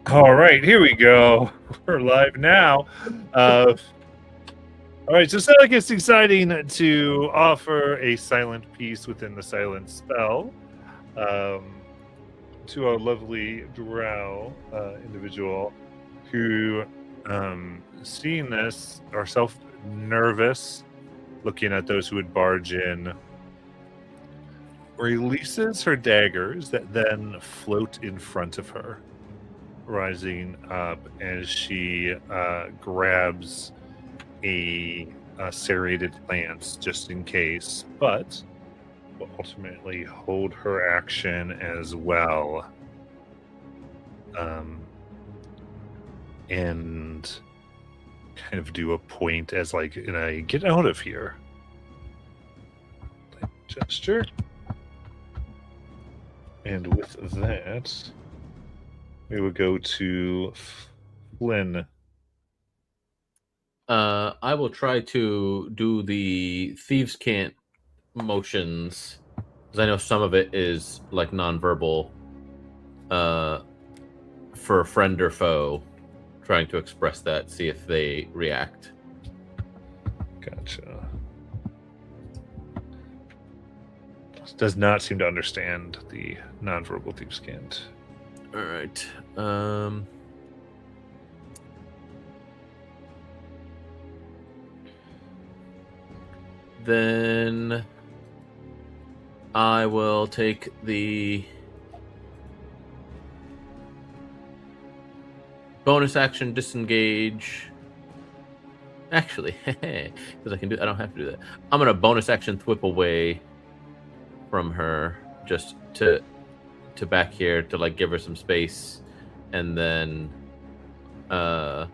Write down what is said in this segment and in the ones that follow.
All right, here we go. We're live now. All right, so Seneca's deciding to offer a silent piece within the silent spell to a lovely drow individual who, seeing this, herself nervous, looking at those who would barge in, releases her daggers that then float in front of her, rising up as she grabs a serrated lance just in case, but will ultimately hold her action as well. And kind of do a point as like in a get out of here type gesture. And with that, we will go to Flynn. I will try to do the thieves' cant motions because I know some of it is like nonverbal. For friend or foe, trying to express that, see if they react. Gotcha. Does not seem to understand the nonverbal thieves' cant. All right. Then I will take the bonus action disengage. Actually, because I don't have to do that. I'm gonna bonus action thwip away from her just to back here to like give her some space, and then no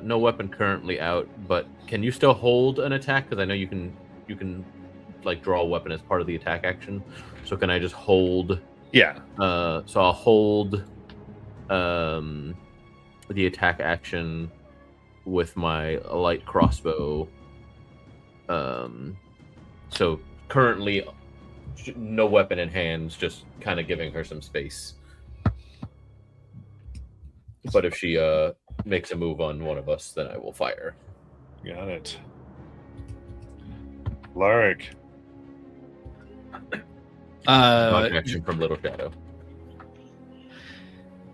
weapon currently out, but can you still hold an attack? Because I know you can like draw a weapon as part of the attack action. So can I just hold? Yeah. So I'll hold the attack action with my light crossbow. So currently no weapon in hands, just kind of giving her some space. But if she makes a move on one of us, then I will fire. Got it. Lark. Action from Little Shadow.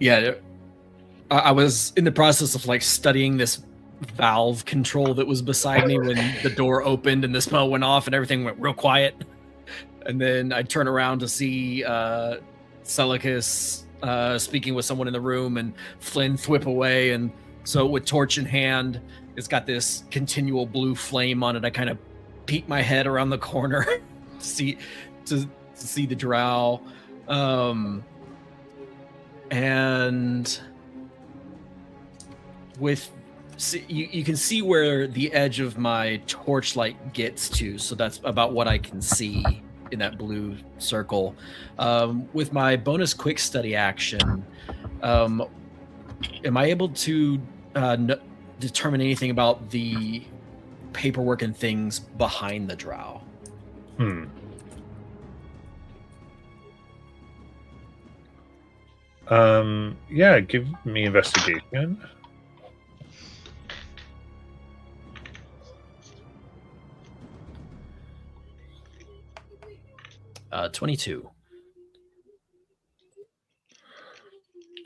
Yeah, I was in the process of like studying this valve control that was beside me when the door opened and the spell went off and everything went real quiet. And then I turn around to see Selecus speaking with someone in the room, and Flynn thwip away. And so with torch in hand, it's got this continual blue flame on it. I kind of peek my head around the corner to see the drow. And with you can see where the edge of my torchlight gets to, so that's about what I can see in that blue circle. With my bonus quick study action, am I able to determine anything about the paperwork and things behind the drow? Yeah, give me investigation. 22.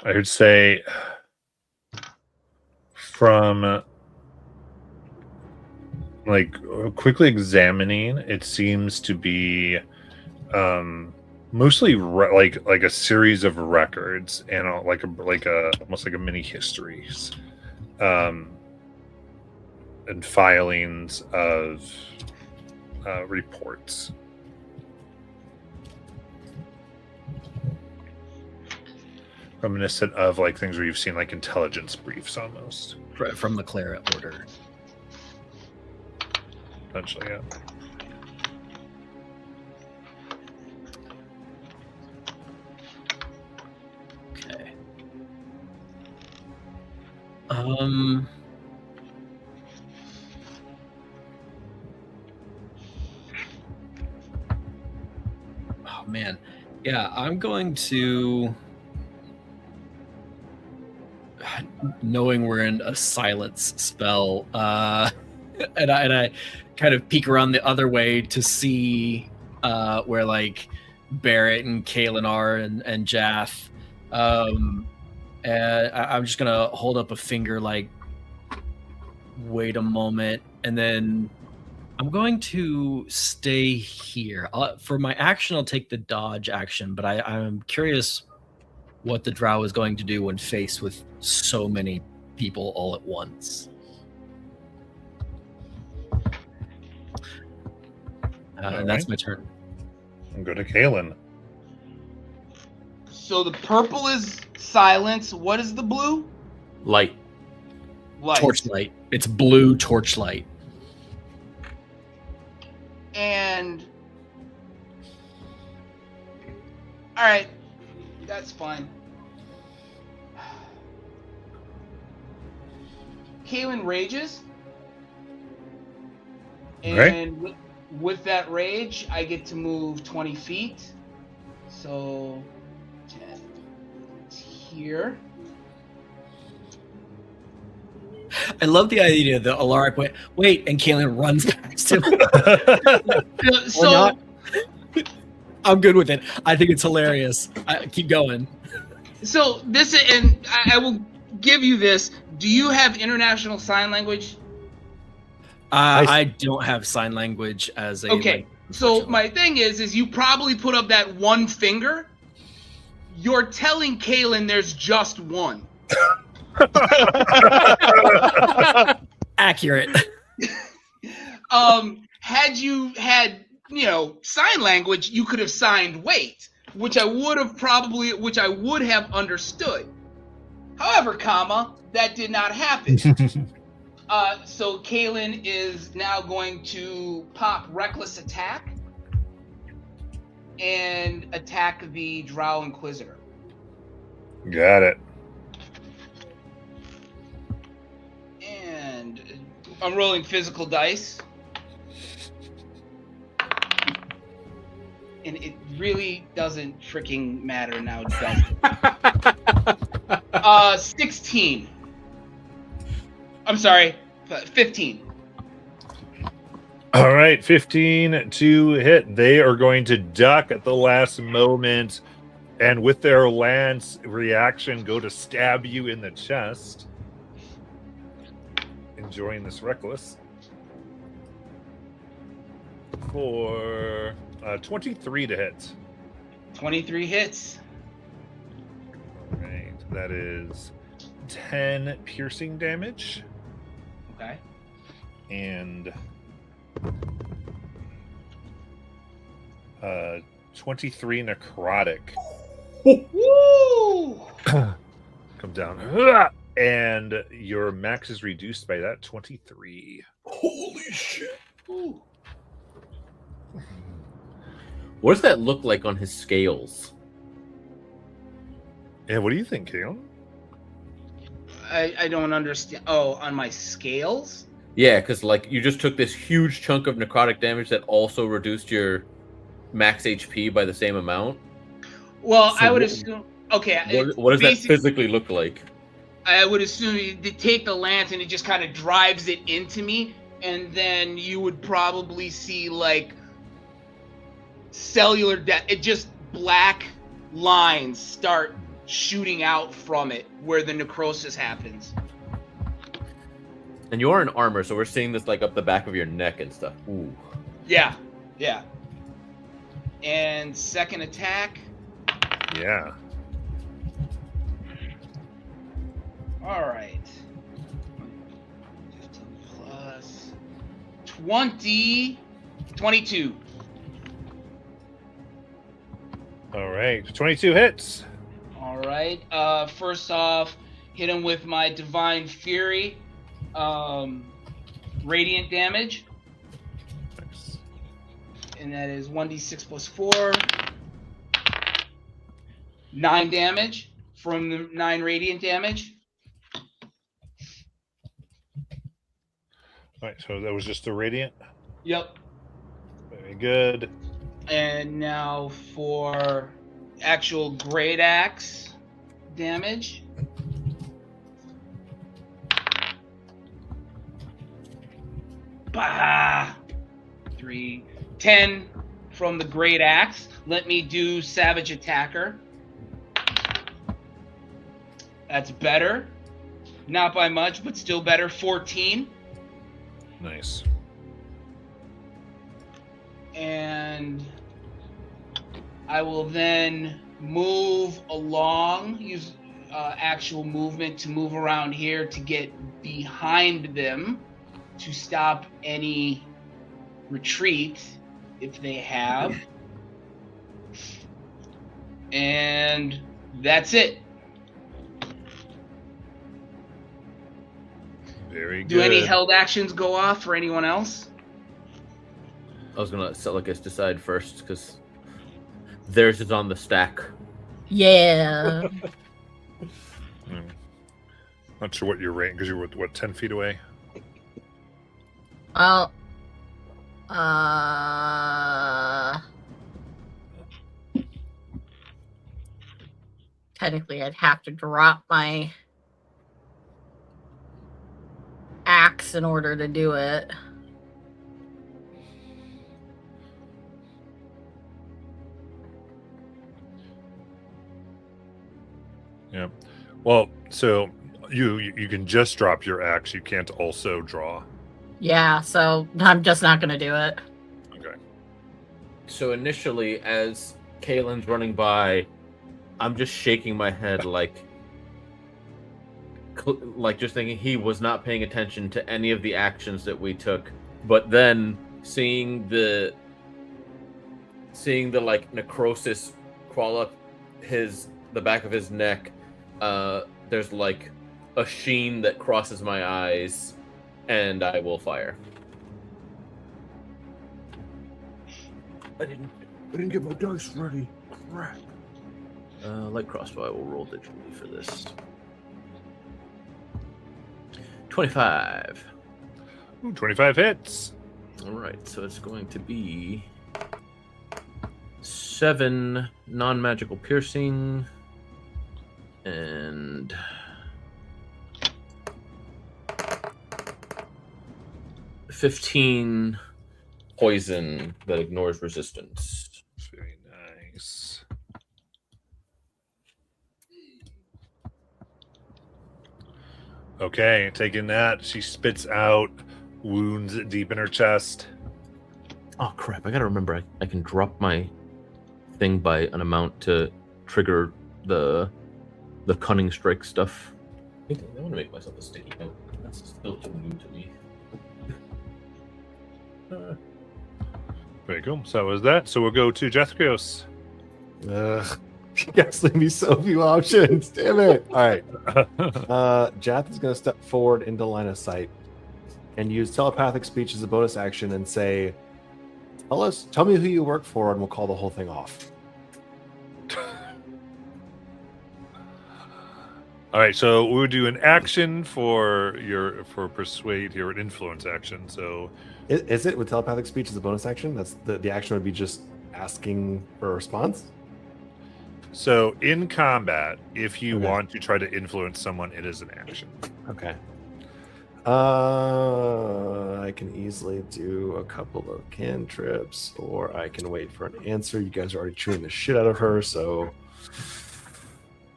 I would say from like quickly examining, it seems to be mostly like a series of records and like a almost like a mini histories and filings of reports. Reminiscent of like things where you've seen like intelligence briefs almost from the Claret Order. Essentially, yeah. Okay. Oh man, Yeah, I'm going to, knowing we're in a silence spell, and I kind of peek around the other way to see where like Barrett and Kalen are and Jaff. And I'm just gonna hold up a finger, like, wait a moment, and then I'm going to stay here. For my action, I'll take the dodge action, but I'm curious what the drow is going to do when faced with so many people all at once. And that's my turn. I'm going to Kalen. So the purple is silence. What is the blue? Light. Light. Torchlight. It's blue torchlight. And all right, that's fine. Kalen rages, Okay. and with that rage, I get to move 20 feet. So 10. It's here. I love the idea that Alaric wait, and Kalen runs past him. So not. I'm good with it. I think it's hilarious. Keep going. So this, and I will give you this. Do you have international sign language? I don't have sign language as a. Okay. Language, So unfortunately. my thing is you probably put up that one finger. You're telling Kalen there's just one. Accurate. Had you had, sign language, you could have signed wait, which I would have understood. However, that did not happen. So Kalen is now going to pop Reckless Attack and attack the Drow Inquisitor. Got it. And I'm rolling physical dice. And it really doesn't freaking matter now, does it? 16. I'm sorry, 15. All right, 15 to hit. They are going to duck at the last moment, and with their lance reaction, go to stab you in the chest. Enjoying this reckless. For 23 to hit. 23 hits. All right, that is 10 piercing damage. Okay. And 23 necrotic. Woo! Come down. And your max is reduced by that 23. Holy shit. Ooh. What does that look like on his scales? Yeah, what do you think, Kalen? I don't understand. Oh, on my scales? Yeah, because like you just took this huge chunk of necrotic damage that also reduced your max HP by the same amount. Well, So I would what- assume. Okay. What does that basically- physically look like? I would assume they take the lance and it just kind of drives it into me, and then you would probably see like cellular death. It just black lines start shooting out from it where the necrosis happens. And you are in armor, so we're seeing this like up the back of your neck and stuff. Ooh. Yeah, yeah. And second attack. Yeah. All right. 15 plus 20, 22. All right. 22 hits. All right. First off, hit him with my Divine Fury, radiant damage, Nice. and that is 1d6 plus 4, 9 damage from the 9 radiant damage. All right, so that was just the radiant. Yep. Very good. And now for actual great axe damage. Bah! 3, 10 from the great axe. Let me do savage attacker. That's better. Not by much, but still better. 14. Nice. And I will then move along, use actual movement to move around here to get behind them to stop any retreat if they have. And that's it. Very good. Do any held actions go off for anyone else? I was gonna let Celicus decide first because theirs is on the stack. Yeah. Not sure what your range, because you were, what, 10 feet away? Well, technically I'd have to drop my axe in order to do it. Yeah. Well, so you can just drop your axe. You can't also draw. Yeah, so I'm just not gonna do it. Okay. So initially, as Kalen's running by, I'm just shaking my head like just thinking he was not paying attention to any of the actions that we took. But then seeing the like necrosis crawl up the back of his neck, there's like a sheen that crosses my eyes, and I will fire. I didn't get my dice ready. Crap. Light crossbow, I will roll digitally for this. 25. Ooh, 25 hits. All right, so it's going to be 7 non-magical piercing and 15 poison that ignores resistance. Very nice. Okay, taking that, she spits out wounds deep in her chest. Oh crap! I gotta remember I can drop my thing by an amount to trigger the cunning strike stuff. I want to make myself a sticky note. That's still too new to me. Very cool. So that was that. So we'll go to Jethrios. Ugh. You guys leave me so few options. Damn it. All right. Jath is going to step forward into line of sight and use telepathic speech as a bonus action and say, tell me who you work for, and we'll call the whole thing off. All right, so we would do an action for persuade here, an influence action. So Is it with telepathic speech as a bonus action? That's the action would be just asking for a response? So in combat, if you Okay. want to try to influence someone, it is an action. Okay. I can easily do a couple of cantrips, or I can wait for an answer. You guys are already chewing the shit out of her, so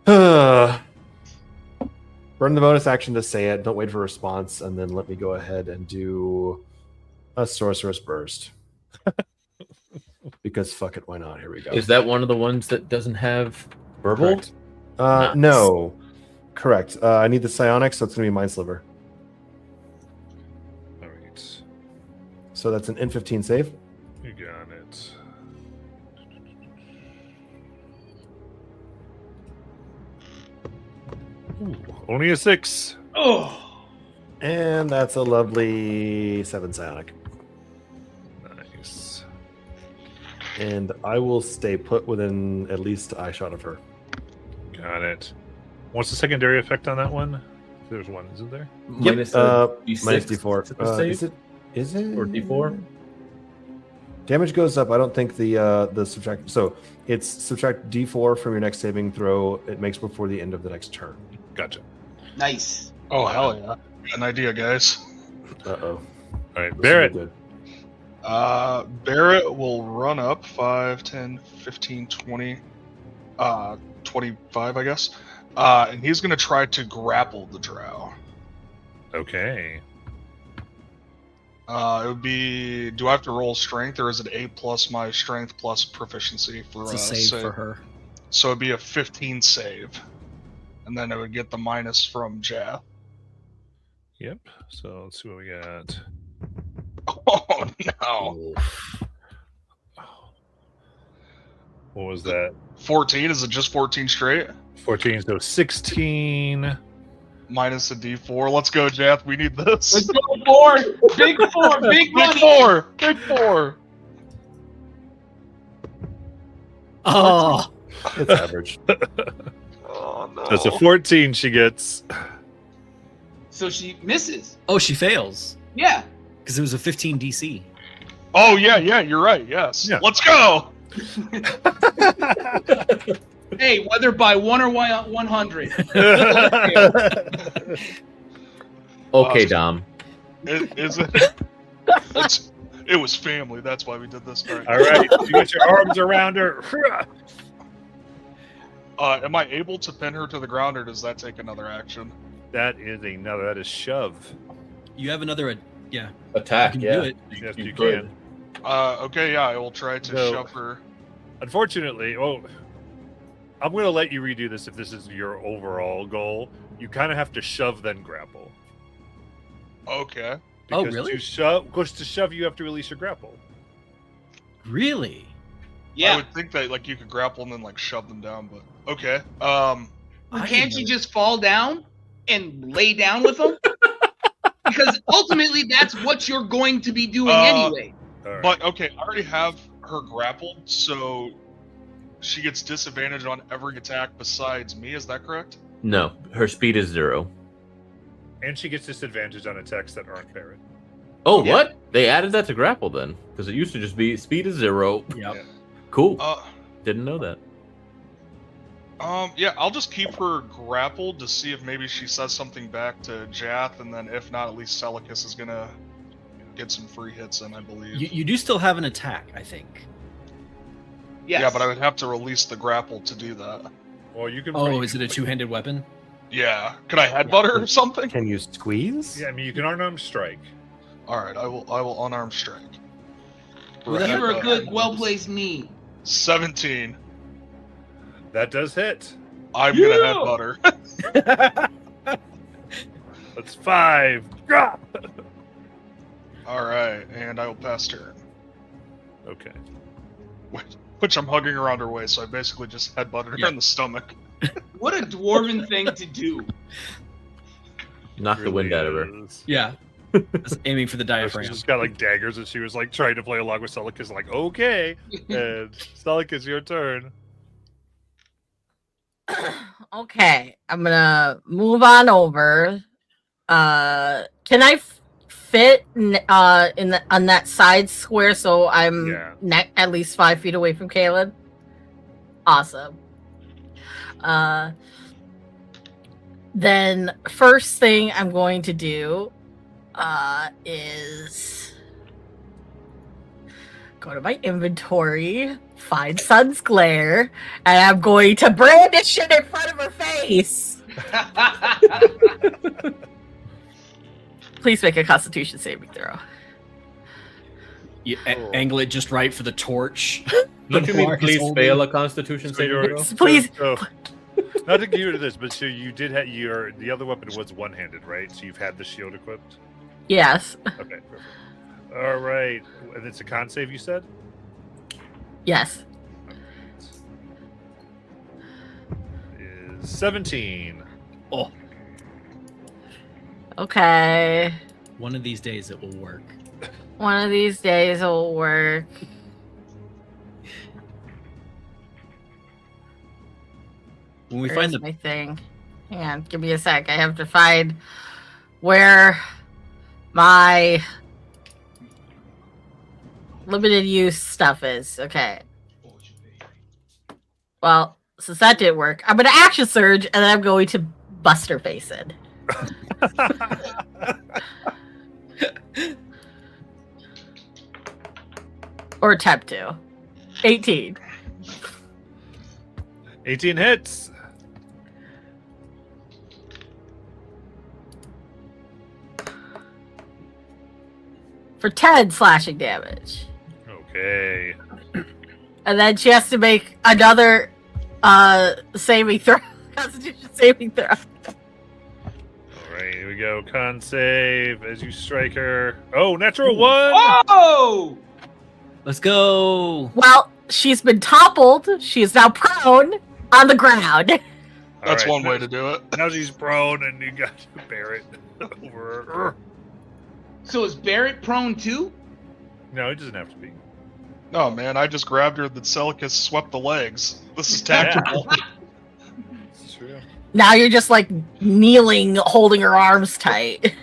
burn the bonus action to say it. Don't wait for a response, and then let me go ahead and do a sorcerer's burst. Because fuck it, why not? Here we go. Is that one of the ones that doesn't have verbal? Correct. Nice. No. Correct. I need the psionics, so it's going to be Mind Sliver. All right, So that's an N15 save. you got it. Ooh, only a 6. Oh, And that's a lovely 7 psionic. Nice. And I will stay put within at least eye shot of her. Got it. What's the secondary effect on that one? There's one, isn't there? Minus Yep, D6 minus D4. to save? Is it? Or D4? Damage goes up. I don't think the subtract. So it's subtract D4 from your next saving throw it makes before the end of the next turn. Gotcha. Nice. Oh, hell yeah. Got an idea, guys. Uh-oh. All right, This Barrett. is good. Barrett will run up 5, 10, 15, 20, 25, I guess. And he's going to try to grapple the drow. Okay. It would be. Do I have to roll strength, or is it 8 plus my strength plus proficiency for It's a save for her. So it'd be a 15 save, and then it would get the minus from Jath. Yep. So let's see what we got. Oh no! What was that? 14. Is it just 14 straight? 14. So 16. Minus a D4. Let's go, Jath. We need this. Let's go, four. Big four. Big Big money. 4. Big 4. Oh, It's average. Oh no! That's a 14 she gets. So she misses. oh, she fails Yeah. because it was a 15 DC. Oh yeah, you're right. Yes. Yeah. Let's go. Hey, whether by 1 or 100. Okay, Dom. Is it? It was family. That's why we did this. All right. All right. You got your arms around her. Am I able to pin her to the ground, or does that take another action? That is another. That is shove. You have another. Yeah, you Attack, can yeah. do it. Yes, you could. can. Okay, yeah, I will try to No. shove her. Unfortunately, I'm going to let you redo this if this is your overall goal. You kind of have to shove then grapple. Okay. Oh, Because really? Because to shove, you have to release your grapple. Really? I Yeah. would think that like you could grapple and then like shove them down, but okay. I Can't didn't you know just fall down and lay down with them? Because ultimately, that's what you're going to be doing anyway. All right. But okay, I already have her grappled, so she gets disadvantage on every attack besides me. Is that correct? No, her speed is 0. And she gets disadvantage on attacks that aren't Barrett. Oh, Yeah. what? They added that to grapple then? Because it used to just be speed is 0. that. Yep. Yeah. Cool. Uh, Didn't know that. yeah, I'll just keep her grappled to see if maybe she says something back to Jath, and then if not, at least Celicus is gonna get some free hits in, I believe. You do still have an attack, I think. Yes. Yeah, but I would have to release the grapple to do that. Well, you can. Oh, you is it can- a two-handed weapon? Yeah. Could I headbutt her or something? Can you squeeze? Yeah, I mean, you can unarmed strike. All right, I will unarmed strike. Well, For that- You're a headbutt. good, well-placed knee. 17. That does hit. I'm Yeah! gonna headbutt her. That's 5. Drop. All right, and I will pass turn. Okay. Which I'm hugging around her waist, so I basically just headbutted her Yeah. in the stomach. What a dwarven thing to do. Knock the wind out of her. Is. Yeah. Just aiming for the She's diaphragm. just got like daggers, and she was like trying to play along with Celicus, like, okay. And Celicus, your turn. Okay, I'm gonna move on over. Can I fit in on that side square so I'm Yeah. at least 5 feet away from Caleb? Awesome. Then first thing I'm going to do is go to my inventory, find Sun's Glare, and I'm going to brandish it in front of her face. Please make a Constitution saving throw. You angle it just right for the torch. Don't you mean Mark is please holding- fail a Constitution So saving you're- throw? Please. So, not to give you to this, but so you did have the other weapon was one-handed, right? So you've had the shield equipped. Yes. Okay, perfect. All right, and it's a con save, you said. Yes. Is 17. Oh, Okay. one of these days it will work. One of these days it'll work. When we Where's find the my thing? Hang on, give me a sec. I have to find where my limited use stuff is. Okay. Well, since that didn't work, I'm gonna action surge and then I'm going to bust her face in. Or attempt to. 18. 18 hits. For 10 slashing damage. Okay. And then she has to make another saving throw. Constitution saving throw. All right, here we go. Con save as you strike her. Oh, natural 1. Oh! Let's go. Well, she's been toppled. She is now prone on the ground. All That's right, one way now- to do it. Now she's prone, and you got to bear it over her. So is Barrett prone too? No, it doesn't have to be. No, man, I just grabbed her. The Celicus swept the legs. This is tactical. It's true. Now you're just like kneeling, holding her arms tight.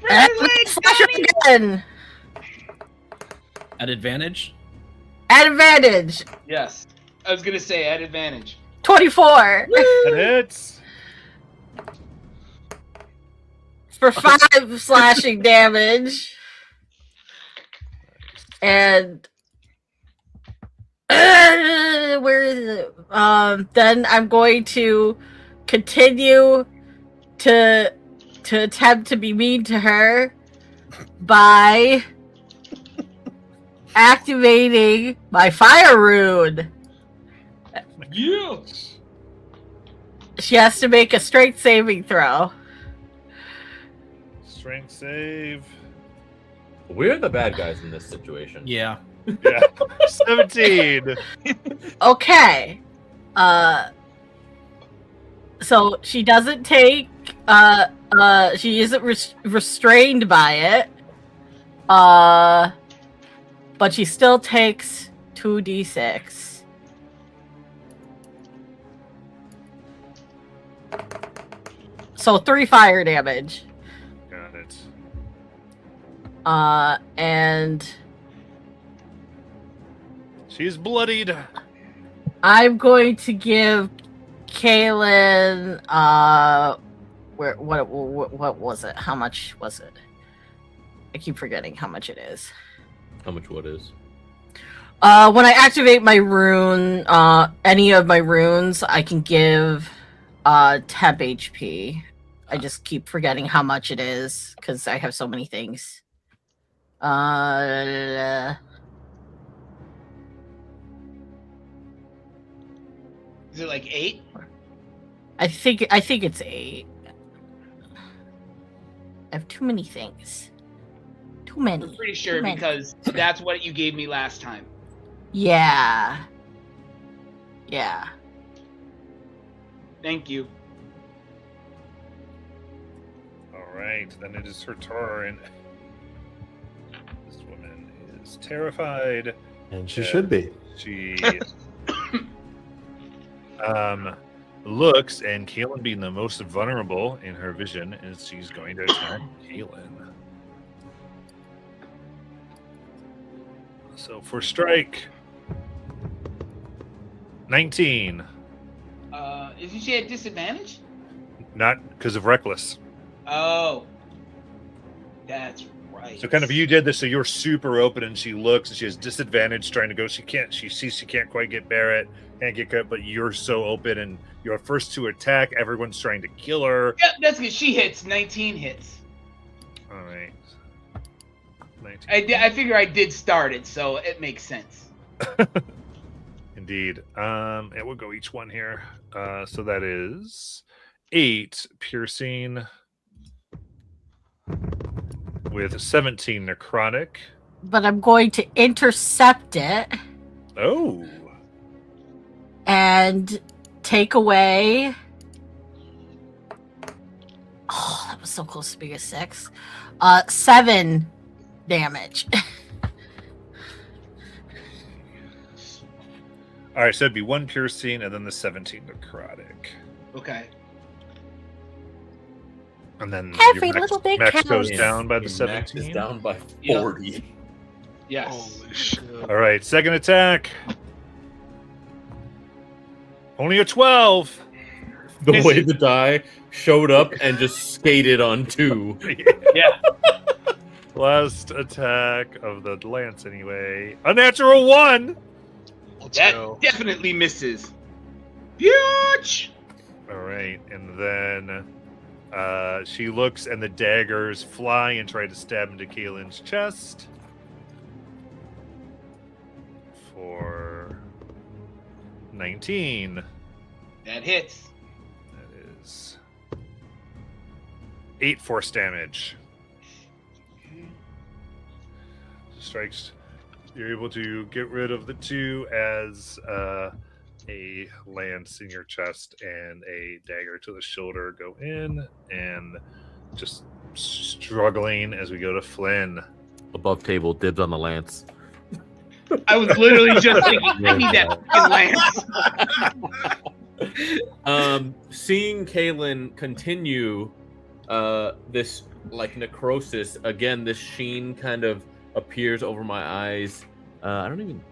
And slash her again. At advantage. At advantage. Yes. I was gonna say at advantage. 24. That hits. For 5 slashing damage. And where is it? Then I'm going to continue to attempt to be mean to her by activating my fire rune. Yeah. She has to make a strength saving throw. Strength save. We're the bad guys in this situation. Yeah. Yeah. 17. Okay. So she doesn't take she isn't restrained by it. But she still takes 2d6. So 3 fire damage. Got it. And She's bloodied. I'm going to give Kaylin what was it? How much was it? I keep forgetting how much it is. How much what is? When I activate my rune, any of my runes, I can give temp HP. I just keep forgetting how much it is because I have so many things. Is it like 8? I think it's 8. I have too many things. Too many. I'm pretty sure Too many. because that's what you gave me last time. Yeah. Yeah. Thank you. All right, then it is her turn. This woman is terrified. And she should be. She looks, and Kaylin, being the most vulnerable in her vision, is she's going to attack Kaylin. So for strike, 19. Isn't she at disadvantage? Not because of reckless. Oh. That's right. So kind of you did this, so you're super open, and she looks, and she has disadvantage trying to go. She sees she can't quite get Barrett, can't get cut, but you're so open, and you're first to attack. Everyone's trying to kill her. Yep, that's good. She hits. 19 hits. All right. 19. I figure I did start it, so it makes sense. Indeed. And we'll go each one here. So that is 8 piercing with 17 necrotic. But I'm going to intercept it Oh. and take away. Oh, that was so close to being a 6. 7 damage. All right, so it'd be 1 piercing and then the 17 necrotic. Okay. And then Every your little bit max goes counts. down by the Your max 17. is down by Yep. 40. Yes. Holy shit. All right, second attack. Only a 12. The Misses. way the die showed up and just skated on 2. Yeah. Last attack of the lance, anyway. A natural 1. Let's That go. definitely misses. Bitch! All right, and then she looks, and the daggers fly and try to stab into Kaylin's chest for 19. That hits. That is 8 force damage. Strikes. You're able to get rid of the 2 as a lance in your chest and a dagger to the shoulder go in, and just struggling as we go to Flynn. Above table, dibs on the lance. I was literally just thinking, I need that fucking lance. Seeing Kaylin continue this like necrosis again, this sheen kind of appears over my eyes. I don't even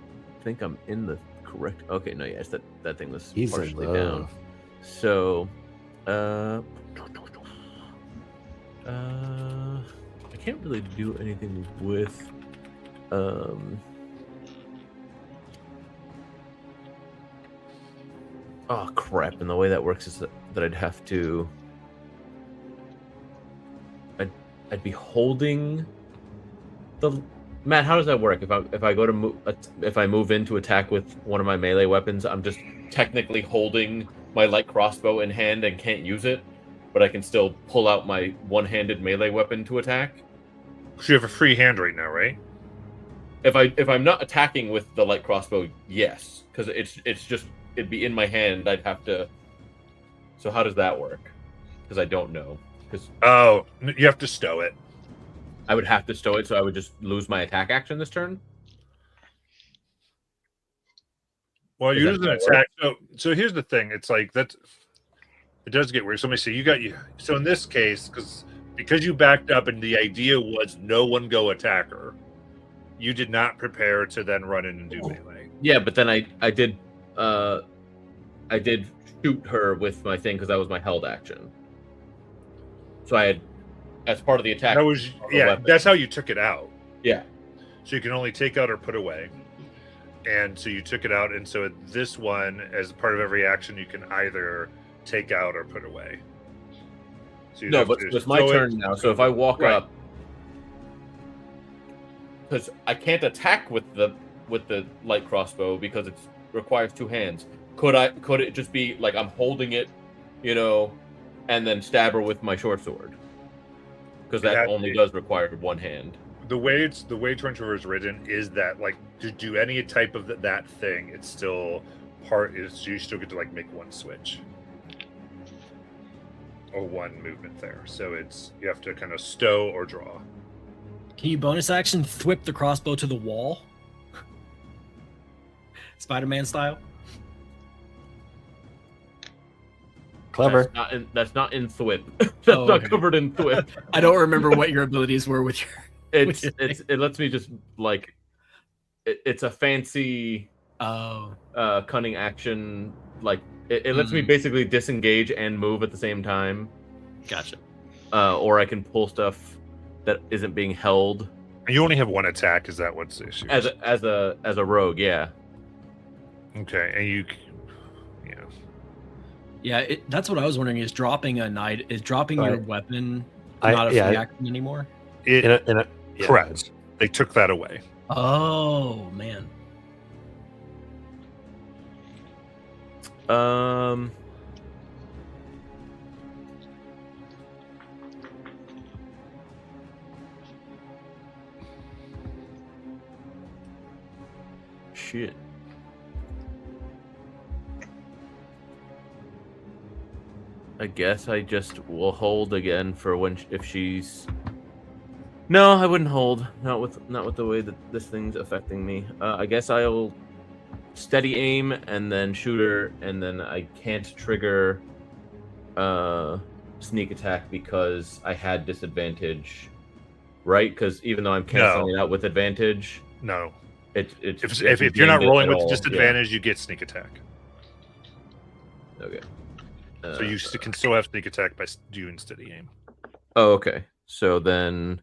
think I'm in the correct. Okay, no, yes, that thing was He's in partially love. down. So, I can't really do anything with Oh crap! And the way that works is that I'd have to. I'd be holding the. Matt, how does that work? If I go to if I move in to attack with one of my melee weapons, I'm just technically holding my light crossbow in hand and can't use it, but I can still pull out my one-handed melee weapon to attack. So you have a free hand right now, right? If I'm not attacking with the light crossbow, yes, because it's just it'd be in my hand. I'd have to. So how does that work? Because I don't know. Because Oh, you have to stow it. I would have to stow it, so I would just lose my attack action this turn. Well, Is you that use an how it attack. So here's the thing. It's like that. It does get weird. Somebody say you got you. So in this case, because you backed up, and the idea was no one go attacker, you did not prepare to then run in and do melee. Yeah, but then I did shoot her with my thing because that was my held action. So I had, as part of the attack. That was weapon. That's how you took it out. Yeah. So you can only take out or put away. And so you took it out, and so this one, as part of every action, you can either take out or put away. So No, but it's my turn now. So if I walk Right. up, because I can't attack with the light crossbow because it requires two hands. Could it just be like I'm holding it, and then stab her with my short sword? Because that only does require one hand. the way Torrent River is written is that like to do any type of that thing, it's still you still get to like make one switch or one movement there. So you have to kind of stow or draw. Can you bonus action thwip the crossbow to the wall? Spider-Man style? Clever. That's not in Thwip. That's Oh, not okay. covered in Thwip. I don't remember what your abilities were with your... It lets me just like it's a fancy Oh, cunning action. Like it lets me basically disengage and move at the same time. gotcha. Or I can pull stuff that isn't being held And you only have one attack. Is that what's the issue? as a rogue. Yeah. Okay, and you, Yeah, that's what I was wondering. Is dropping your Right. weapon I- not a yeah, free I- action anymore? Yeah. correct. They took that away. Oh man. Shit. I guess I just will hold again for if she's. No, I wouldn't hold. Not with the way that this thing's affecting me. I guess I'll steady aim and then shoot her, and then I can't trigger sneak attack because I had disadvantage, right? Because even though I'm canceling it out with advantage, No. it's If you're not gained it rolling at with all. disadvantage, you get sneak attack. Yeah. Okay. So you can still have sneak attack by doing steady aim. Oh, okay. So then,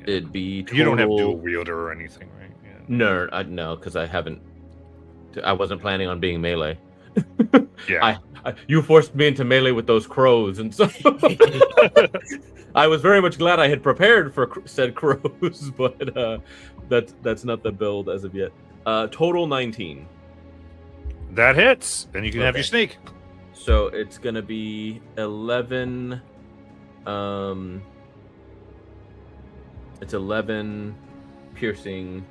it'd be total... You don't have dual wielder or anything, right? Yeah. No, because I haven't. I wasn't planning on being melee. Yeah. You forced me into melee with those crows, and so I was very much glad I had prepared for said crows, but that's not the build as of yet. Total 19. That hits, and you can have Okay. your sneak. So it's gonna be 11. It's 11 piercing.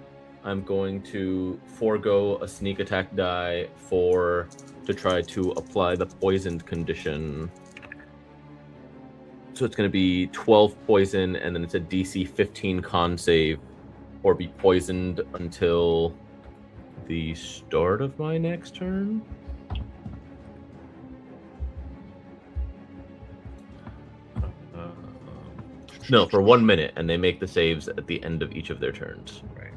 I'm going to forego a sneak attack die to try to apply the poisoned condition. So it's going to be 12 poison, and then it's a DC 15 con save, or be poisoned until the start of my next turn. No, for 1 minute, and they make the saves at the end of each of their turns. Right.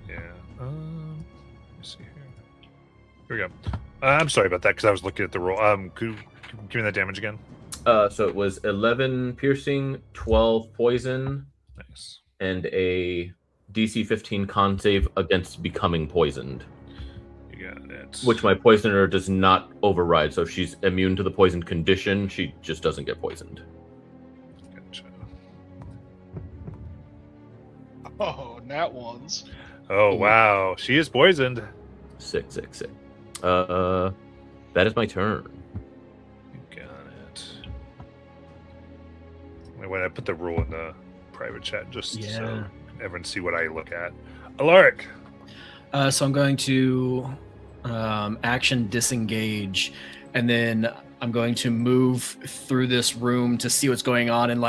Yeah. Let me see here. Here we go. I'm sorry about that because I was looking at the roll. Could you give me that damage again? So it was 11 piercing, 12 poison, Nice. and a DC 15 con save against becoming poisoned. You got it. Which my poisoner does not override. So if she's immune to the poison condition, she just doesn't get poisoned. Gotcha. Oh, nat ones. Oh wow, she is poisoned. 6. That is my turn. You got it. When I put the rule in the private chat, just so everyone see what I look at. Alaric. So I'm going to action disengage, and then I'm going to move through this room to see what's going on, and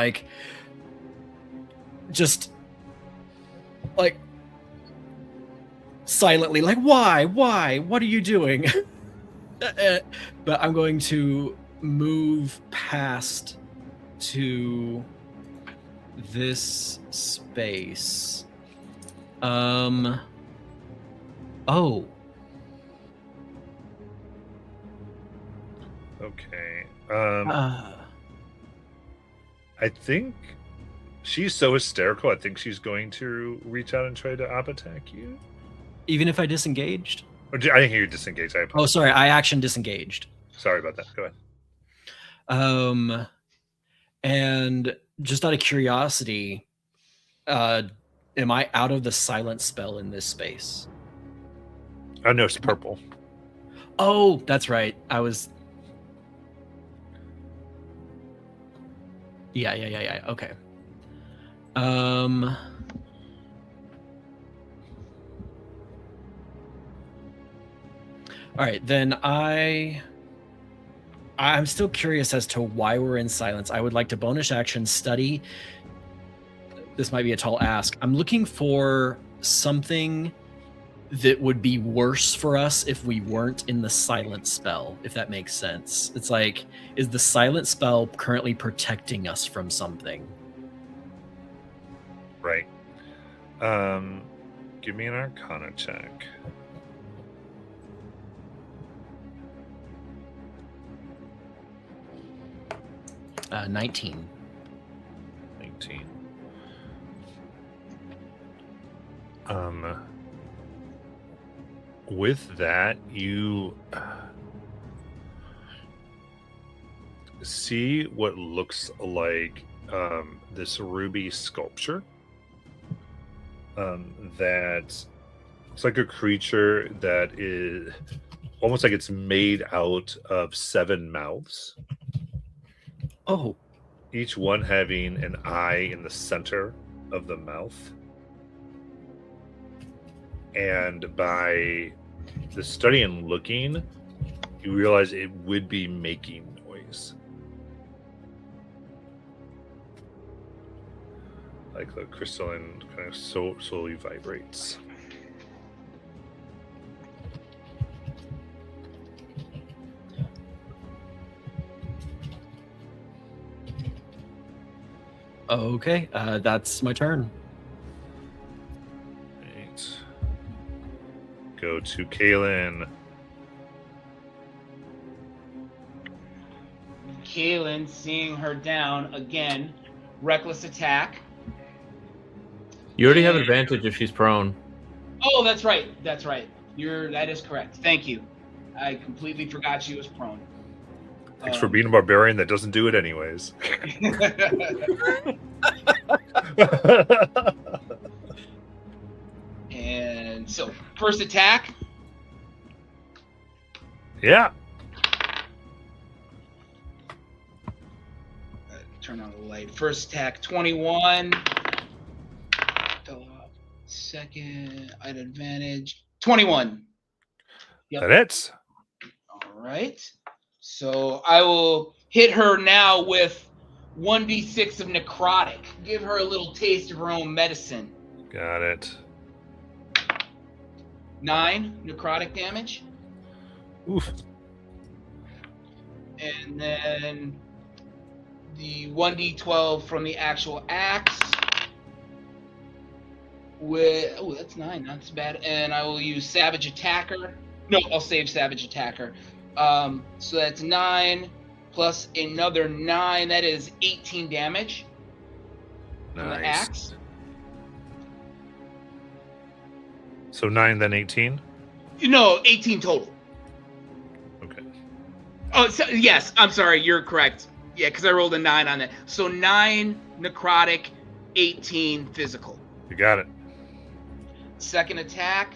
just silently, why, what are you doing? But I'm going to move past to this space. Oh. Okay. I think she's so hysterical. I think she's going to reach out and try to op attack you. Even if I disengaged? I didn't hear you disengage. I apologize. Oh, sorry. I action disengaged. Sorry about that. Go ahead. And just out of curiosity, am I out of the silence spell in this space? Oh no, it's purple. Oh, that's right. I was. Yeah. Okay. All right, then I'm still curious as to why we're in silence. I would like to bonus action study. This might be a tall ask. I'm looking for something that would be worse for us if we weren't in the silent spell, if that makes sense. It's like, is the silent spell currently protecting us from something? Right. Give me an Arcana check. 19. 19. With that, you see what looks like this ruby sculpture. That looks like a creature that is almost like it's made out of 7 mouths. Oh. Each one having an eye in the center of the mouth. And by the study and looking, you realize it would be making noise. like the crystalline kind of slowly vibrates. Okay, that's my turn. Right. Go to Kaylin. Kaylin, seeing her down again, reckless attack. You already have advantage if she's prone. Oh, that's right. That's right. That is correct. Thank you. I completely forgot she was prone. Thanks for being a barbarian that doesn't do it anyways. And so, first attack. Yeah. Turn on the light. First attack, 21. Second, at advantage, 21. Yep. That hits. All right. So I will hit her now with 1d6 of necrotic. Give her a little taste of her own medicine. Got it. 9 necrotic damage. Oof. And then the 1d12 from the actual axe. That's 9. Not so bad. And I will use Savage Attacker. No, I'll save Savage Attacker. So that's 9 plus another 9. That is 18 damage from the Nice. axe. So 9, then 18? No, 18 total. Okay. Oh, so, yes. I'm sorry. You're correct. Yeah, because I rolled a 9 on that. So 9 necrotic, 18 physical. You got it. Second attack.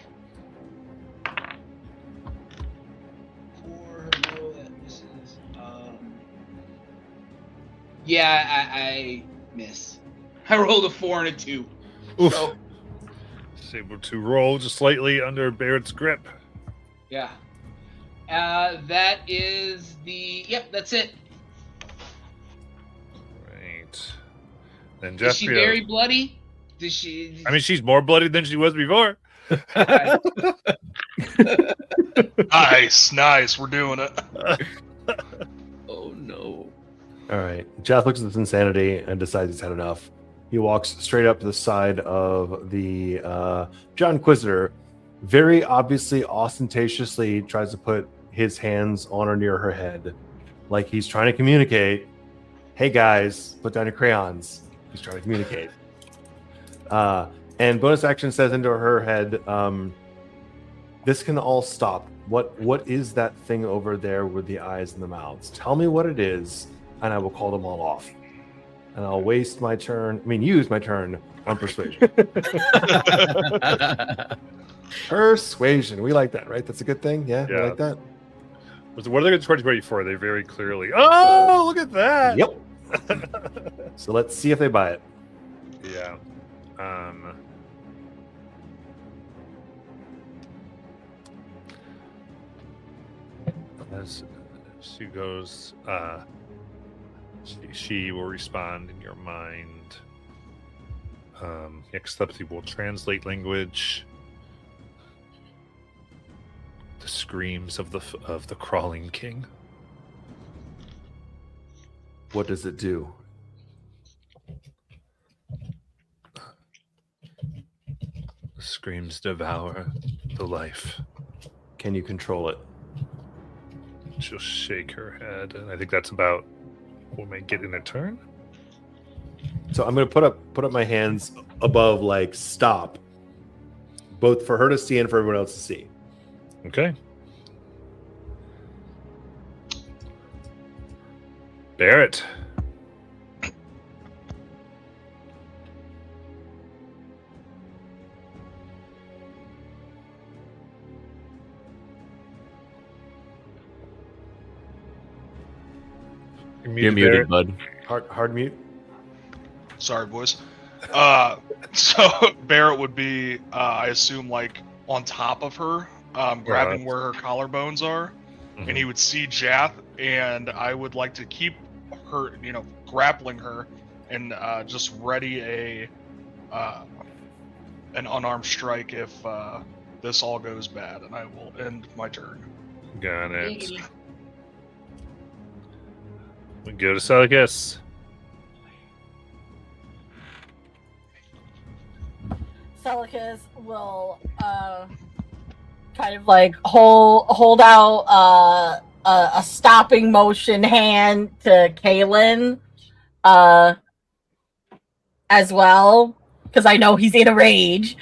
4. No, that misses. Yeah, I miss. I rolled a 4 and a 2. Oof. So, Just able to roll just slightly under Barrett's grip. yeah. That is the. Yep, that's it. Right. Then Is she Jeffrey. very bloody? Does she? I mean, she's more bloody than she was before. Nice. We're doing it. Oh no. All right. Jath looks at this insanity and decides he's had enough. He walks straight up to the side of the John Inquisitor, very obviously, ostentatiously tries to put his hands on or near her head, like he's trying to communicate. Hey guys, put down your crayons. He's trying to communicate. And bonus action says into her head, this can all stop. What is that thing over there with the eyes and the mouths? Tell me what it is, and I will call them all off. And I'll waste my turn. use my turn on persuasion. Persuasion. We like that, right? That's a good thing. Yeah, we Yeah. like that. What are they going to charge you for? They very clearly. Oh, look at that. Yep. So let's see if they buy it. Yeah. As she goes, she will respond in your mind. Telepathy will translate language. The screams of the crawling king. What does it do? The screams devour the life. Can you control it? She'll shake her head, and I think that's about what we may get in a turn. So I'm going to put up my hands above, like, stop, both for her to see and for everyone else to see. Okay. Barrett. You're muted, bud. Hard mute. Sorry, boys. So Barrett would be, I assume, like on top of her, grabbing where her collarbones are, and he would see Jath, and I would like to keep her, grappling her, and just ready a an unarmed strike if this all goes bad, and I will end my turn. Got it. We go to Celicus. Celicus will kind of like hold out a stopping motion hand to Kalen as well, because I know he's in a rage.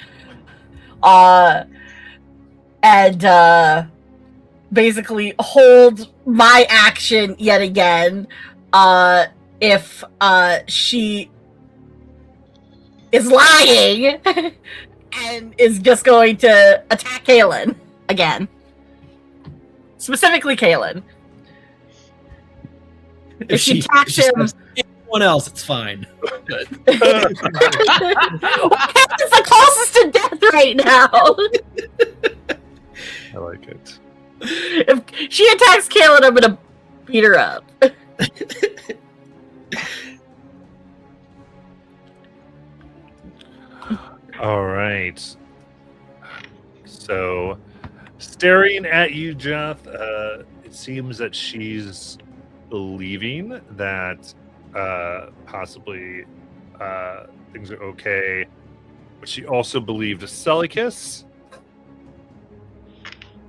And basically hold my action yet again if she is lying and is just going to attack Kalen again. Specifically Kalen. If she attacks him... Anyone else, it's fine. But... Kalen's the closest to death right now. I like it. If she attacks Kalen, I'm gonna beat her up. All right. So, staring at you, Jeth, it seems that she's believing that possibly things are okay, but she also believed Celicus.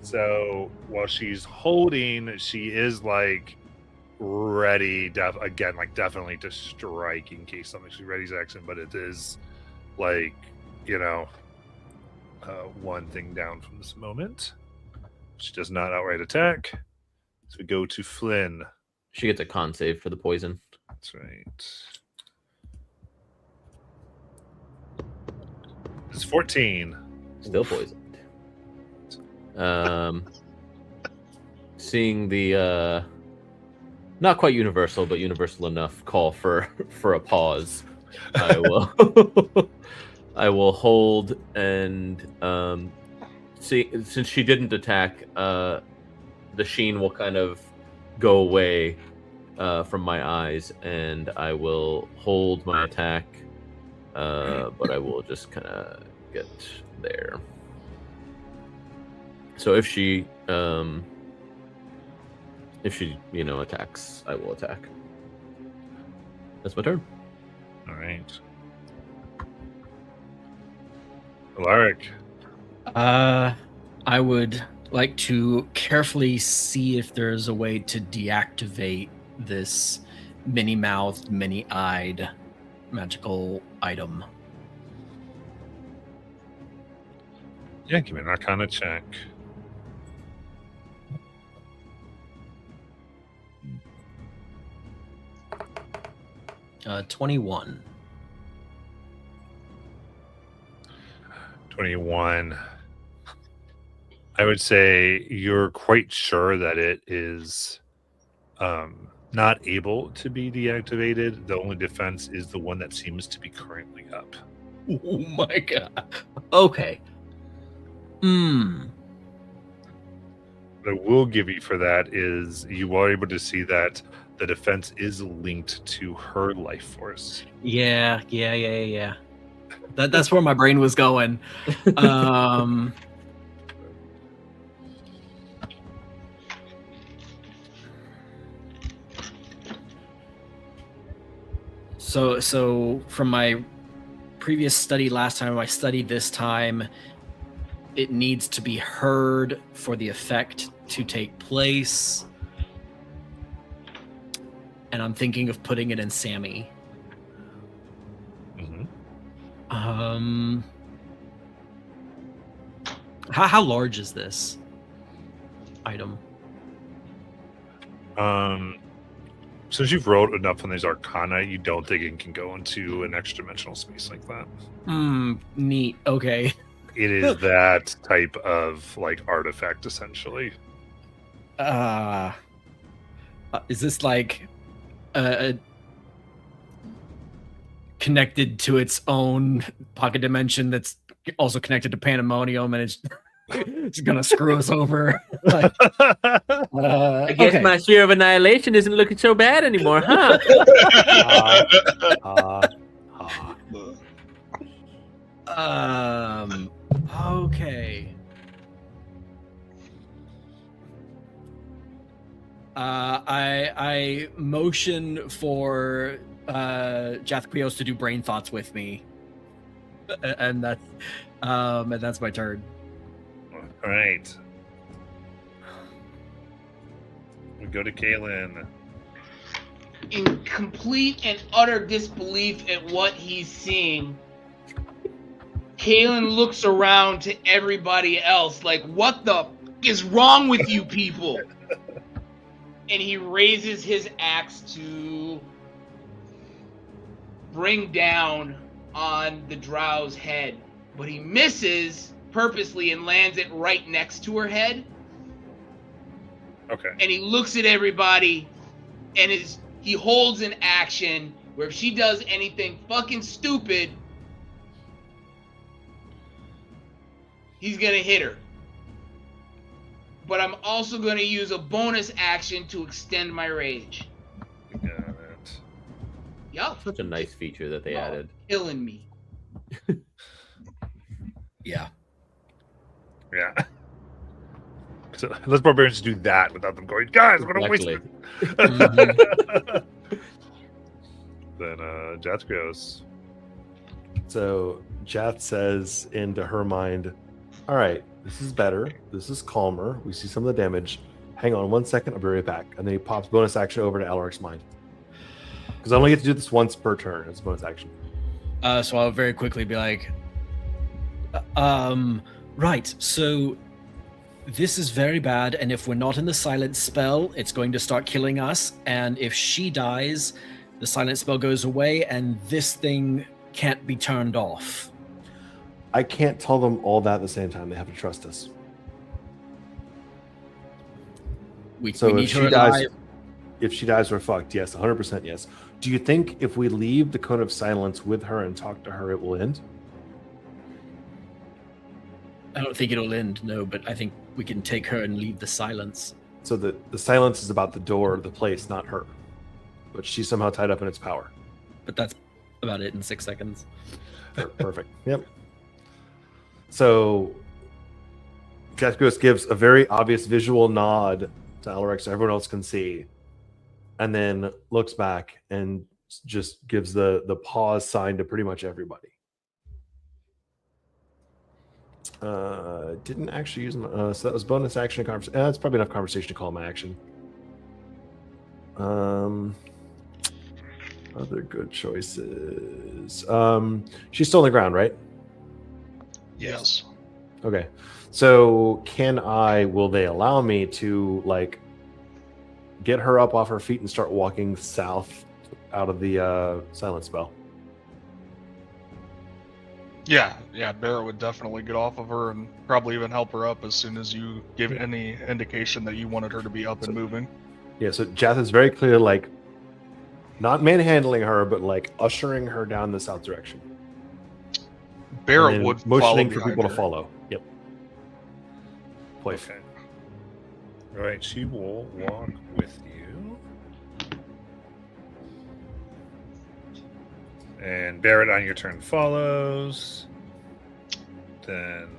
So while she's holding, she is like ready, definitely to strike in case something. She's ready's action, but it is like, one thing down from this moment. She does not outright attack. So we go to Flynn. She gets a con save for the poison. That's right. It's 14. Still poisoned. Seeing the not quite universal, but universal enough call for a pause, I will I will hold and see, since she didn't attack, the sheen will kind of go away from my eyes, and I will hold my attack, but I will just kind of get there. So if she attacks, I will attack. That's my turn. All right. Alaric. I would like to carefully see if there's a way to deactivate this many-mouthed, many-eyed magical item. Yeah, give me an Arcana check. 21. 21. I would say you're quite sure that it is not able to be deactivated. The only defense is the one that seems to be currently up. Oh my god. Okay. What I will give you for that is you are able to see that the defense is linked to her life force. Yeah. That's where my brain was going. So from my previous study last time, I studied this time, it needs to be heard for the effect to take place. And I'm thinking of putting it in Sammy. Mm-hmm. How large is this item? Since you've rolled enough on these Arcana, you don't think it can go into an extra dimensional space like that. Neat. Okay. It is that type of like artifact, essentially. Is this like connected to its own pocket dimension that's also connected to Pandemonium, and it's gonna screw us over? Like, I guess okay. my share of annihilation isn't looking so bad anymore, huh? Okay. I motion for Jathquios to do brain thoughts with me, and that's my turn. All right. We go to Kaylin. In complete and utter disbelief at what he's seeing, Kalen looks around to everybody else like, what the f- is wrong with you people? And he raises his axe to bring down on the drow's head. But he misses purposely and lands it right next to her head. Okay. And he looks at everybody and he holds an action where if she does anything fucking stupid, he's gonna hit her. But I'm also gonna use a bonus action to extend my rage. Got it. Y'all Such a nice feature that they added. killing me. Yeah. Yeah. So let's barbarians do that without them going, guys, we're gonna waste it. Then Jathquios. So Jath says into her mind, all right, this is better. This is calmer. We see some of the damage. Hang on 1 second. I'll be right back. And then he pops bonus action over to Alaric's mind. Because I only get to do this once per turn. It's a bonus action. So I'll very quickly be like, right, so this is very bad, and if we're not in the silent spell, it's going to start killing us, and if she dies, the silent spell goes away, and this thing can't be turned off. I can't tell them all that at the same time. They have to trust us. We So need if her she dies, alive. if she dies, we're fucked. Yes, 100% yes. Do you think if we leave the Cone of Silence with her and talk to her, it will end? I don't think it'll end, no, but I think we can take her and leave the silence. So the silence is about the door, the place, not her. But she's somehow tied up in its power. But that's about it in 6 seconds. Perfect. Yep. So Jathquios gives a very obvious visual nod to Alaric so everyone else can see, and then looks back and just gives the pause sign to pretty much everybody. Didn't actually use my, so that was bonus action conversation. That's probably enough conversation to call my action. Other good choices. She's still on the ground, right? Yes. Okay. So will they allow me to like get her up off her feet and start walking south out of the silent spell? Yeah, Barrett would definitely get off of her and probably even help her up as soon as you give any indication that you wanted her to be up and moving. Yeah, so Jath is very clear, like, not manhandling her, but like ushering her down the south direction. Barrett And then would motioning follow for people to behind her. follow. Yep. Place. Okay. All right, she will walk with you. And Barrett on your turn follows. Then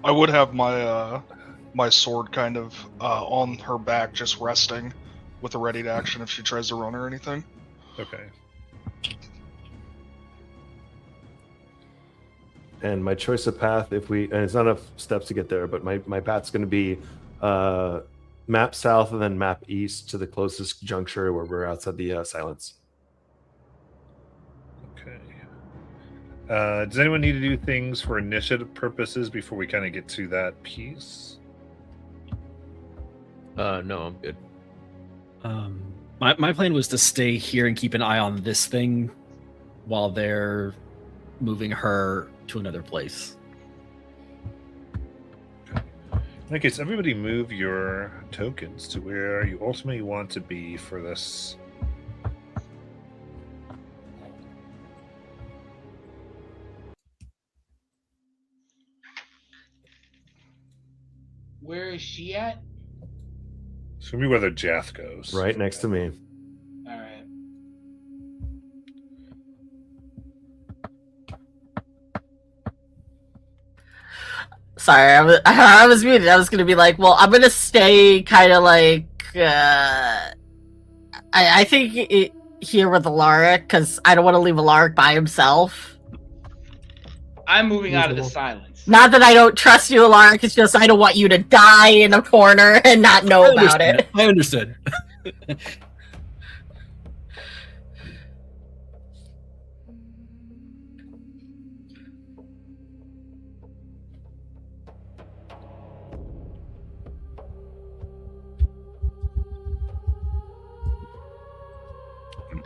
I would have my my sword kind of on her back, just resting, with a ready to action if she tries to run or anything. okay. And my choice of path, and it's not enough steps to get there, but my path's going to be map south and then map east to the closest juncture where we're outside the silence. Okay. Does anyone need to do things for initiative purposes before we kind of get to that piece? No, I'm good. My plan was to stay here and keep an eye on this thing while they're moving her to another place. In that case, everybody move your tokens to where you ultimately want to be for this. Where is she at? It's going to be where the Jath goes. Right next to me. All right. Sorry, I was muted. I was gonna be like, well, I'm gonna stay kind of like, I think here with Alaric, because I don't want to leave Alaric by himself. I'm moving out of the silence. Not that I don't trust you, Alaric. It's just I don't want you to die in a corner and not know about it. I understood.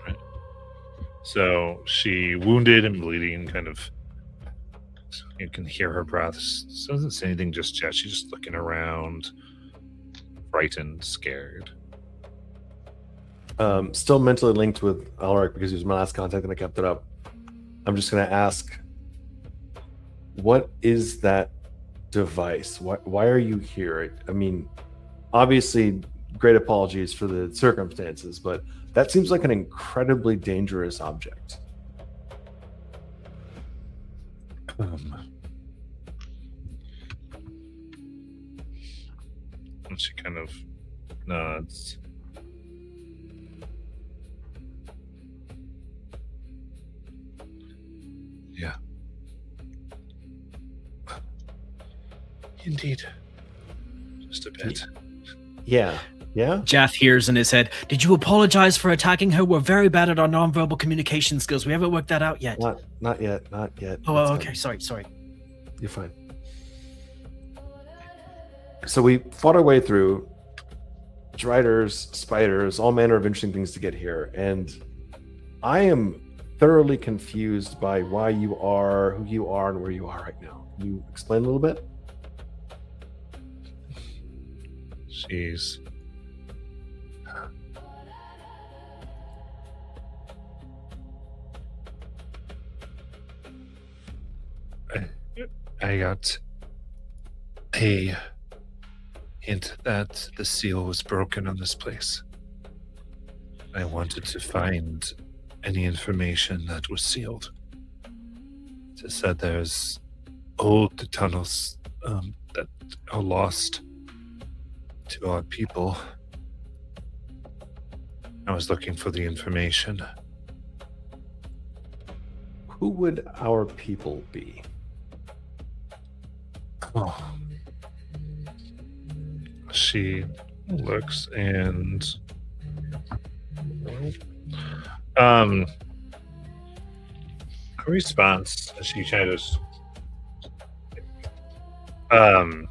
Right. So she wounded and bleeding, kind of. You can hear her breath. She doesn't say anything just yet. She's just looking around, frightened, scared. Still mentally linked with Alaric because he was my last contact and I kept it up. I'm just going to ask, what is that device? Why are you here? I mean, obviously, great apologies for the circumstances, but that seems like an incredibly dangerous object. And she kind of nods. Yeah. Indeed. Just a bit. Yeah. Yeah? Jath hears in his head, "Did you apologize for attacking her? We're very bad at our nonverbal communication skills. We haven't worked that out yet." Not yet. Oh, That's okay. fine. Sorry. You're fine. So we fought our way through driders, spiders, all manner of interesting things to get here. And I am thoroughly confused by why you are who you are and where you are right now. Can you explain a little bit? She's I got a hint that the seal was broken on this place. I wanted to find any information that was sealed. It said there's old tunnels that are lost to our people. I was looking for the information. Who would our people be? Oh. She looks and her response, she kind of you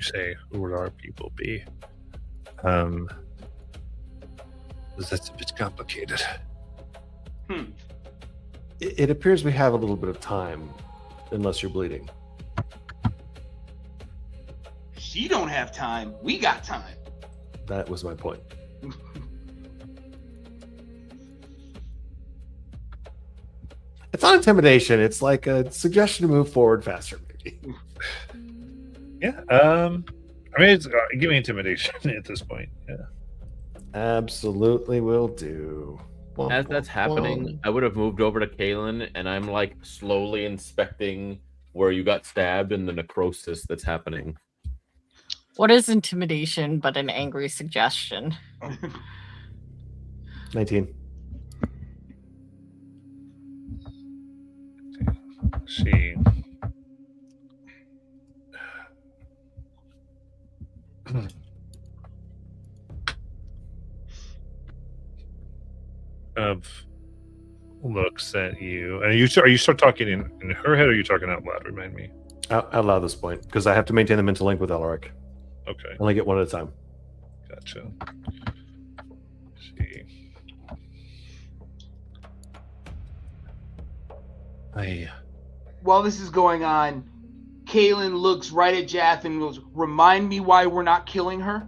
say, who would our people be? That's a bit complicated. It appears we have a little bit of time, unless you're bleeding. She don't have time. We got time. That was my point. It's not intimidation. It's like a suggestion to move forward faster, maybe. Yeah. I mean, it's, give me intimidation at this point. Yeah. Absolutely will do. As that's happening, I would have moved over to Kaylin, and I'm like slowly inspecting where you got stabbed and the necrosis that's happening. What is intimidation but an angry suggestion? 19. She looks at you, and you start talking in her head, or are you talking out loud? Remind me. Out loud this point, because I have to maintain the mental link with Alaric. Okay, I only get one at a time. gotcha. While this is going on, Kaylin looks right at Jath and goes, "Remind me why we're not killing her?"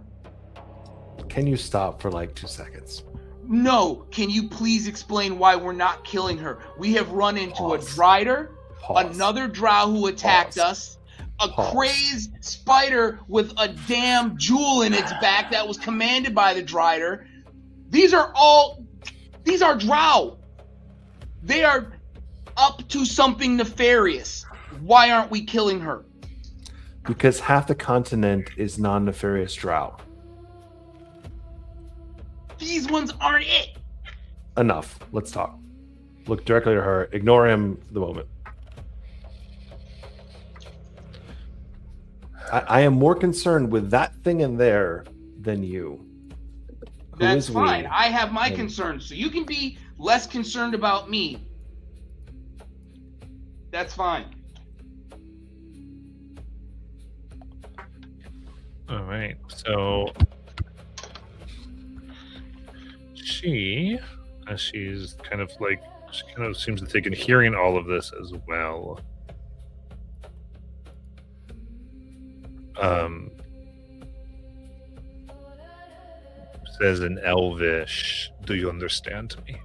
Can you stop for like 2 seconds? No, can you please explain why we're not killing her? We have run into Pause. a Drider, Pause. another Drow who attacked Pause. us, a Pause. crazed spider with a damn jewel in its back that was commanded by the Drider. These are Drow. They are up to something nefarious. Why aren't we killing her? Because half the continent is non-nefarious drow. These ones aren't it. Enough. Let's talk. Look directly at her. Ignore him for the moment. I am more concerned with that thing in there than you. Who That's is fine. we? I have my And- concerns, so you can be less concerned about me. That's fine. All right. So she's kind of like, she kind of seems to take in hearing all of this as well. Says in Elvish, "Do you understand me?"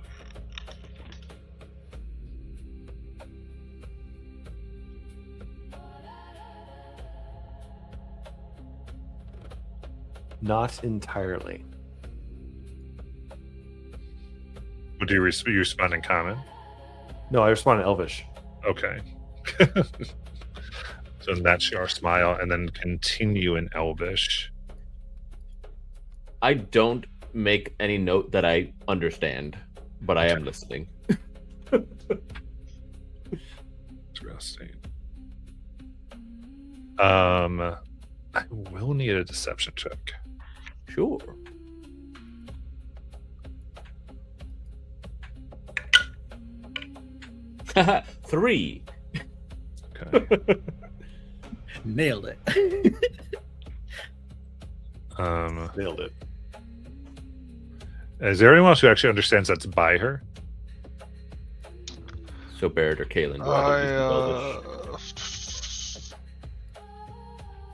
Not entirely. Would you you respond in common? No, I respond in Elvish. Okay. So that's your smile, and then continue in Elvish. I don't make any note that I understand, but I am listening. Interesting. I will need a deception check. Sure. Three. Okay. Nailed it. Nailed it. Is there anyone else who actually understands that's by her? So Barrett or Kaylin.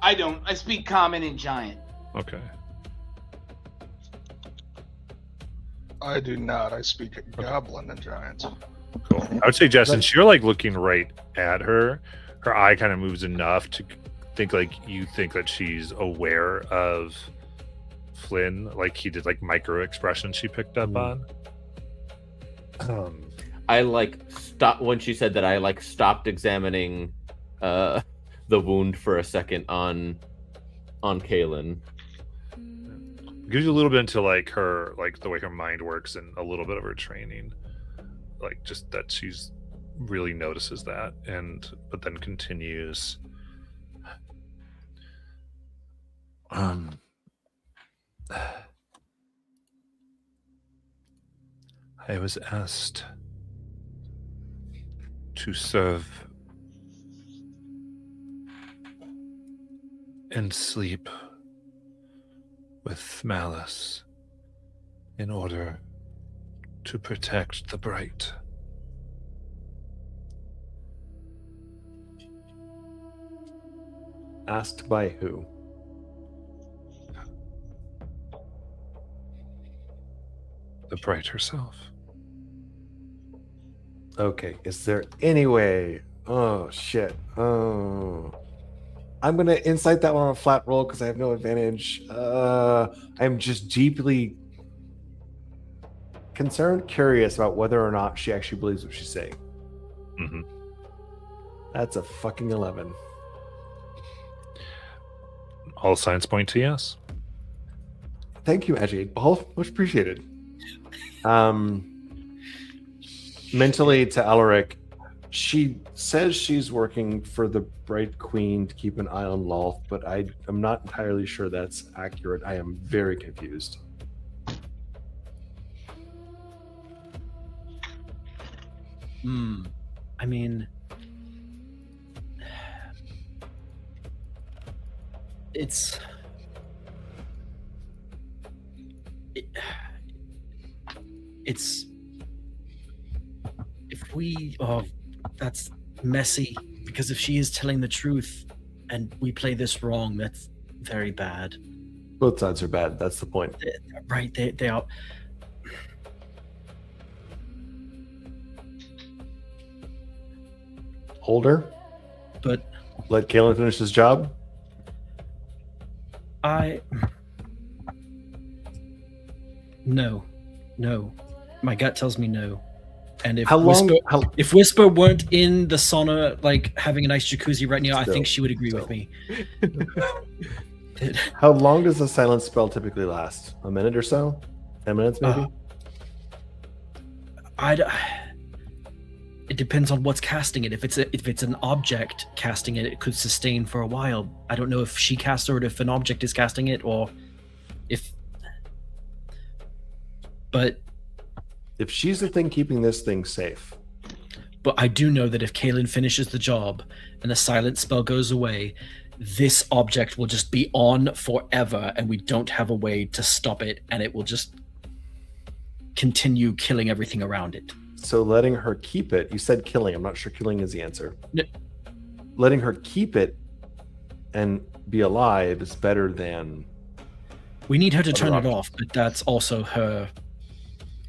I don't. I speak common and giant. Okay. I do not. I speak Goblin and Giant. Cool. I would say, Jess, since you're like looking right at her, her eye kind of moves enough to think like you think that she's aware of Flynn, like he did like micro expressions she picked up on. I like stop when she said that. I like stopped examining the wound for a second on Kaylin. Gives you a little bit into like her, like the way her mind works and a little bit of her training, like just that she's really notices that, and but then continues. I was asked to serve and sleep with malice in order to protect the bright. Asked by who? The bright herself. Okay, is there any way? Oh, shit. Oh. I'm going to incite that one on a flat roll because I have no advantage. I'm just deeply concerned, curious about whether or not she actually believes what she's saying. Mm-hmm. That's a fucking 11. All signs point to yes. Thank you, Magic 8-Ball. Much appreciated. Mentally to Alaric, she says she's working for the Bright Queen to keep an eye on Lolth, but I'm not entirely sure that's accurate. I am very confused. I mean, it's if we that's messy, because if she is telling the truth and we play this wrong, that's very bad. Both sides are bad. That's the point. Right, they are. Hold her. But Let Kalen finish his job. No. My gut tells me no. And if How long? if Whisper weren't in the sauna, like having a nice jacuzzi right now, I think Still, she would agree with still. me. How long does a silence spell typically last? A minute or so? 10 minutes, maybe? It depends on what's casting it. If it's an object casting it, it could sustain for a while. I don't know if she casts or if an object is casting it, or if. But If she's the thing keeping this thing safe, I do know that if Kaylin finishes the job and the silent spell goes away, this object will just be on forever, and we don't have a way to stop it, and it will just continue killing everything around it. so letting her keep it, you said killing, I'm not sure killing is the answer. No. Letting her keep it and be alive is better than We need her to Other turn it options. off, but that's also her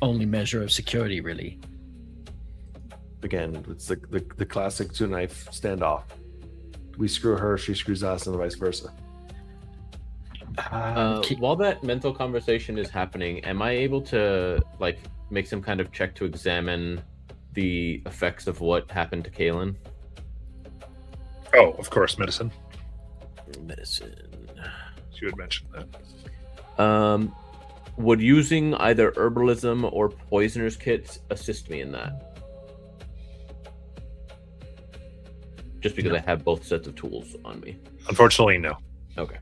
only measure of security, really. again, it's the classic two knife standoff. We screw her, she screws us, and vice versa. While that mental conversation is happeing, am I able to like make some kind of check to examine the effects of what happened to Kaylin? Oh, of course, medicine. Medicine. You had mentioned that. Would using either herbalism or poisoner's kits assist me in that? Just because No. I have both sets of tools on me. Unfortunately, no. Okay.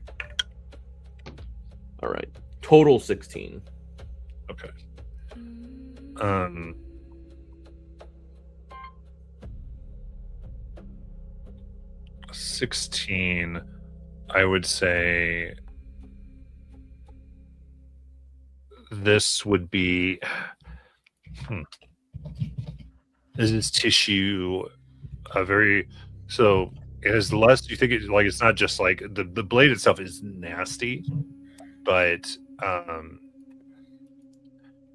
All right. Total 16. Okay. 16, I would say this would be this is tissue a very so it is less you think it like it's not just like the blade itself is nasty, but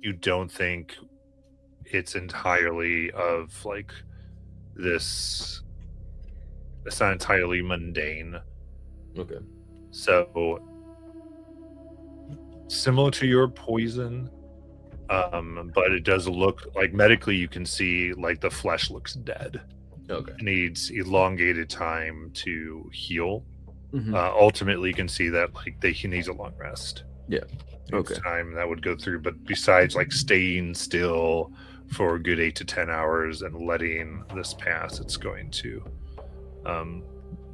you don't think it's entirely of like this. It's not entirely mundane. Okay. So similar to your poison, but it does look like medically you can see like the flesh looks dead. Okay. It needs elongated time to heal. Mhm. Ultimately, you can see that like he needs a long rest. Yeah. Needs Okay. time that would go through, but besides like staying still for a good 8 to 10 hours and letting this pass, it's going to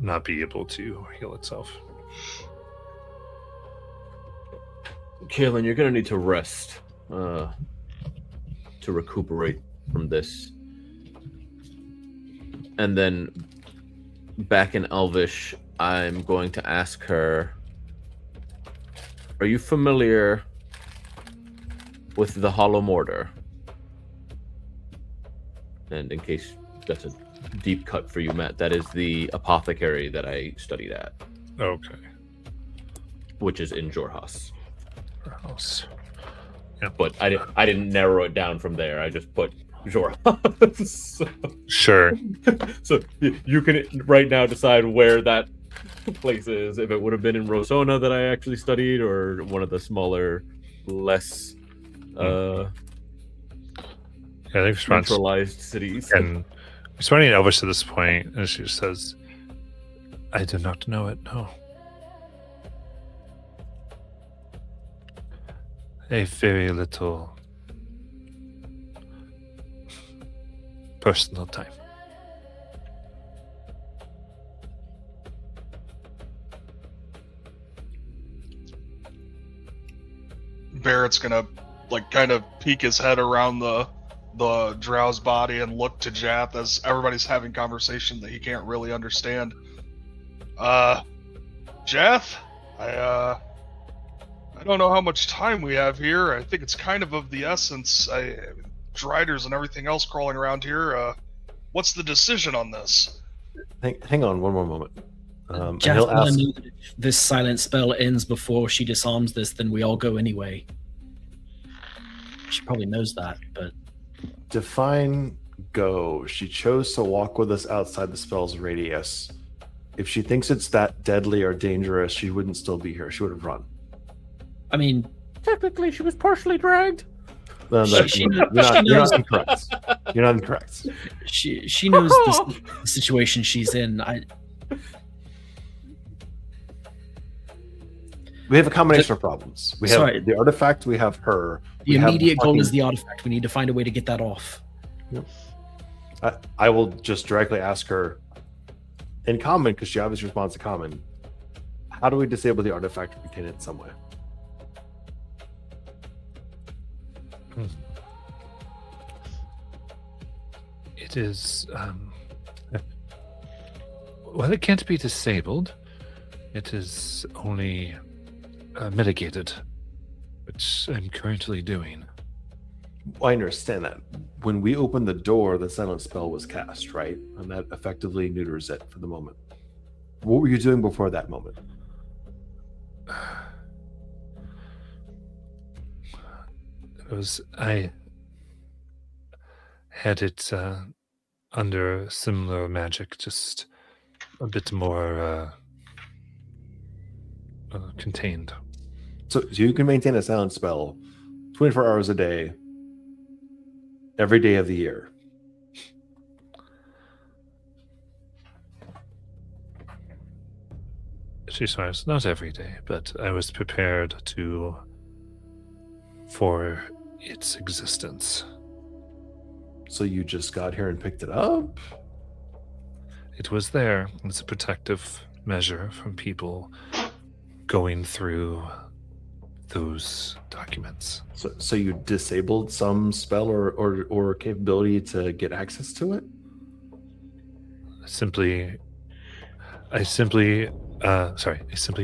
not be able to heal itself. Kaylin, you're gonna need to rest to recuperate from this. And then back in Elvish, I'm going to ask her, are you familiar with the Hollow Mortar? And in case that's a deep cut for you, Matt, that is the apothecary that I studied at, Okay. which is in Jorhas. House. But I didn't narrow it down from there. I just put Jorhas. Sure. So you can right now decide where that place is. If it would have been in Rosona that I actually studied, or one of the smaller, less I think response centralized cities. and responding to Elvis at this point, and she just says, "I did not know it. No, a very little personal time." Barrett's gonna like kind of peek his head around the drow's body and look to Jath as everybody's having conversation that he can't really understand. Jath, I don't know how much time we have here. I think it's kind of the essence. Driders and everything else crawling around here. What's the decision on this? Hang on one more moment. And Jath he'll ask, knew that if this silent spell ends before she disarms this, then we all go anyway. She probably knows that, but define go. She chose to walk with us outside the spell's radius. If she thinks it's that deadly or dangerous, she wouldn't still be here. She would have run. I mean, Technically, she was partially dragged. No, She you're not knows. incorrect. You're not incorrect. She knows the situation she's in. We have a combination of problems. We have Sorry. the artifact. We have her. The we have immediate goal fucking- is the artifact. We need to find a way to get that off. I will just directly ask her in common, because she obviously responds to common. How do we disable the artifact or contain it in some way? It is, well, it can't be disabled. It is only mitigated, which I'm currently doing. Well, I understand that. When we opened the door, the silent spell was cast, right? And that effectively neuters it for the moment. What were you doing before that moment? I had it under similar magic, just a bit more contained. So you can maintain a silent spell 24 hours a day, every day of the year. She swears, not every day, but I was prepared for its existence. So you just got here and picked it up? It was there as a protective measure from people going through those documents. So you disabled some spell or capability to get access to it? I simply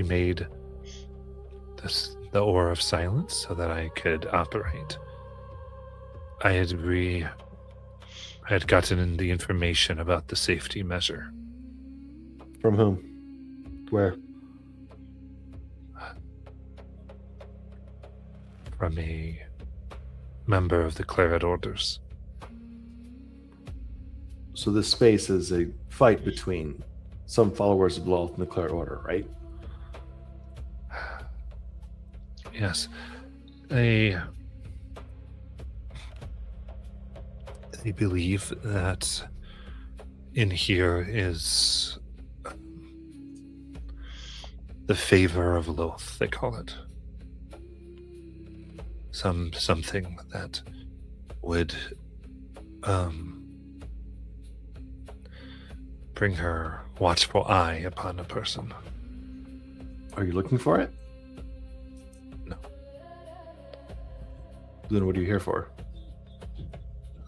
made the Aura of Silence so that I could operate. I had gotten the information about the safety measure. From whom? Where? From a member of the Claret Orders. So this space is a fight between some followers of Lolth and the Claret Order, right? Yes. They believe that in here is the favor of Loth, they call it. Something that would bring her watchful eye upon a person. Are you looking for it? No. Then what are you here for?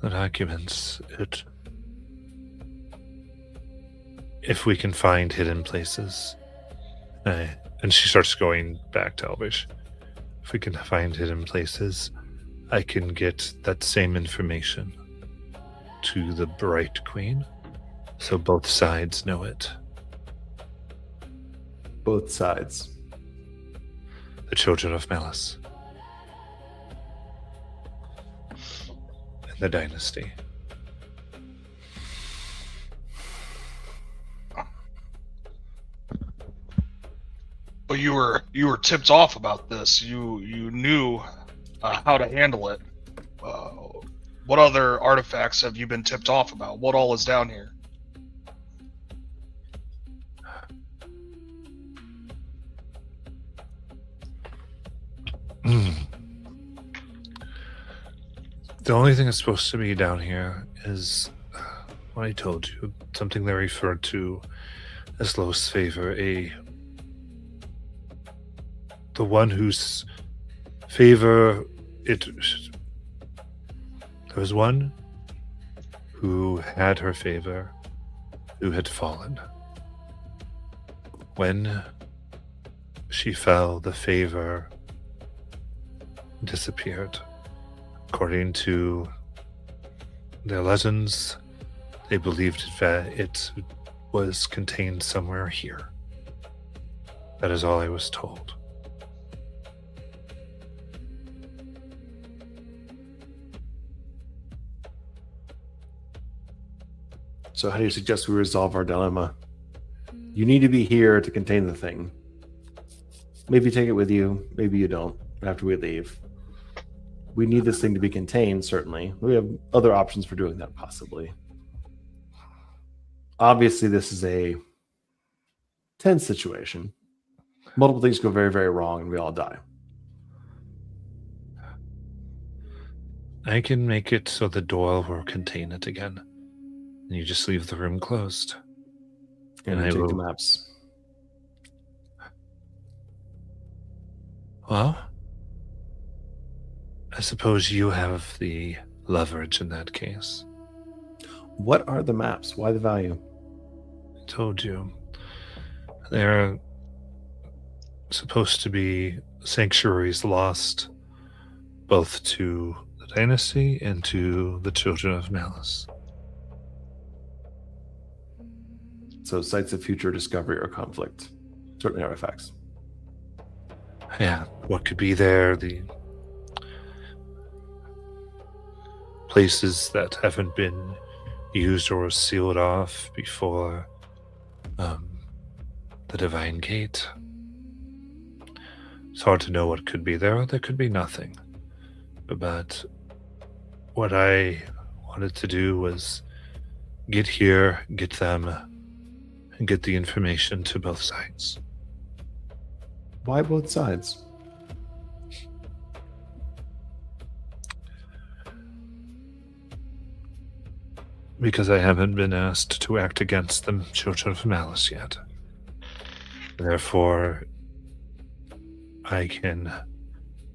The documents, if we can find hidden places, and she starts going back to Elvish. If we can find hidden places, I can get that same information to the Bright Queen, so both sides know it. Both sides. The Children of Malice. And the Dynasty. But you were tipped off about this. You knew how to handle it. What other artifacts have you been tipped off about? What all is down here? The only thing that's supposed to be down here is what I told you. Something they referred to as Loth's favor. The one whose favor there was one who had her favor who had fallen. When she fell, the favor disappeared. According to their legends, they believed that it was contained somewhere here. That is all I was told. So how do you suggest we resolve our dilemma? You need to be here to contain the thing. Maybe take it with you, maybe you don't, after we leave. we need this thing to be contained, certainly. We have other options for doing that, possibly. Obviously, this is a tense situation. Multiple things go very, very wrong, and we all die. I can make it so the door will contain it again. And you just leave the room closed. And I I take the will- maps. Well, I suppose you have the leverage in that case. What are the maps? Why the value? I told you. They're supposed to be sanctuaries lost both to the dynasty and to the children of Malice. So sites of future discovery or conflict. Certainly artifacts. Yeah, what could be there? The places that haven't been used or sealed off before the Divine Gate. It's hard to know what could be there. There could be nothing. But what I wanted to do was get here, get them, and get the information to both sides. Why both sides? Because I haven't been asked to act against the Children of Malice yet. Therefore, I can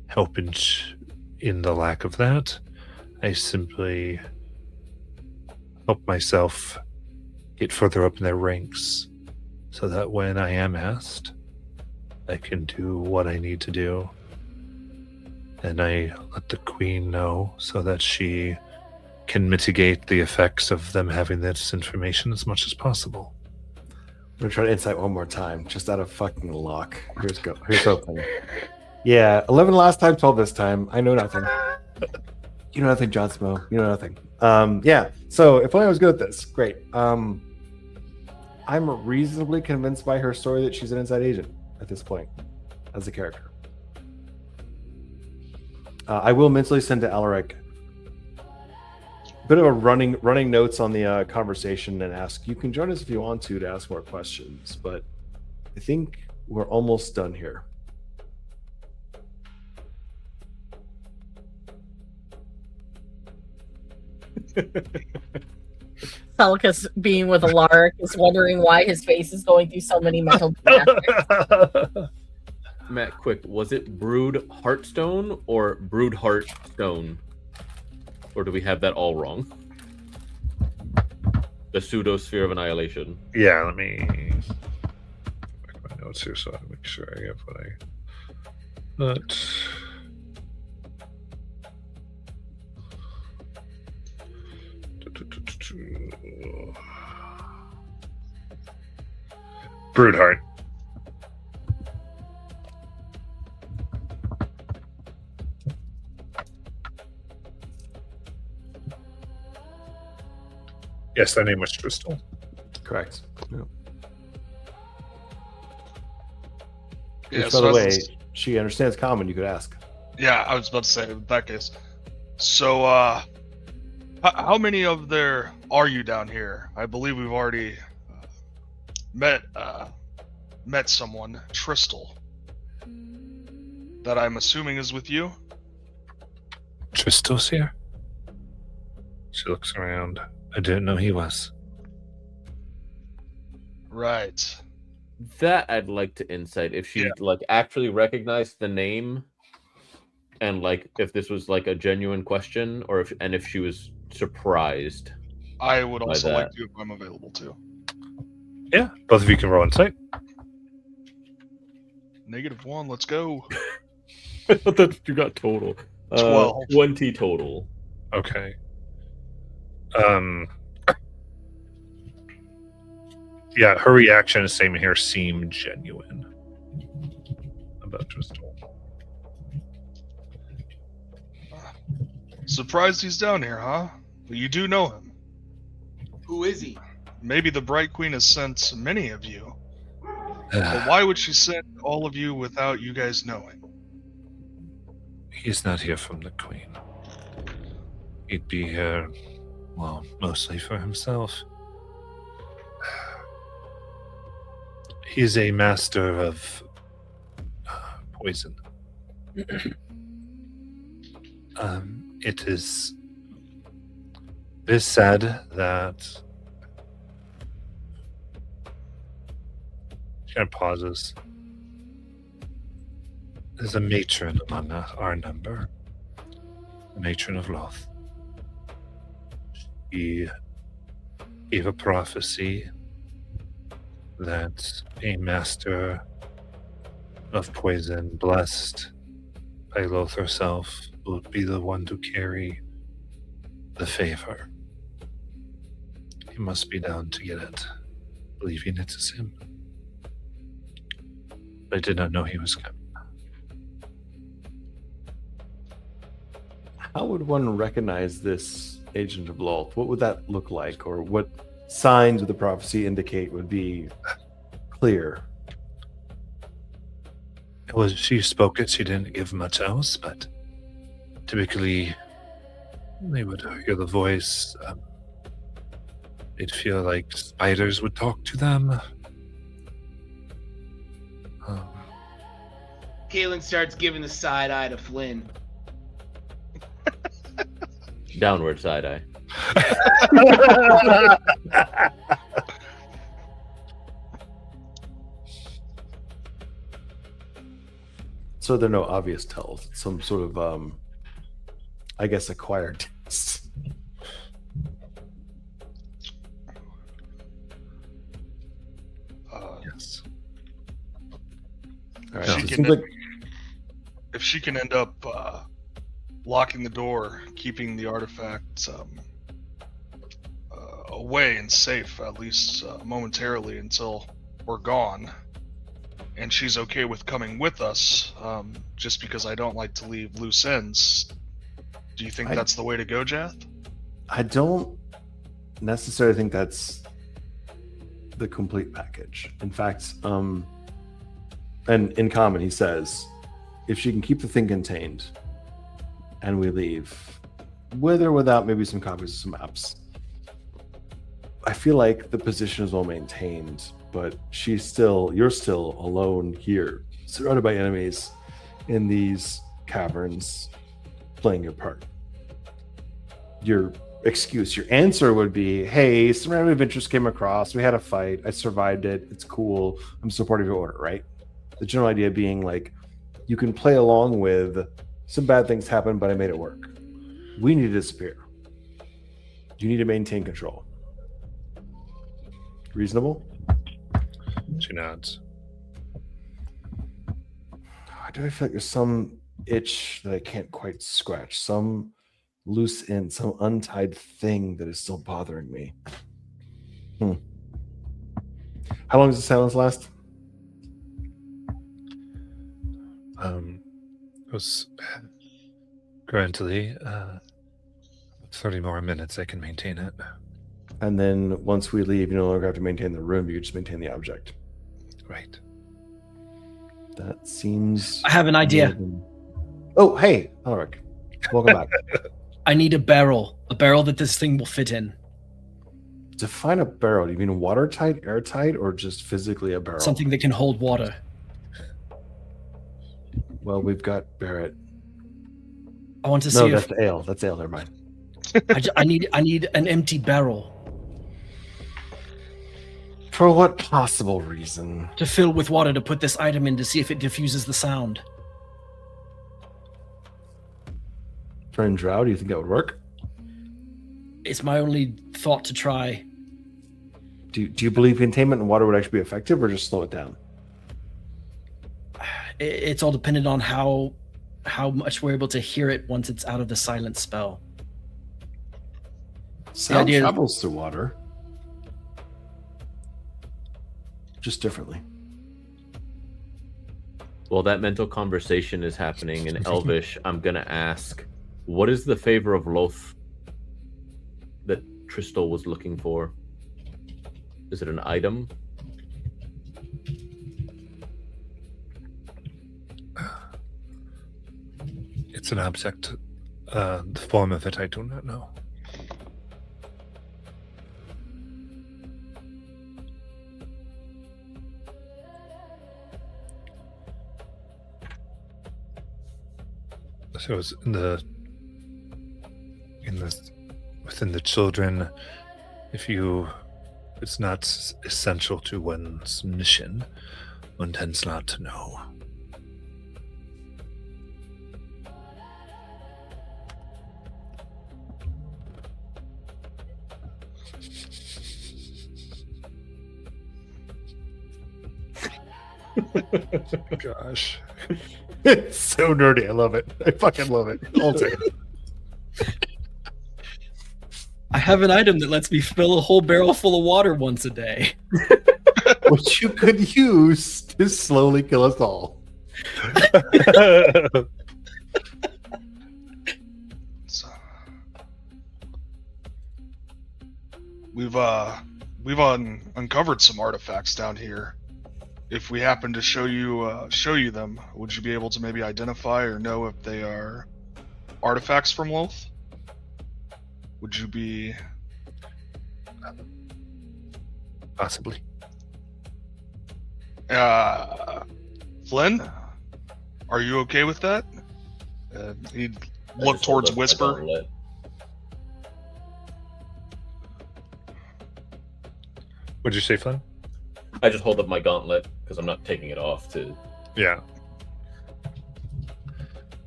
help in the lack of that. I simply help myself get further up in their ranks so that when I am asked, I can do what I need to do. And I let the Queen know so that she can mitigate the effects of them having this information as much as possible. I'm gonna try to insight one more time, just out of fucking luck. Here's hoping. Yeah, 11 last time, 12 this time. I know nothing. You know nothing, Jon Snow. You know nothing. Yeah. So if only I was good at this, great. I'm reasonably convinced by her story that she's an inside agent at this point, as a character. I will mentally send to Alaric a bit of a running notes on the conversation and ask, you can join us if you want to ask more questions, but I think we're almost done here. Celicus, being with Alaric, is wondering why his face is going through so many mental gymnastics. Matt, quick, was it Brood Heartstone or Brood Heartstone? Or do we have that all wrong? The pseudo sphere of annihilation. Yeah, let me check my notes here so I make sure I have what I. But Broodheart. Yes, their name was Tristal. Correct. Yeah. Yeah, Which, so by the way, that's- she understands common, you could ask. yeah, I was about to say in that case. So, how many of there are you down here? I believe we've already met someone, Tristal, that I'm assuming is with you. Tristal's here? She looks around. I didn't know he was. Right. That I'd like to insight if she like actually recognized the name, and like if this was like a genuine question, or if she was surprised. I would By also like that. to if I'm available to. Yeah, both of you can roll insight. -1, let's go. That's what you got total. 12. 20 total. Okay. Yeah, her reaction is same here. Seemed genuine about Tristal. Surprised he's down here, huh? Well, you do know him. Who is he? Maybe the Bright Queen has sent many of you. But why would she send all of you without you guys knowing? He's not here from the Queen. He'd be here, well, mostly for himself. He's a master of poison. It is sad that she kind of pauses. There's a matron among our number, the matron of Loth. She gave a prophecy that a master of poison, blessed by Loth herself, would be the one to carry the favor. He must be down to get it, believing it is him. I did not know he was coming. How would one recognize this agent of Loth? What would that look like? Or what signs would the prophecy indicate would be clear? Well, she spoke it, she didn't give much else, but typically they would hear the voice. They'd feel like spiders would talk to them. Kaelin starts giving the side eye to Flynn. Downward side eye. So there are no obvious tells. It's some sort of, I guess, acquired taste. Yes. All right. No. So it She seems can- like If she can end up locking the door, keeping the artifact away and safe, at least momentarily, until we're gone, and she's okay with coming with us, just because I don't like to leave loose ends, do you think that's the way to go, Jath? I don't necessarily think that's the complete package. In fact, and in common, he says, if she can keep the thing contained and we leave, with or without maybe some copies of some maps, I feel like the position is well maintained, but you're still alone here, surrounded by enemies in these caverns, playing your part. Your answer would be, hey, some random adventures came across, we had a fight, I survived it, it's cool, I'm supportive of your order, right? The general idea being like, you can play along with some bad things happen, but I made it work. We need to disappear. You need to maintain control. Reasonable? She nods. I do feel like there's some itch that I can't quite scratch, some loose end, some untied thing that is still bothering me. How long does the silence last? It was currently 30 more minutes. I can maintain it. And then once we leave, you no longer have to maintain the room, you just maintain the object. Right. That seems... I have an idea. Oh, hey, Alric. Welcome back. I need a barrel that this thing will fit in. Define a barrel. Do you mean watertight, airtight, or just physically a barrel? Something that can hold water. Well, we've got Barrett. I want to No, see that's if ale. That's ale. Never mind. I need an empty barrel For what possible reason? to fill with water to put this item in to see if it diffuses the sound. Turn drow. Do you think that would work? It's my only thought to try. Do you believe containment in water would actually be effective, or just slow it down? It's all dependent on how much we're able to hear it once it's out of the silent spell. Sound idea- travels through water, just differently. While that mental conversation is happening in Elvish, I'm gonna ask, what is the favor of Loth that Tristel was looking for? Is it an item? It's an object. The form of it, I do not know. So it's within the children. It's not essential to one's mission. One tends not to know. Gosh. It's so nerdy. I love it. I fucking love it. All day. I have an item that lets me fill a whole barrel full of water once a day. Which you could use to slowly kill us all. So, we've uncovered some artifacts down here. If we happen to show you them, would you be able to maybe identify or know if they are artifacts from Loth? Would you be Possibly. Flynn? Are you okay with that? He'd look towards Whisper. What'd you say, Flynn? I just hold up my gauntlet because I'm not taking it off to. Yeah.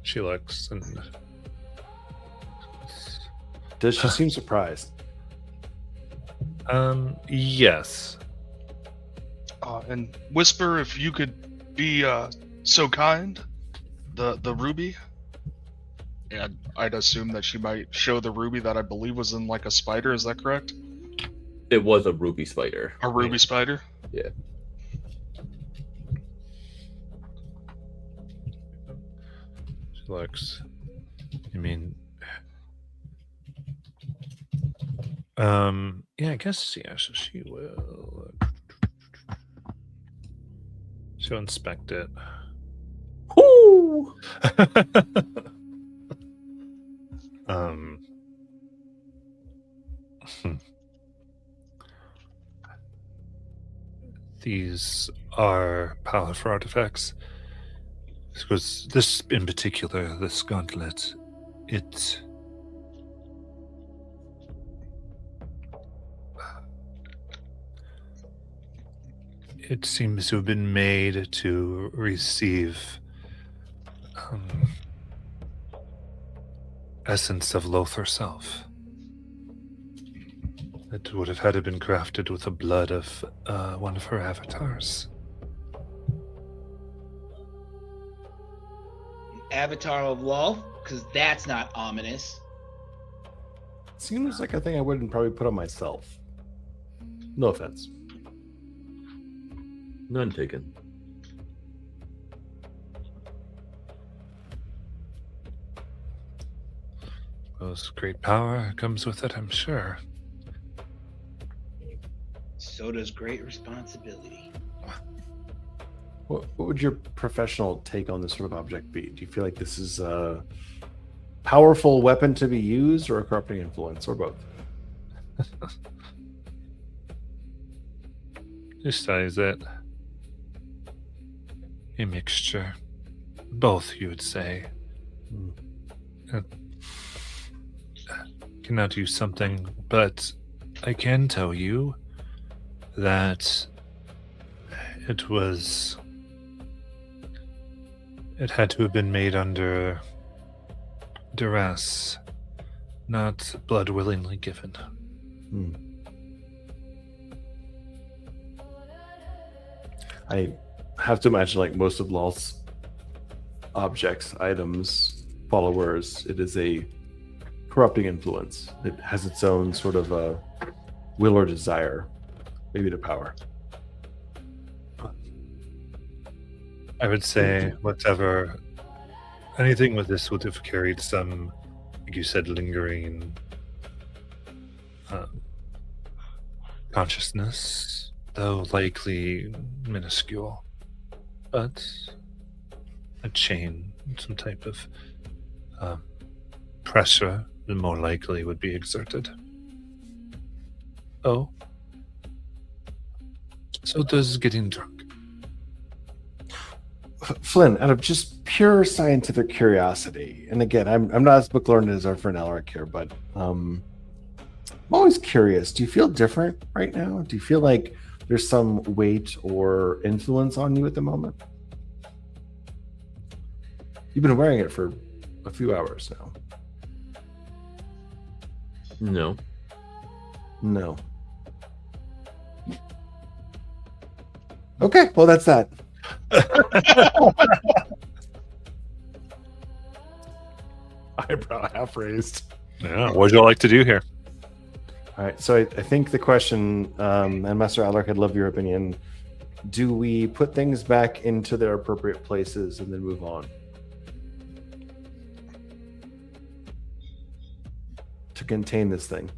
She looks and Does she seem surprised? yes. And Whisper, if you could be so kind, the ruby. And I'd assume that she might show the ruby that I believe was in like a spider. Is that correct? It was a ruby spider. A ruby spider. Yeah. She looks. I mean, yeah, I guess, yeah, so she will. She'll inspect it. Woo! These are powerful artifacts. Because this, in particular, this gauntlet, it seems to have been made to receive essence of Loth herself. It would have had to been crafted with the blood of one of her avatars. Avatar of Love, because that's not ominous. Seems like a thing I wouldn't probably put on myself. No offense. None taken. Most great power comes with it, I'm sure. So does great responsibility. What would your professional take on this sort of object be? Do you feel like this is a powerful weapon to be used, or a corrupting influence, or both? Just size it. A mixture. Both, you would say. Cannot use something, but I can tell you that it had to have been made under duress, not blood willingly given. I have to imagine, like most of Loth's objects, items, followers, it is a corrupting influence. It has its own sort of a will or desire, maybe to power. I would say anything with this would have carried some, like you said, lingering consciousness, though likely minuscule. But a chain, some type of pressure more likely would be exerted. Oh. So does getting drunk. Flynn, out of just pure scientific curiosity, and again, I'm not as book learned as our friend Elric here, but I'm always curious. Do you feel different right now? Do you feel like there's some weight or influence on you at the moment? You've been wearing it for a few hours now. No. No. Okay, well, that's that. Eyebrow half raised. Yeah. What would you like to do here? All right, so I think the question, and Master Alaric, I'd love your opinion. Do we put things back into their appropriate places and then move on? To contain this thing.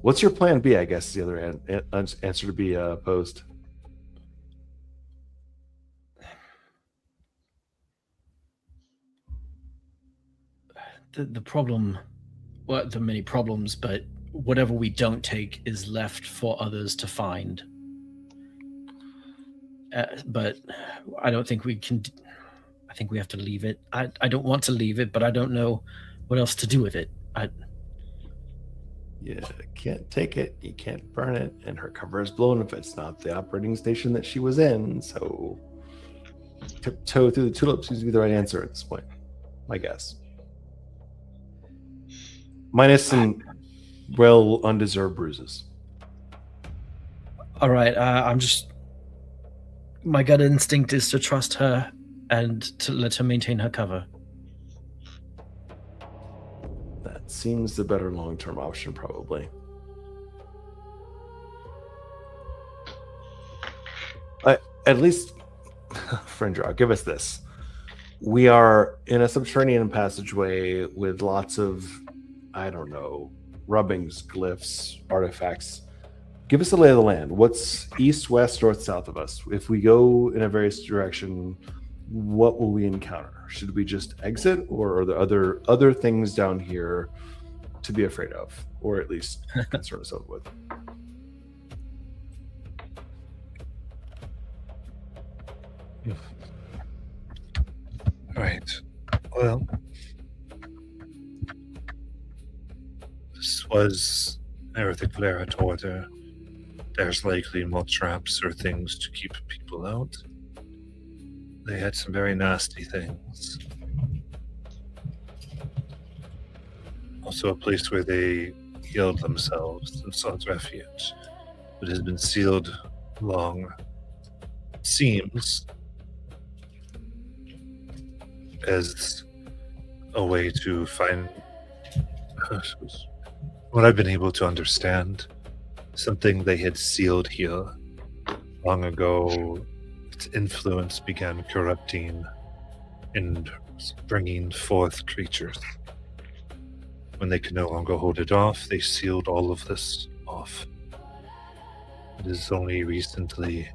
What's your plan B, I guess, is the other answer to be posed. The problem, well, there are many problems, but whatever we don't take is left for others to find. But I don't think we can. I think we have to leave it. I don't want to leave it, but I don't know what else to do with it. You can't take it, you can't burn it, and her cover is blown if it's not the operating station that she was in, so tiptoe through the tulips seems to be the right answer at this point, my guess. Minus some well undeserved bruises. All right, I'm just. My gut instinct is to trust her and to let her maintain her cover. That seems the better long-term option, probably. At least, Friendra, I'll give us this. We are in a subterranean passageway with lots of, I don't know, rubbings, glyphs, artifacts. Give us a lay of the land. What's east, west, north, south of us? If we go in a various direction, what will we encounter? Should we just exit, or are there other things down here to be afraid of, or at least concern ourselves with? Right. Well, this was Erethic Laird order. There's likely more traps or things to keep people out. They had some very nasty things. Also a place where they healed themselves and sought refuge. It has been sealed long. It seems as a way to find what I've been able to understand. Something they had sealed here long ago. Its influence began corrupting and bringing forth creatures. When they could no longer hold it off, they sealed all of this off. It has only recently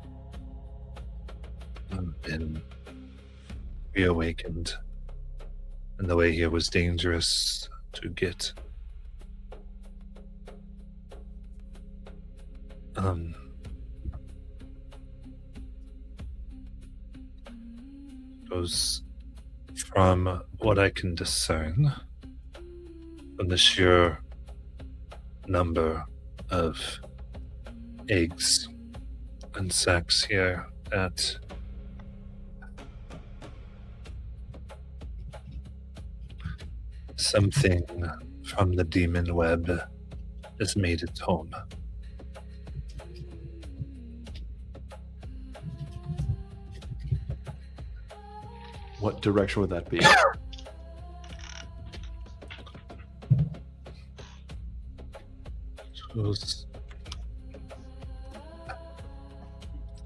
been reawakened, and the way here was dangerous to get. Goes from what I can discern from the sheer number of eggs and sacks here that something from the demon web has made its home. What direction would that be? Suppose,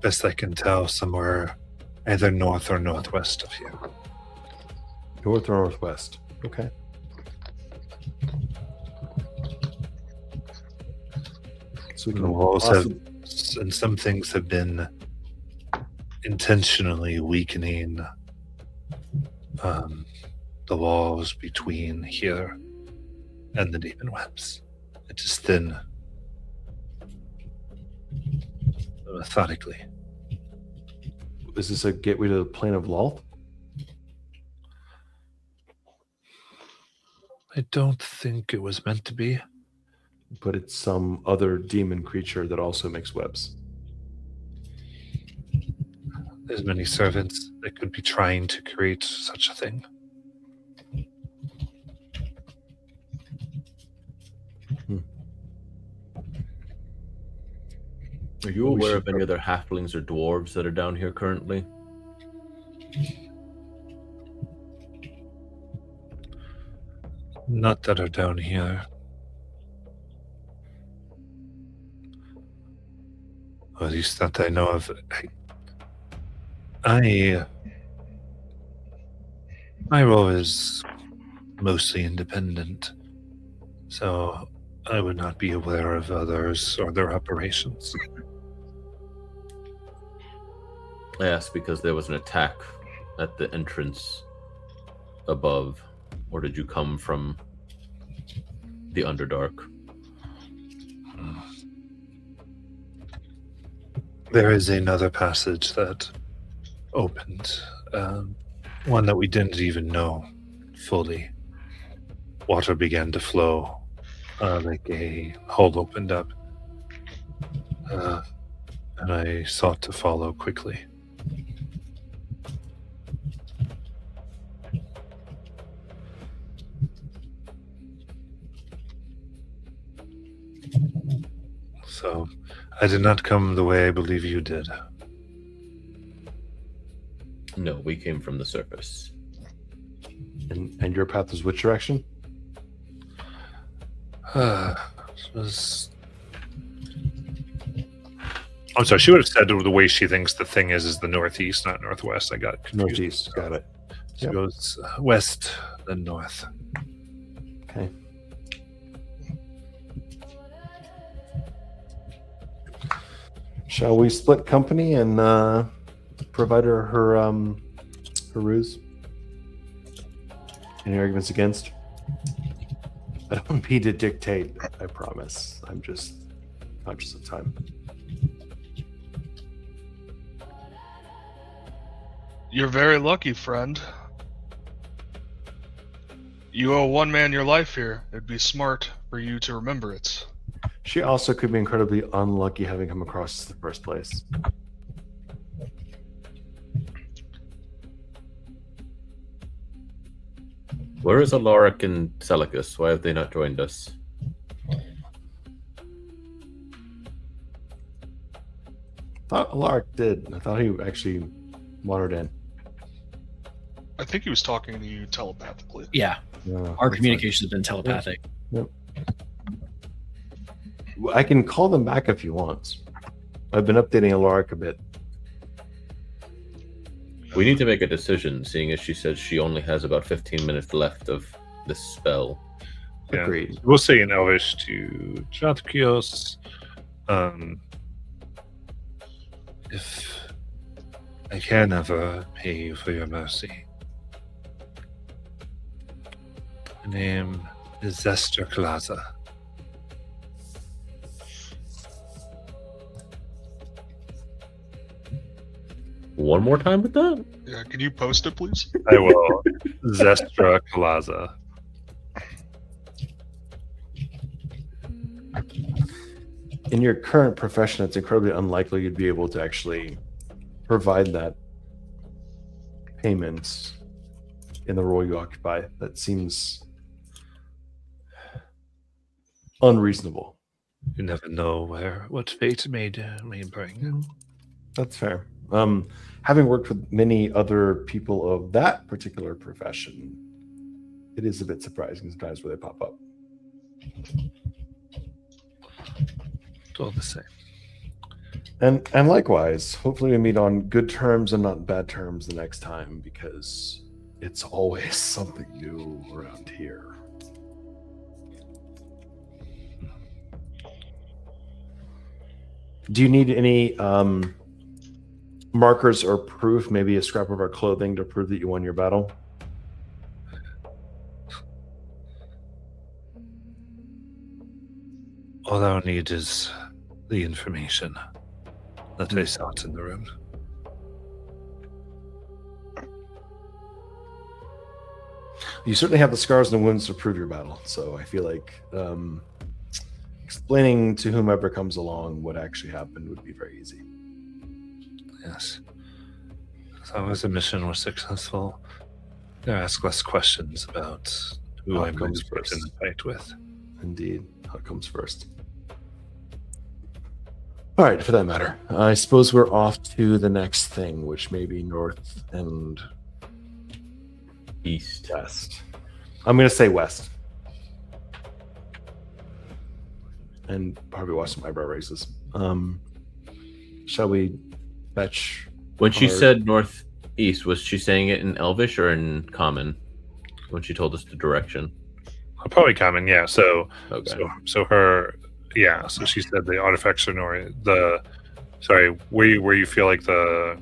best I can tell, somewhere either north or northwest of here. North or northwest? Okay. So we The can walls have, possi- and some things have been intentionally weakening the walls between here and the demon webs. It is thin, methodically. Is this a gateway to the plane of Lolth? I don't think it was meant to be. But it's some other demon creature that also makes webs. There's many servants that could be trying to create such a thing. Are you We aware should of any other halflings or dwarves that are down here currently? Not that are down here. Or at least that I know of. My role is mostly independent, so I would not be aware of others or their operations. I asked because there was an attack at the entrance above, or did you come from the Underdark? There is another passage that opened, one that we didn't even know fully. Water began to flow, like a hole opened up, and I sought to follow quickly. So, I did not come the way I believe you did. No, we came from the surface. And your path is which direction? Was... I'm sorry, she would have said the way she thinks the thing is the northeast, not northwest. I got confused. Northeast. Got it. So Yep. it goes west, then north. Okay. Shall we split company and provide her her ruse? Any arguments against? I don't mean to dictate, I promise. I'm just conscious of time. You're very lucky, friend. You owe one man your life here. It'd be smart for you to remember it. She also could be incredibly unlucky having come across us in the first place. Where is Alaric and Celicus? Why have they not joined us? I thought Alaric did. I thought he actually wandered in. I think he was talking to you telepathically. Yeah, No, our that's communication has been telepathic. fine. I can call them back if you want. I've been updating Alaric a bit. We need to make a decision, seeing as she says she only has about 15 minutes left of this spell. Yeah. Agreed. We'll say in Elvish to Jatkios, if I can ever pay you for your mercy. My name is Zester Klaza. One more time with that? Yeah, can you post it, please? I will. Zestra Klaza. In your current profession, it's incredibly unlikely you'd be able to actually provide that payment in the role you occupy. That seems unreasonable. You never know what fate may bring. That's fair. Having worked with many other people of that particular profession, it is a bit surprising sometimes where they pop up. It's all the same. And likewise, hopefully we meet on good terms and not bad terms the next time, because it's always something new around here. Do you need any markers or proof? Maybe a scrap of our clothing to prove that you won your battle? All I need is the information that I sought in the room. You certainly have the scars and the wounds to prove your battle. So I feel like explaining to whomever comes along what actually happened would be very easy. Yes. As long as the mission was successful, I ask less questions about who I'm going to put in the fight with. Indeed. How it comes first. All right, for that matter. I suppose we're off to the next thing, which may be north and East. west. I'm going to say west. And probably watch some eyebrow raises. Shall we fetch? When she our- said northeast, was she saying it in Elvish or in Common? When she told us the direction. Probably common, yeah. So, Okay. so her, yeah. So she said the artifacts are north. Where you feel like the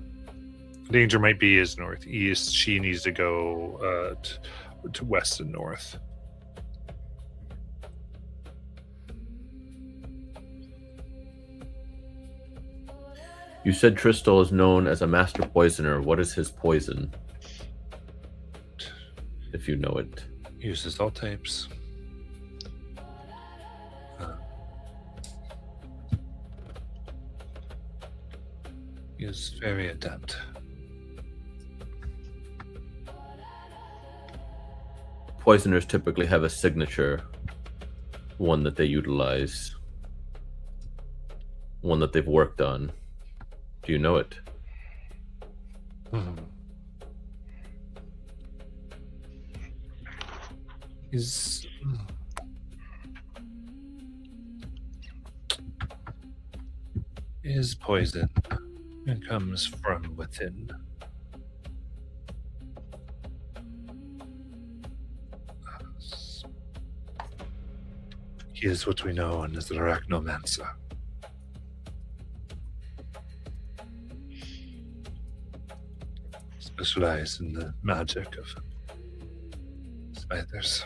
danger might be is northeast. She needs to go to west and north. You said Tristal is known as a master poisoner. What is his poison? If you know it. Uses all types. He is very adept. Poisoners typically have a signature, one that they utilize, one that they've worked on. Do you know it? His poison. It comes from within. He is what we know as the Arachnomancer. Specialized in the magic of spiders.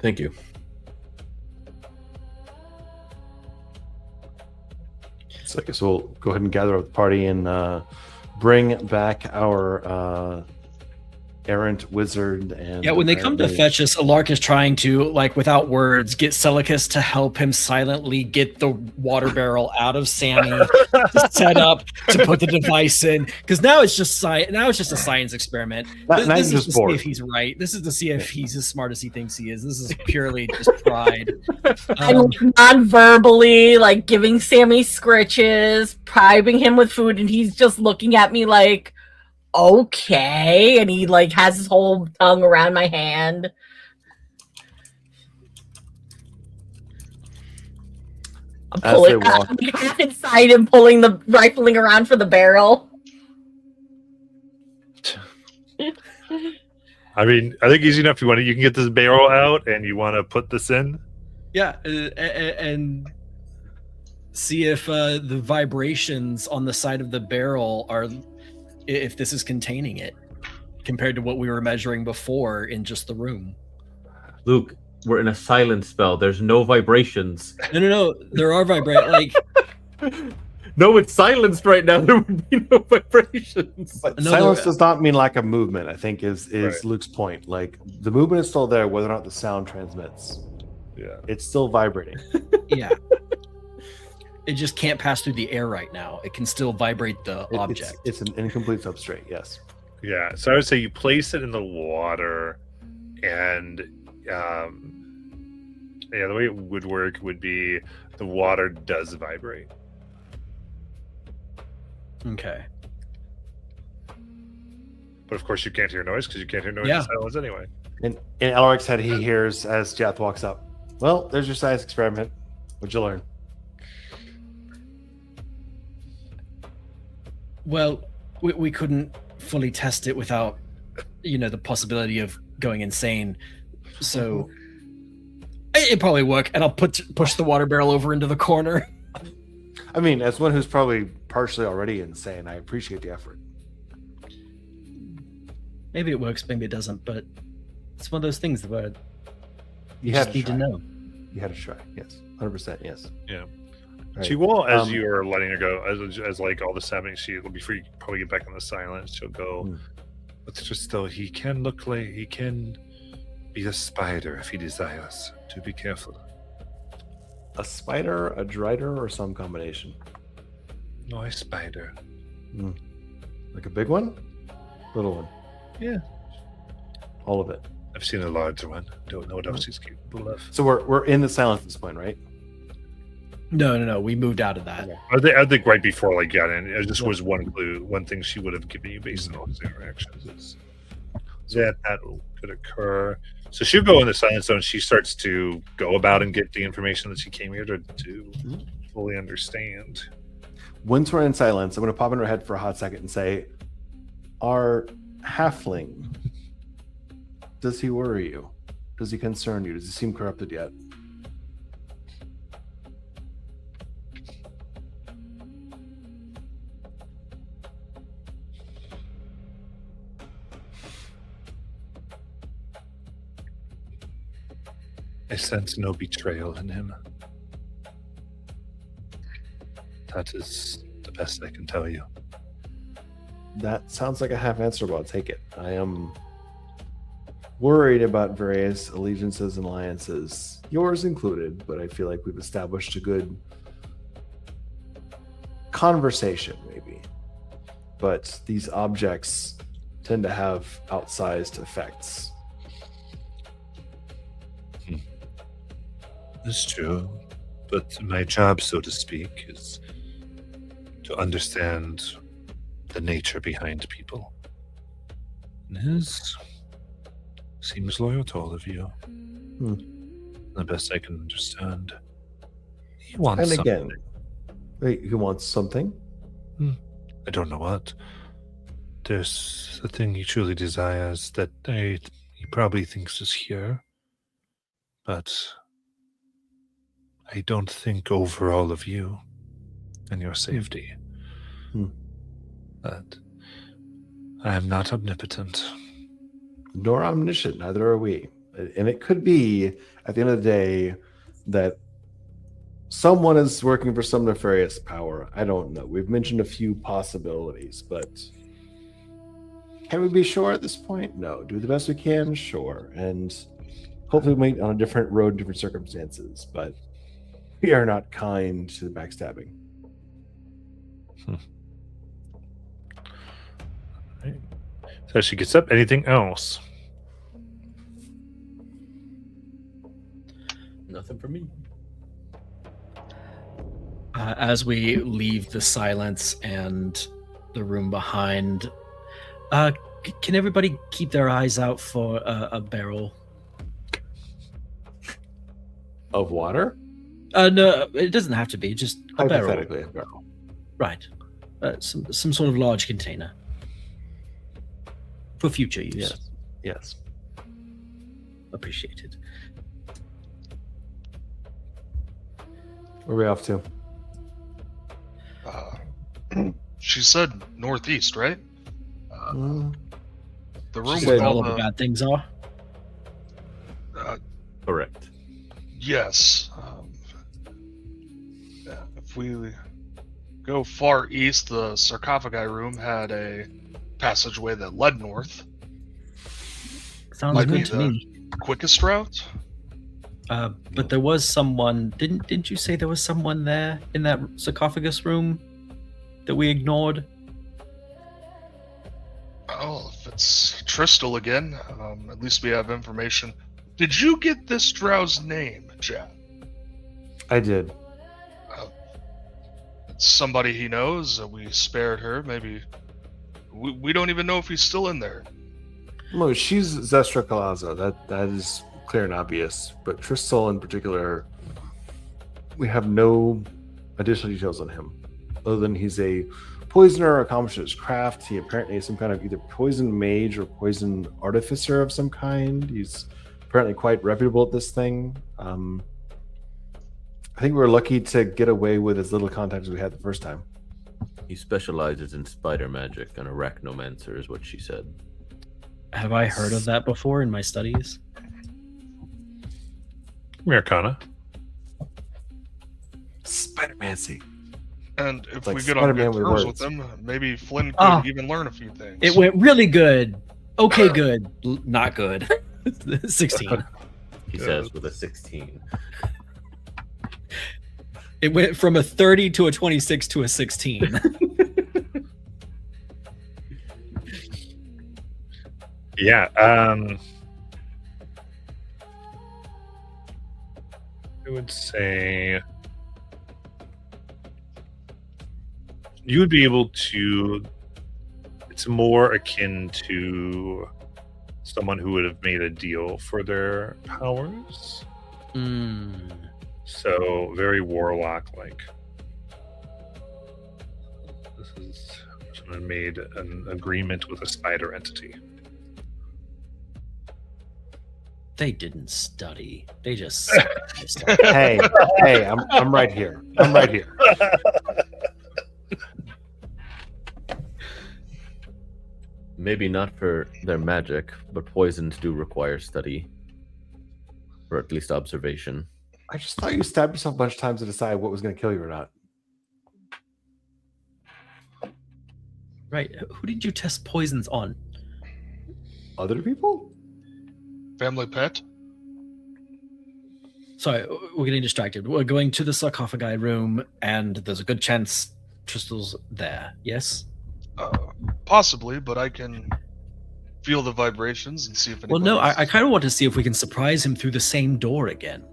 Thank you. So I guess we'll go ahead and gather up the party and bring back our errant wizard. And Yeah, when they come to fetch us, Alark is trying to, like, without words, get Celicus to help him silently get the water barrel out of Sammy, to set up to put the device in. Because now it's just now it's just a science experiment. Now This you're is just to see bored. if he's right. This is to see if he's as smart as he thinks he is. This is purely just pride. I'm non-verbally like giving Sammy scritches, bribing him with food, and he's just looking at me like, okay, and he like has his whole tongue around my hand. I'm As pulling they walk- I'm half inside and rifling around for the barrel. I mean, I think easy enough. You can get this barrel out and you want to put this in. Yeah, and see if the vibrations on the side of the barrel are, if this is containing it, compared to what we were measuring before in just the room. Luke, we're in a silent spell. There's no vibrations. No. There are like No, it's silenced right now. There would be no vibrations. But Another- silence does not mean lack of movement, I think is Right. Luke's point. Like the movement is still there, whether or not the sound transmits. Yeah. It's still vibrating. yeah. It just can't pass through the air right now. It can still vibrate the object. It's an incomplete substrate, yes. Yeah. So I would say you place it in the water, and the way it would work would be the water does vibrate. Okay. But of course, you can't hear noise because you can't hear noise Yeah. in silence anyway. And in Elric's head, he hears as Jath walks up. Well, there's your science experiment. What'd you learn? Well, we couldn't fully test it without, the possibility of going insane. So it probably work, and I'll push the water barrel over into the corner. I mean, as one who's probably partially already insane, I appreciate the effort. Maybe it works, maybe it doesn't, but it's one of those things where You just had need to know. You had a try. Yes, 100%. Yes. Yeah. All right. She will, as Um, you're letting her go, as like all this happening, before you probably get back on the silence, she'll go. Hmm. But just though he can be a spider if he desires. To be careful. A spider, a drider, or some combination? No, a spider. Like a big one? Little one? Yeah. All of it. I've seen a larger one. Don't know what else he's capable of. So we're in the silence at this point, right? No. We moved out of that. Okay. I think right before like got in, it just was one clue, one thing she would have given you based on all his interactions is that could occur. So she'll go in the silence zone. She starts to go about and get the information that she came here to fully understand. Once we're in silence, I'm going to pop in her head for a hot second and say, our halfling, does he worry you? Does he concern you? Does he seem corrupted yet? I sense no betrayal in him. That is the best I can tell you. That sounds like a half answer, but I'll take it. I am worried about various allegiances and alliances, yours included, but I feel like we've established a good conversation, maybe. But these objects tend to have outsized effects. That's true. But my job, so to speak, is to understand the nature behind people. And his seems loyal to all of you. The best I can understand. He wants And again, something. wait, he wants something? I don't know what. There's a thing he truly desires that he probably thinks is here. But I don't think over all of you and your safety. But I am not omnipotent. Nor omniscient, neither are we. And it could be, at the end of the day, that someone is working for some nefarious power. I don't know. We've mentioned a few possibilities, but can we be sure at this point? No. Do the best we can? Sure. And hopefully we meet on a different road, different circumstances, but we are not kind to the backstabbing. Right. So she gets up. Anything else? Nothing for me. As we leave the silence and the room behind, can everybody keep their eyes out for a barrel? Of water? No, it doesn't have to be. Just a barrel. Hypothetically, a barrel. Right. Some sort of large container for future use. Yes. Yes. Appreciated. Where are we off to? She said northeast, right? Mm, The room She with said All all of the the bad things are. Correct. yes. If we go far east, the sarcophagi room had a passageway that led north. Sounds Might be good to the me. quickest route. But there was someone. Didn't you say there was someone there in that sarcophagus room that we ignored? Oh, if it's Tristal again, at least we have information. Did you get this drow's name, Jack? I did. It's somebody he knows. We spared her. Maybe we don't even know if he's still in there. No, she's Zestra Calazo. That is clear and obvious. But Tristal in particular, we have no additional details on him, other than he's a poisoner accomplished his craft. He apparently is some kind of either poison mage or poison artificer of some kind. He's apparently quite reputable at this thing. I think we were lucky to get away with as little contact as we had the first time. He specializes in spider magic and arachnomancer, is what she said. Have I heard of that before in my studies? Americana. Spider-Mancy. And if like we get on Spider-Man good with terms words. with him, maybe Flynn could Ah. even learn a few things. It went really good. Okay, good. Not good. 16. He says with a 16. It went from a 30 to a 26 to a 16. Yeah. I would say you would be able to. It's more akin to someone who would have made a deal for their powers. So very warlock-like. This is someone made an agreement with a spider entity. They didn't study. They just. Hey, I'm right here. I'm right here. Maybe not for their magic, but poisons do require study. Or at least observation. I just thought you stabbed yourself a bunch of times to decide what was going to kill you or not. Right. Who did you test poisons on? Other people? Family pet? Sorry, we're getting distracted. We're going to the sarcophagi room, and there's a good chance Tristle's there. Yes? Possibly, but I can feel the vibrations and see if Well, anybody no, else I is- kind of want to see if we can surprise him through the same door again.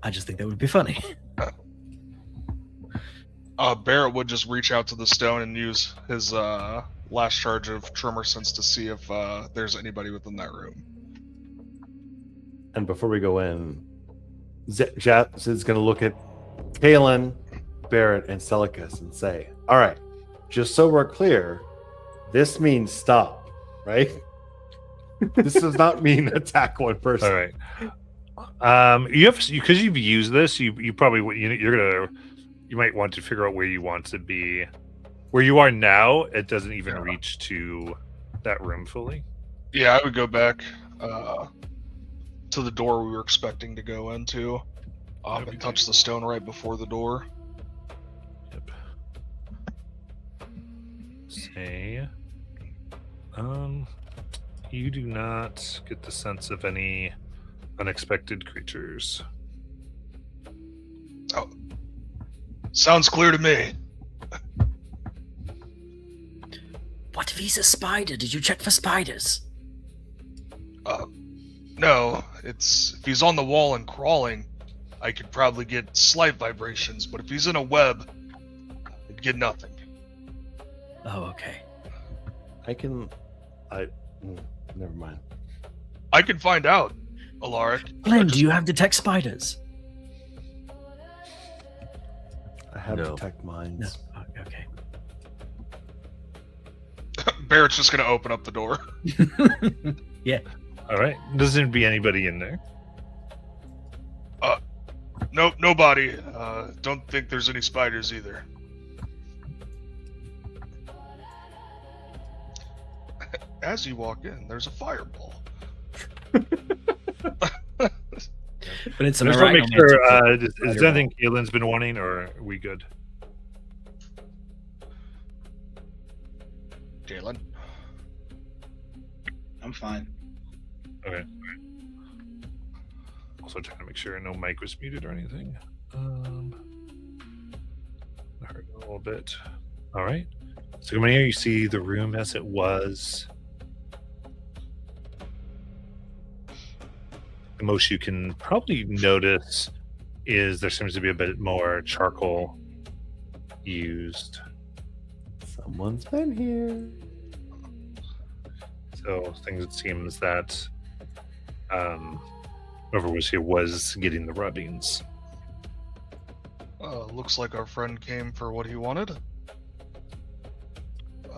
I just think that would be funny. Barrett would just reach out to the stone and use his last charge of tremor sense to see if there's anybody within that room. And before we go in, Jats is going to look at Kalen, Barrett, and Celicus and say, all right, just so we're clear, this means stop, right? This does not mean attack one person. All right. You have because you've used this. You probably you might want to figure out where you want to be. Where you are now, it doesn't even reach to that room fully. Yeah, I would go back to the door we were expecting to go into That'd be and touch the stone right before the door. Yep. Say, you do not get the sense of any unexpected creatures. Oh, sounds clear to me. What if he's a spider? Did you check for spiders? No, if he's on the wall and crawling, I could probably get slight vibrations, but if he's in a web, I'd get nothing. Oh, okay. Never mind. I can find out, Alaric. Glenn, do you have detect spiders? I have No. detect minds. Oh, okay. Barrett's just gonna open up the door. All right. Doesn't be anybody in there. Nope, nobody. Don't think there's any spiders either. As you walk in, there's a fireball. But it's I an just want to make sure. arachnomancer. Is Spider there anything Kaelin's been wanting, or are we good? Galen. I'm fine. Okay. Also trying to make sure no mic was muted or anything. I heard a little bit. All right. So coming here, you see the room as it was. The most you can probably notice is there seems to be a bit more charcoal used. Someone's been here. So things it seems that whoever was here was getting the rubbings. Looks like our friend came for what he wanted.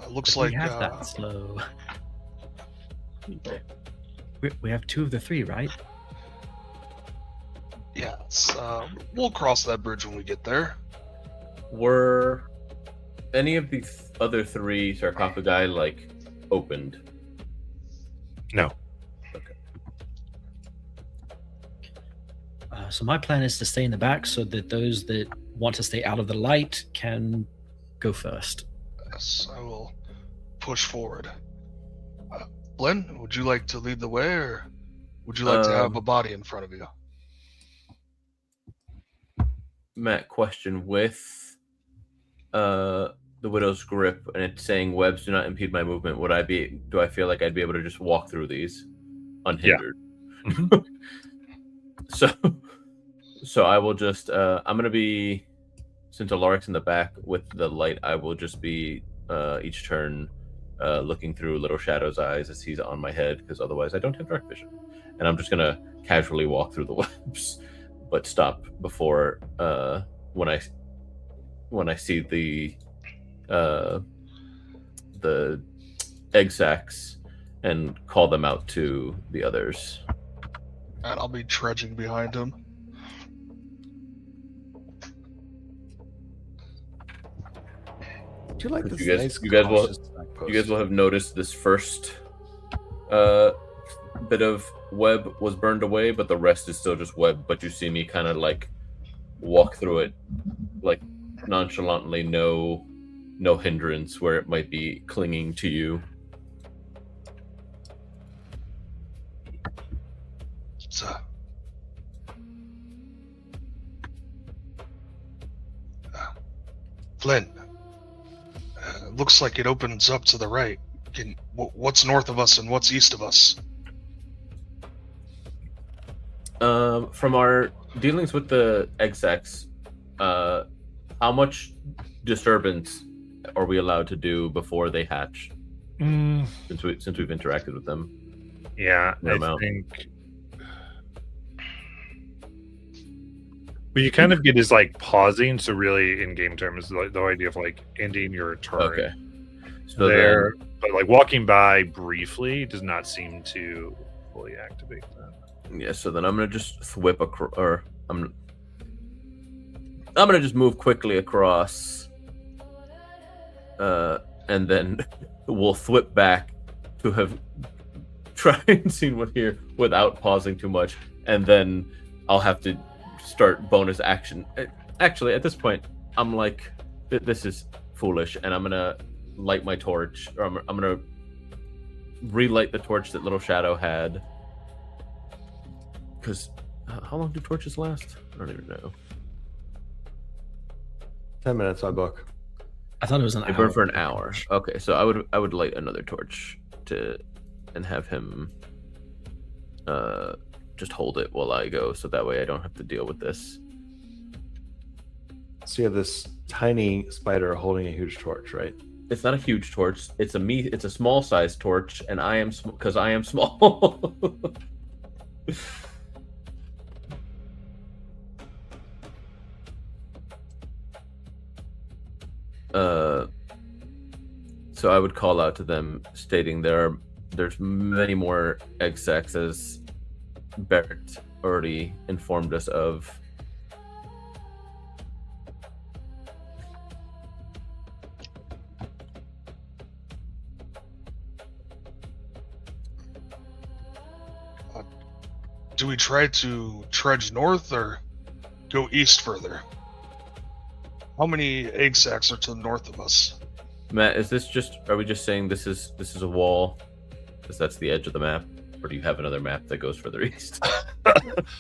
Looks But we like have that slow. We have 2 of the 3, right? yes. We'll cross that bridge when we get there. Were any of the other 3 sarcophagi like opened? No. So my plan is to stay in the back so that those that want to stay out of the light can go first. Yes, I will push forward. Glenn, would you like to lead the way, or would you like to have a body in front of you? Matt, question with the Widow's Grip and it's saying webs do not impede my movement. Do I feel like I'd be able to just walk through these unhindered? Yeah. So I will just I'm gonna be, since Alaric's in the back with the light, I will just be each turn looking through Little Shadow's eyes as he's on my head, because otherwise I don't have dark vision. And I'm just gonna casually walk through the webs, but stop before when I see the egg sacs and call them out to the others. And I'll be trudging behind him. Do you like You this guys- nice you guys will- cautious back You guys post? will have noticed this first bit of web was burned away, but the rest is still just web. But you see me kind of like walk through it, like nonchalantly, no hindrance where it might be clinging to you. So, Flynn, looks like it opens up to the right. What's north of us and what's east of us? From our dealings with the egg sacs, how much disturbance are we allowed to do before they hatch? Since we've interacted with them. Yeah, No I amount. think. What you kind of get is like pausing. So really, in game terms, the idea of like ending your turn Okay. So there, but like walking by briefly does not seem to fully activate that. Yeah, so then I'm gonna just thwip across, or I'm gonna just move quickly across, and then we'll thwip back to have tried and seen what here without pausing too much, and then I'll have to start bonus action. Actually, at this point, I'm like, this is foolish, and I'm gonna light my torch, or I'm gonna relight the torch that Little Shadow had. Because how long do torches last? I don't even know. 10 minutes, I book. I thought it was an They hour. burn for an hour. Okay, so I would light another torch and have him just hold it while I go, so that way I don't have to deal with this. So you have this tiny spider holding a huge torch, right? It's not a huge torch. It's a small sized torch, and I am because I am small. So I would call out to them, stating there's many more egg sacs, as Barrett already informed us of. Do we try to trudge north or go east further? How many egg sacs are to the north of us? Matt, are we just saying this is a wall, because that's the edge of the map, or do you have another map that goes further east?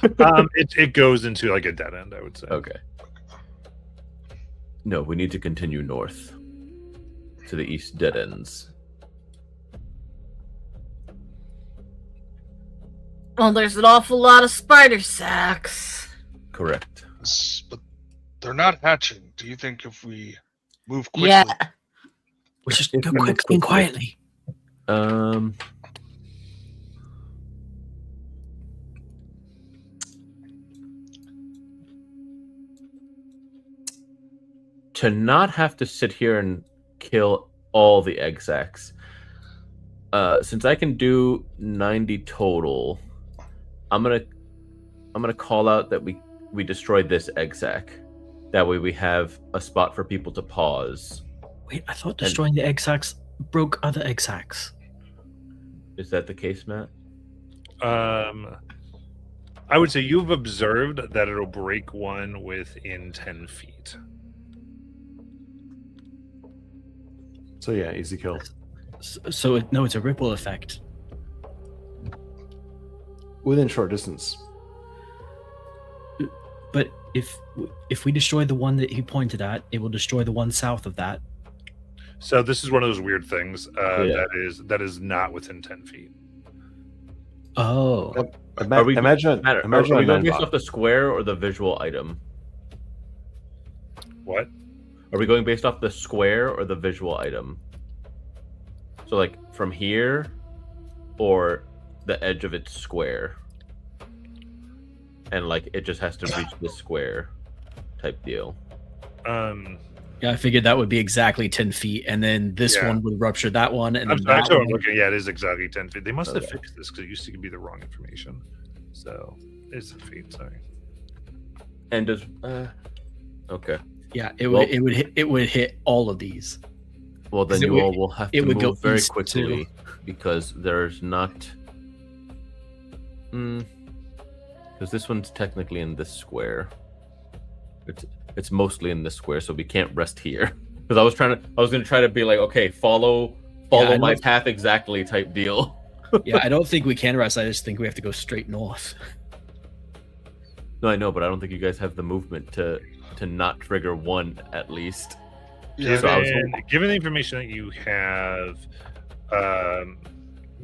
It goes into like a dead end, I would say. Okay. No, we need to continue north to the east dead ends. Well, there's an awful lot of spider sacks. Correct. But they're not hatching. Do you think if we move quickly? Yeah. We just If go we move quickly and quickly. quietly. to not have to sit here and kill all the egg sacs, since I can do 90 total, I'm gonna call out that we destroyed this egg sac. That way we have a spot for people to pause. Wait, I thought destroying the egg sacs broke other egg sacs. Is that the case, Matt? I would say you've observed that it'll break one within 10 feet. So yeah, easy kill. So no, it's a ripple effect. Within short distance. But if we destroy the one that he pointed at, it will destroy the one south of that. So this is one of those weird things Yeah. that is not within 10 feet. Oh, Are we, Imagine Matt, a are we going man based bot. off the square or the visual item? What? Are we going based off the square or the visual item? So like from here or the edge of its square? And like it just has to reach the square type deal. yeah, I figured that would be exactly 10 feet, and then this Yeah. one would rupture that one, and then That's that what I'm one. looking. Yeah, it is exactly 10 feet. They must have Okay. fixed this because it used to be the wrong information. So it's 10 feet. Sorry. And does okay. Yeah, it Well- would it would hit all of these. Well, then 'Cause it you would- all will have it to would go move very east, quickly because there's not. Because this one's technically in this square. It's mostly in this square, so we can't rest here. Because I was gonna try to be like, okay, follow I my don't- path exactly type deal. Yeah, I don't think we can rest. I just think we have to go straight north. No, I know, but I don't think you guys have the movement to not trigger one at least. Yeah, So I was- Given the information that you have,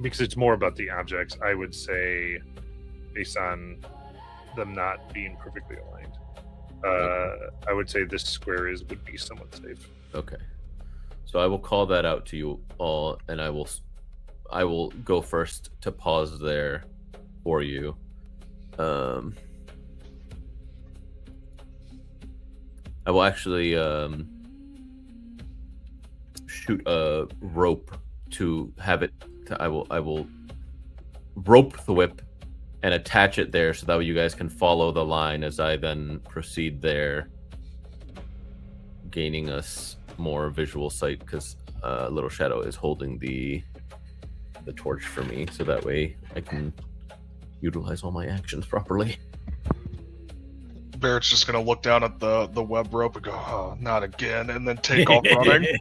because it's more about the objects, I would say, based on them not being perfectly aligned, I would say this square would be somewhat safe. Okay. So I will call that out to you all, and I will go first to pause there for you. I will actually shoot a rope to have it. I will rope the whip and attach it there so that way you guys can follow the line as I then proceed there, gaining us more visual sight because Little Shadow is holding the torch for me, so that way I can utilize all my actions properly. Barrett's just gonna look down at the web rope and go, "Oh, not again," and then take off running.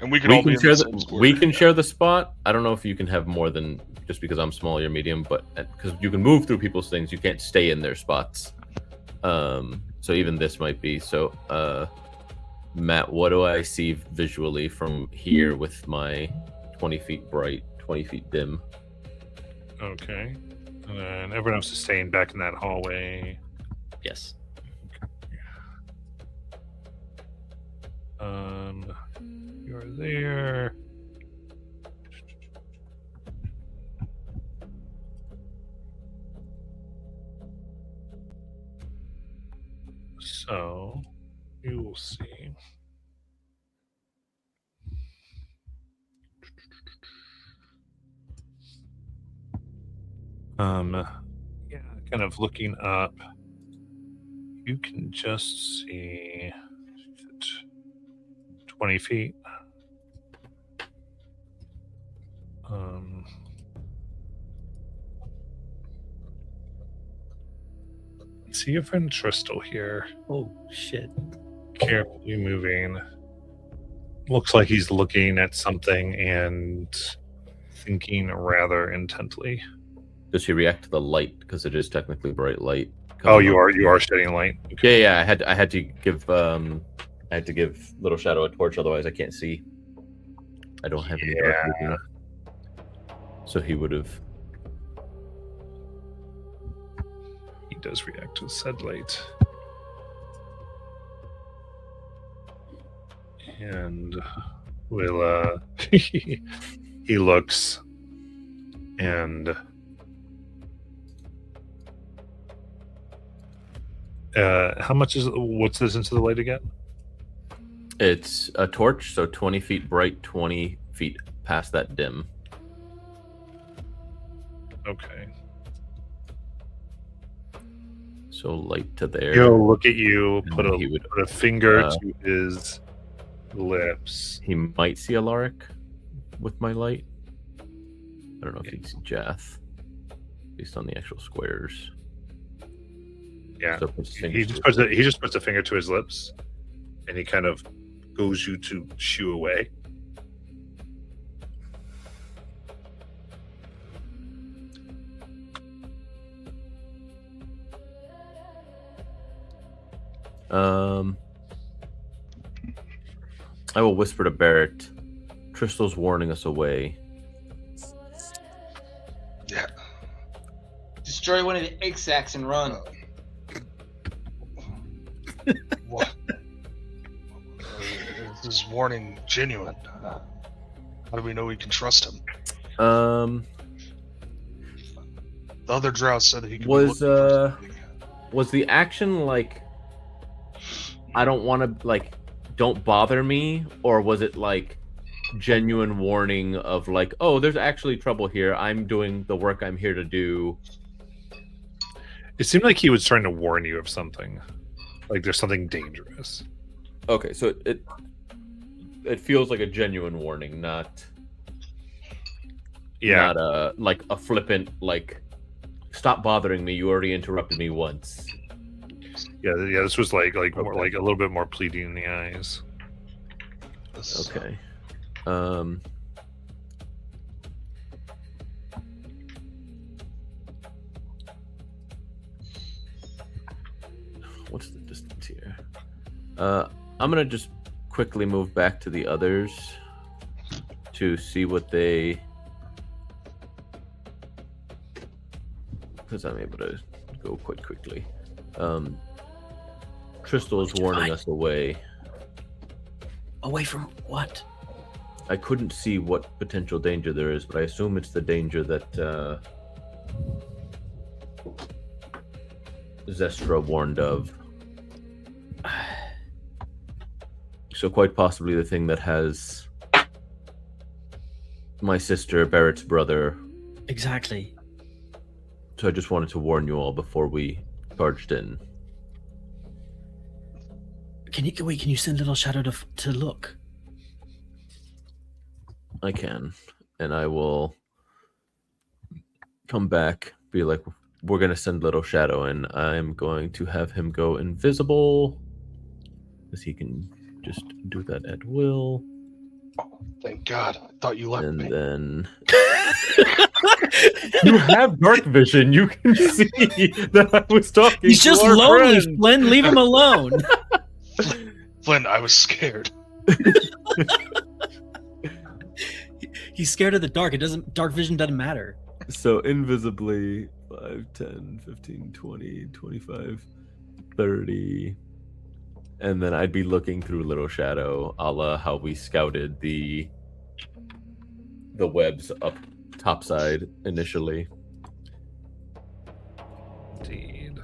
And we can all be in the same square. We can share the spot. I don't know if you can have more than just because I'm small, you're medium, but because you can move through people's things, you can't stay in their spots. So even this might be so. Matt, what do I see visually from here with my 20 feet bright, 20 feet dim? Okay. And then everyone else is staying back in that hallway. Yes. You're there. So you will see. Yeah, kind of looking up, you can just see 20 feet. See your friend Tristal here, Oh shit. carefully moving. Looks like he's looking at something and thinking rather intently. Does he react to the light because it is technically bright light? Oh, you are shedding light. Yeah. I had to give Little Shadow a torch, otherwise I can't see. I don't have any dark vision. So he would have. He does react to said light. And will he looks and How much is what's the distance to the light again? It's a torch, so 20 feet bright, 20 feet past that dim. Okay. So light to there. He'll look at you, put And he would, a finger uh, to his lips. He might see Alaric with my light. I don't know if he'd see Jath, based on the actual squares. Yeah. So puts his He fingers just to his puts a finger to his lips, and he kind of goes you to shoo away. I will whisper to Barrett. Tristle's warning us away. Yeah. Destroy one of the egg sacs and run. What? Is this warning genuine? How do we know we can trust him? Um, The other drow said that he could Was, be looking for something. was the action like, I don't want to, like, don't bother me, or was it like genuine warning of like, oh, there's actually trouble here, I'm doing the work I'm here to do? It seemed like he was trying to warn you of something, like there's something dangerous. Okay, so it feels like a genuine warning, not Yeah. not like a flippant like, stop bothering me, you already interrupted me once. Yeah. This was like more Okay. like a little bit more pleading in the eyes. This- Okay. What's the distance here? I'm gonna just quickly move back to the others to see what they, because I'm able to go quite quickly. Crystal's warning us away. Away from what? I couldn't see what potential danger there is, but I assume it's the danger that Zestra warned of. So quite possibly the thing that has my sister, Barrett's brother. Exactly. So I just wanted to warn you all before we charged in. Can you send Little Shadow to look? I can. And I will come back, be like, we're going to send Little Shadow in. I'm going to have him go invisible, because he can just do that at will. Thank God. I thought you left And me. then you have dark vision. You can see that I was talking. He's to just our lonely, friend. Flynn. Leave him alone. Flynn, I was scared. He's scared of the dark. Dark vision doesn't matter. So invisibly 5, 10, 15, 20, 25, 30. And then I'd be looking through Little Shadow, a la how we scouted the webs up topside initially. Indeed.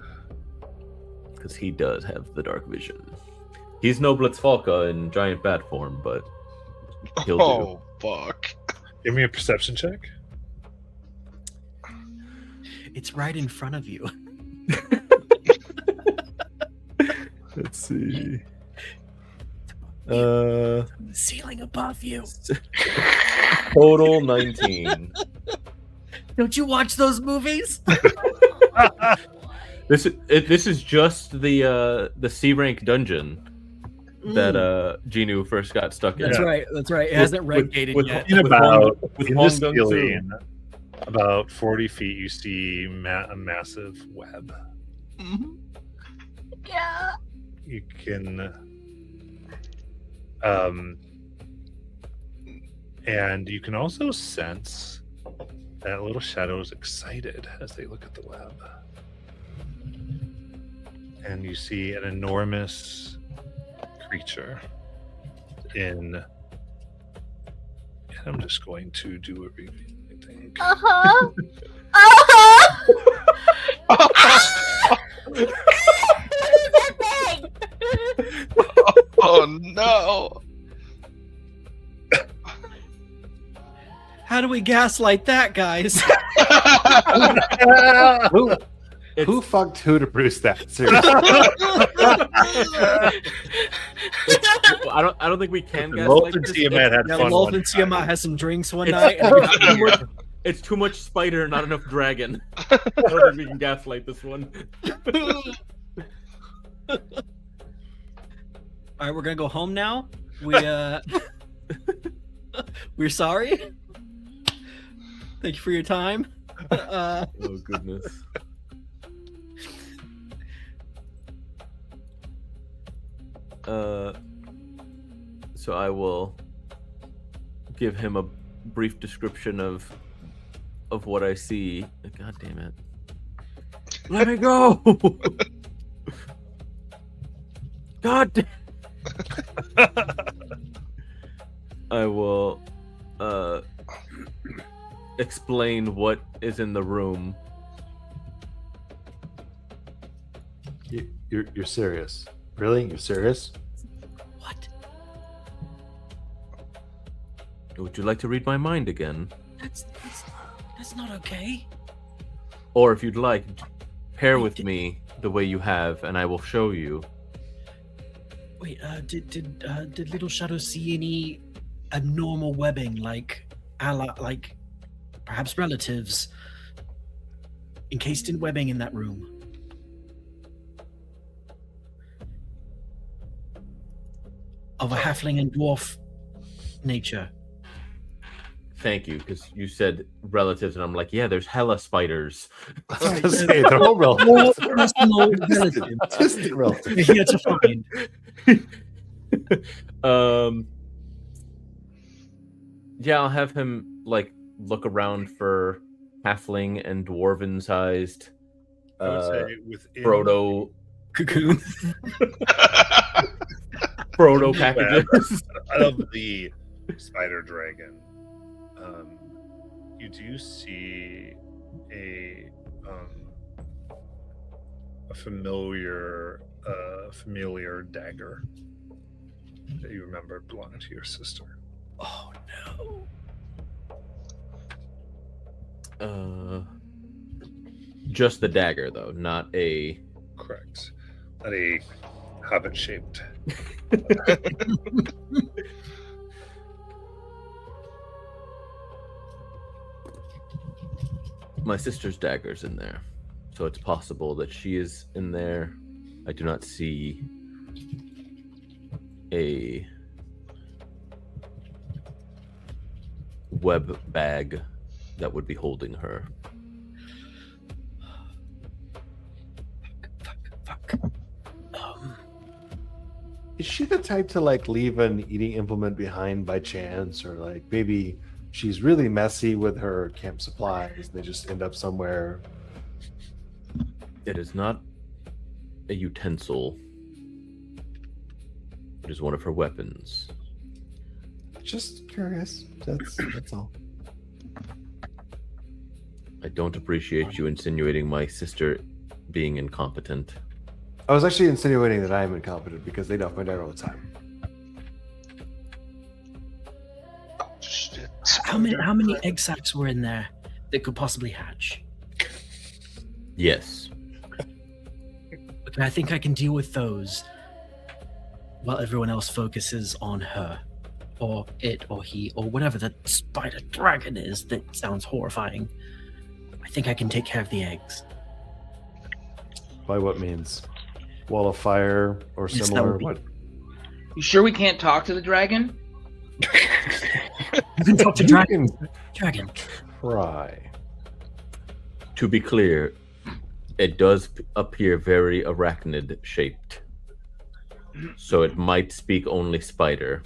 Because he does have the dark vision. He's no Blitzfalka in giant bat form, but he'll do. Oh, fuck. Give me a perception check. It's right in front of you. Let's see. The ceiling above you. Total 19. Don't you watch those movies? This is just the C rank dungeon that Genu first got stuck in. That's right. That's right. It hasn't red gated yet. In about with in Hong the Gung ceiling, about 40 feet, you see a massive web. Yeah. You can, and you can also sense that Little Shadow is excited as they look at the web. And you see an enormous creature and I'm just going to do a review, I think. Uh-huh. Uh-huh. Oh no! How do we gaslight that, guys? Who fucked who to produce that? Seriously. I don't think we can guess Wolf like and this. Tiamat had Yeah, fun Wolf one and time. Tiamat has some drinks one It's- night. And It's too much spider, not enough dragon. I don't think we can gaslight this one. All right, we're gonna go home now. We're sorry. Thank you for your time. Oh goodness. So I will give him a brief description of what I see. God damn it. Let me go. God damn. I will explain what is in the room. You're serious? Really? You're serious? What? Would you like to read my mind again? That's not okay. Or if you'd like, pair with me the way you have, and I will show you. Wait, did Little Shadow see any abnormal webbing, like perhaps relatives encased in webbing in that room? Of a halfling and dwarf nature. Thank you, because you said relatives, and I'm like, yeah, there's hella spiders. I was gonna say they're all More relatives. personal relatives. Distant relatives. We're here to find. Yeah, I'll have him like look around for halfling and dwarven sized I would say within Frodo Cocoon. packages. of the spider dragon, you do see a familiar dagger that you remember belonged to your sister. Oh no. Just the dagger, though, not a. Correct. Not a hobbit shaped. My sister's dagger's in there, so it's possible that she is in there. I do not see a web bag that would be holding her. Fuck. Is she the type to like leave an eating implement behind by chance, or like maybe she's really messy with her camp supplies? They just end up somewhere. It is not a utensil. It is one of her weapons. Just curious. That's all. I don't appreciate you insinuating my sister being incompetent. I was actually insinuating that I am incompetent because they don't find out all the time. Shit. How many egg sacs were in there that could possibly hatch? Yes. Okay, I think I can deal with those while everyone else focuses on her, or it, or he, or whatever the spider dragon is that sounds horrifying. I think I can take care of the eggs. By what means? Wall of fire or Yes, that similar? would be- What? You sure we can't talk to the dragon? You can talk to You dragon. can Dragon. try. To be clear, it does appear very arachnid shaped. So it might speak only spider.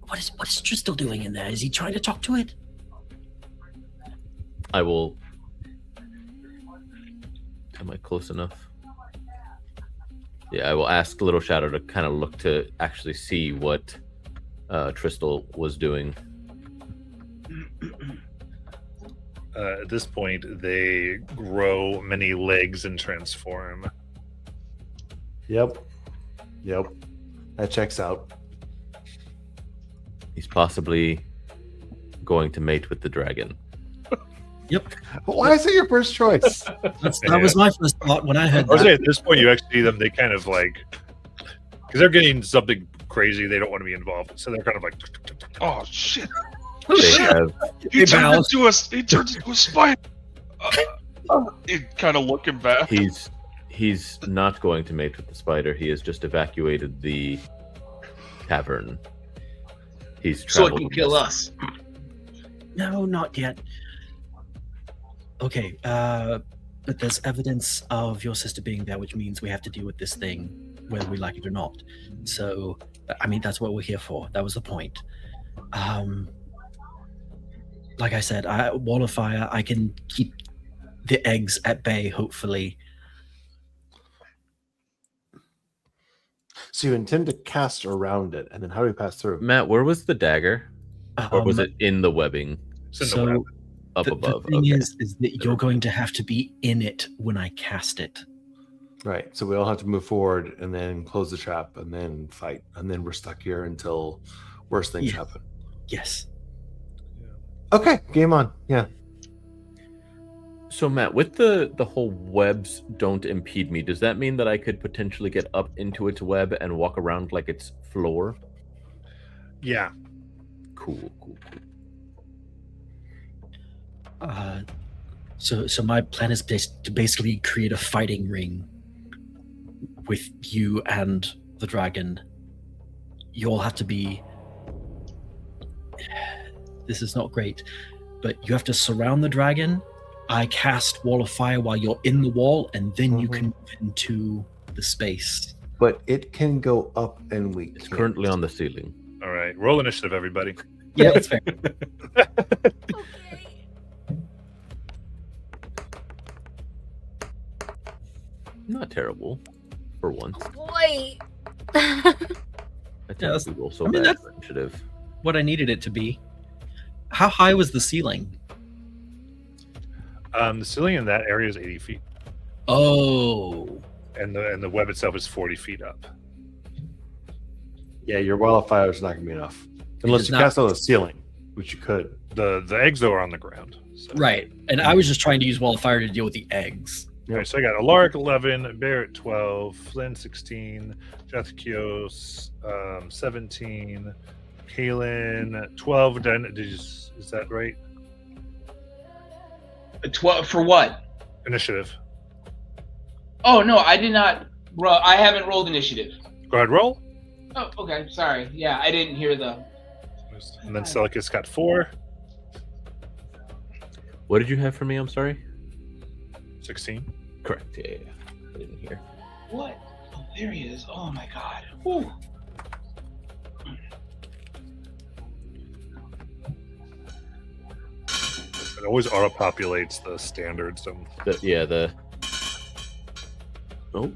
What is Tristel doing in there? Is he trying to talk to it? I will. Am I close enough? Yeah, I will ask Little Shadow to kind of look to actually see what Tristel was doing. At this point, they grow many legs and transform. Yep. That checks out. He's possibly going to mate with the dragon. Why is it your first choice? That was my first thought when I heard I was saying that. at this point, you actually see them. They kind of like, because they're getting something crazy. They don't want to be involved, so they're kind of like. Oh shit! They have He turns into a spider. He kind of looking back. he's not going to mate with the spider. He has just evacuated the tavern. He's So it traveled can kill west. us. No, not yet. Okay, but there's evidence of your sister being there, which means we have to deal with this thing, whether we like it or not. So, I mean, that's what we're here for. That was the point. Like I said, Wall of Fire, I can keep the eggs at bay, hopefully. So you intend to cast around it, and then how do we pass through? Matt, where was the dagger? Or was it in the webbing It's in the So web. up the above? thing Okay. is that you're going to have to be in it when I cast it. Right. So we all have to move forward and then close the trap and then fight. And then we're stuck here until worse things Yeah. happen. Yes. Okay, game on. Yeah. So Matt, with the whole webs don't impede me, does that mean that I could potentially get up into its web and walk around like it's floor? Yeah. Cool. So my plan is to basically create a fighting ring with you and the dragon. You all have to be. This is not great, but you have to surround the dragon. I cast Wall of Fire while you're in the wall, and then you can move into the space. But it can go up and we It's can't. currently on the ceiling. All right. Roll initiative, everybody. Yeah, that's fair. Not terrible for once. Boy. I tend that's- to roll so I mean, bad that's- for initiative. What I needed it to be. How high was the ceiling? The ceiling in that area is 80 feet, Oh. and the web itself is 40 feet up. Yeah, your Wall of Fire is not going to be enough. Unless It's you not- cast on the ceiling, which you could. The eggs though are on the ground. So. Right. And I was just trying to use Wall of Fire to deal with the eggs. All right, so I got Alaric 11, Barrett 12, Flynn 16, Jathakios 17, Kalen 12. Is that right? 12 for what? Initiative. Oh no, I did not. I haven't rolled initiative. Go ahead, roll. Oh, okay. Sorry. Yeah, I didn't hear the. And then Celicus got 4, What did you have for me? I'm sorry. 16. Correct. Yeah. I didn't hear. What? Oh, there he is. Oh my god. Whew. It always auto-populates the standards. The Oh.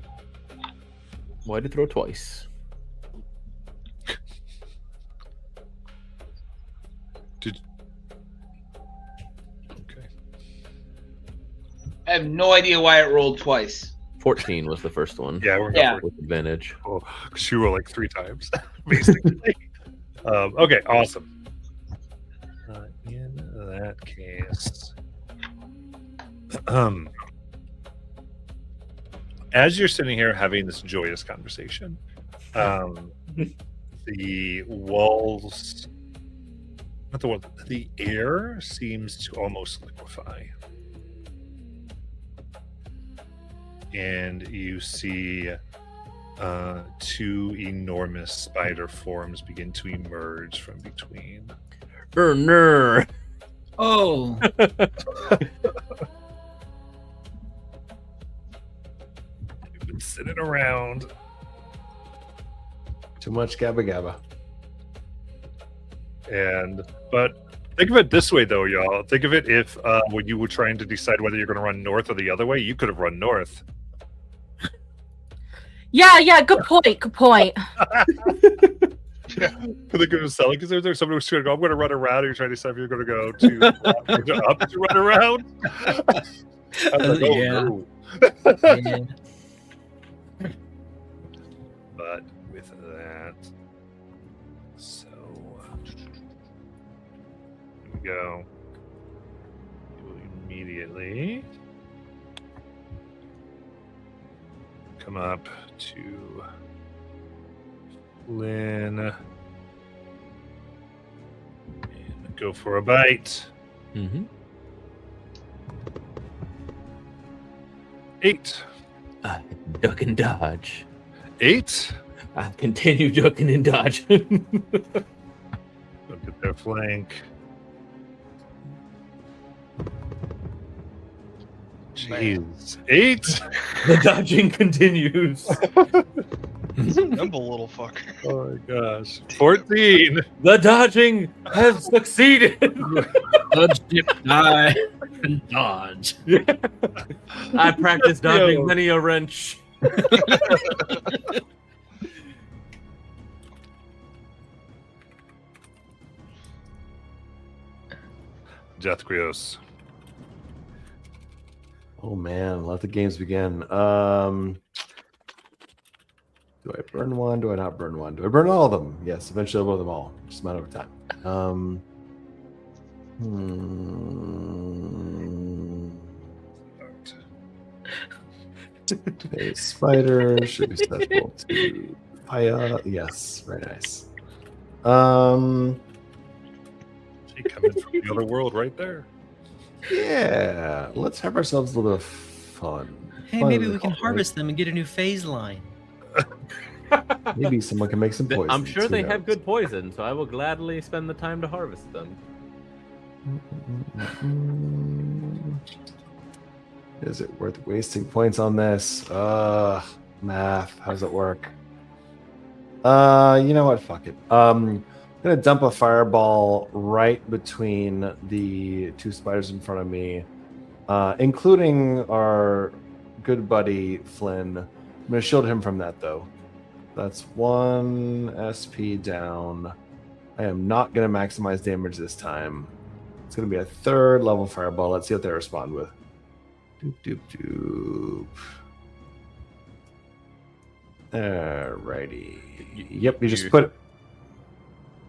Why did it throw twice? Okay. I have no idea why it rolled twice. 14 was the first one. Yeah, we're Yeah. going for With advantage. it. She rolled like 3 times, basically. Okay, awesome. In that case, as you're sitting here having this joyous conversation, the walls, not the walls, the air seems to almost liquefy. And you see 2 enormous spider forms begin to emerge from between. Ner. Oh. You've been sitting around. Too much Gabba Gabba. But think of it this way, though, y'all. Think of it if when you were trying to decide whether you're going to run north or the other way, you could have run north. Yeah, good point. Good point. Think of selling because there's somebody who's going to go, I'm going to run around, and you're trying to decide if you're going to go to up to run around. I was like, oh, Yeah. no. Yeah. But with that, go. You will immediately come up to Flynn and go for a bite. Mm-hmm. 8. Duck and dodge. 8. I continue ducking and dodging. Look at their flank. Jeez. 8. The dodging continues. Nimble little fucker. Oh my gosh. 14. The dodging has succeeded. Dodge, dip, die, and dodge. I practiced dodging Yo. many a wrench. Deathgrios. Oh man, let the games begin. Do I burn one? Do I not burn one? Do I burn all of them? Yes, eventually I'll burn them all. Just a matter of time. Okay, spider should be susceptible to fire. Yes, very nice. She coming from the other world right there. Yeah, let's have ourselves a little bit of fun. Hey, Fun maybe with we can it, right? harvest them and get a new phase line. Maybe someone can make some poison. I'm sure they have good poison, so I will gladly spend the time to harvest them. Is it worth wasting points on this? Math. How does it work? You know what? Fuck it. I'm gonna dump a fireball right between the two spiders in front of me, including our good buddy Flynn. I'm gonna shield him from that though. That's 1 SP down. I am not gonna maximize damage this time. It's gonna be a 3rd level fireball. Let's see what they respond with. Doop doop doop. Alrighty. Yep, you just put.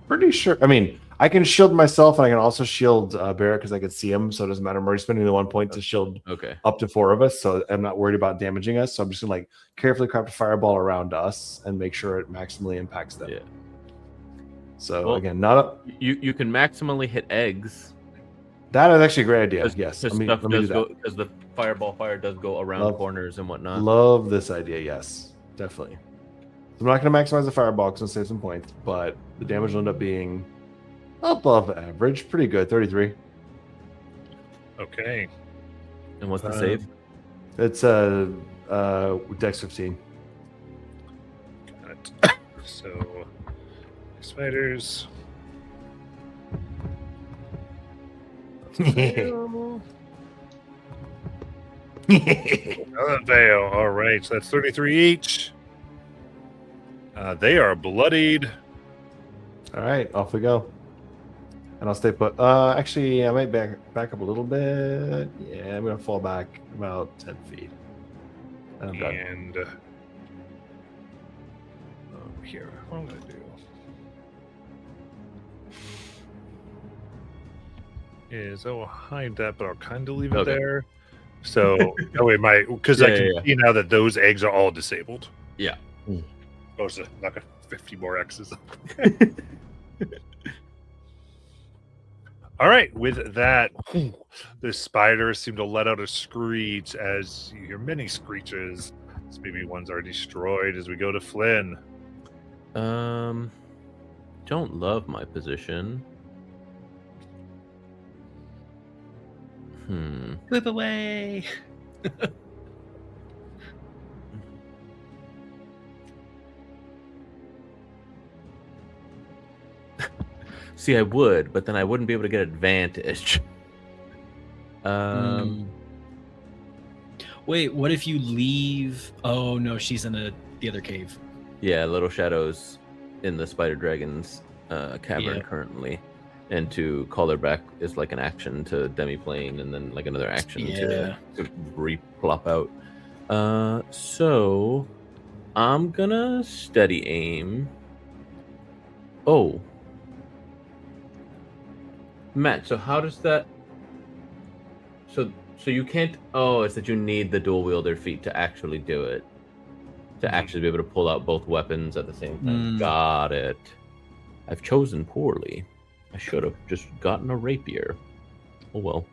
Pretty sure. I mean, I can shield myself, and I can also shield Barrett because I can see him. So it doesn't matter. I'm already spending the 1 point to shield Okay. up to 4 of us, so I'm not worried about damaging us. So I'm just gonna like carefully craft a fireball around us and make sure it maximally impacts them. Yeah. So Well, again, not a, You can maximally hit eggs. that is actually a great idea. Because Yes, because let me do that. because the fireball fire does go around Love- corners and whatnot. Love this idea. Yes, definitely. I'm not going to maximize the fireball because I'll save some points, but the damage will end up being above average. Pretty good. 33. Okay. And what's the Um, save? It's Dex 15. Got it. So, spiders. Another veil. All right. So that's 33 each. They are bloodied. All right, off we go. And I'll stay put. Actually, I might back up a little bit. Yeah, I'm gonna fall back about 10 feet. And I'm done. And here, what I'm gonna do is I will hide that, but I'll kind of leave it Okay. there. So that way, because I Yeah, can yeah, see now that those eggs are all disabled. Yeah. Supposed to knock 50 more X's. All right, with that, the spiders seem to let out a screech as you hear many screeches. So maybe one's are destroyed as we go to Flynn. Don't love my position. Whip away. See, I would, but then I wouldn't be able to get advantage. Wait, what if you leave? Oh no, she's in the other cave. Yeah, little shadows in the spider dragon's cavern Yeah. currently, and to call her back is like an action to demiplane, and then like another action to re-plop out. So I'm gonna steady aim. Oh, Matt, so how does that? So you can't. Oh, it's that you need the dual wielder feat to actually do it. To actually be able to pull out both weapons at the same time. Got it. I've chosen poorly. I should have just gotten a rapier. Oh well.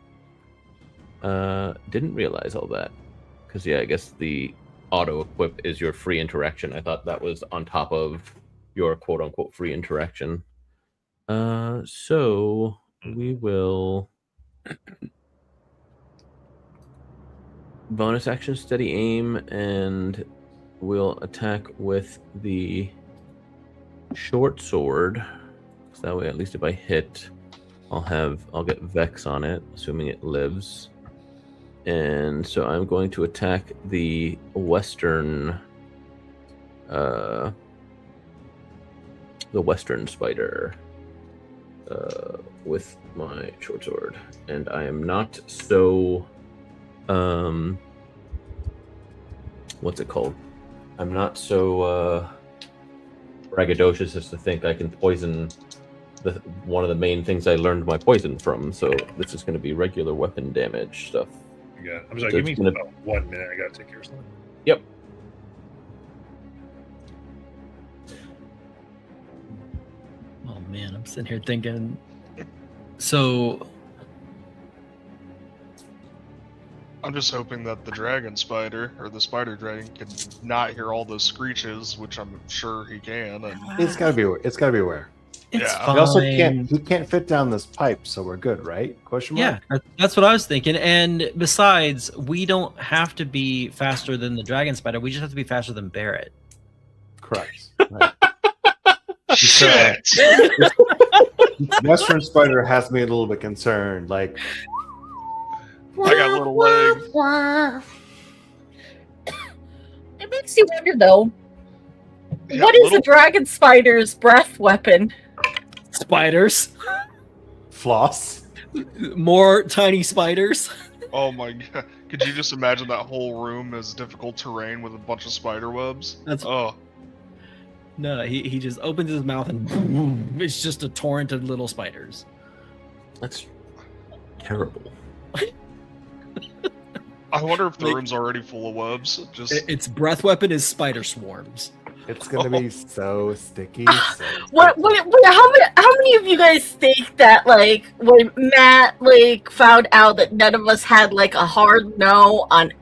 Didn't realize all that. Because yeah, I guess the auto equip is your free interaction. I thought that was on top of your quote unquote free interaction. So we will bonus action steady aim, and we'll attack with the short sword. So that way, at least if I hit, I'll get Vex on it, assuming it lives. And so I'm going to attack the western spider with my short sword. And I am not so what's it called? I'm not so braggadocious as to think I can poison one of the main things I learned my poison from. So this is going to be regular weapon damage stuff. Yeah, I'm sorry. So Give me it's gonna- about 1 minute. I gotta take care of something. Yep. Oh man, I'm sitting here thinking. So I'm just hoping that the dragon spider or the spider dragon can not hear all those screeches, which I'm sure he can. And It's gotta be aware. It's Yeah. fine. We also can't fit down this pipe, so we're good, right? Question mark? yeah, that's what I was thinking. And besides, we don't have to be faster than the dragon spider. We just have to be faster than Barrett. Correct. Right. shit. Western spider has me a little bit concerned. Like, I got little legs. It makes you wonder, though. Yeah, What is little- a dragon spider's breath weapon? Spiders, floss. more tiny spiders. Oh my god! Could you just imagine that whole room as difficult terrain with a bunch of spider webs? That's Oh, no. He just opens his mouth and boom, it's just a torrent of little spiders. That's terrible. I wonder if the Like- room's already full of webs. Just Its breath weapon is spider swarms. It's gonna be so sticky. So What? How many of you guys think that, like, when Matt found out that none of us had a hard no on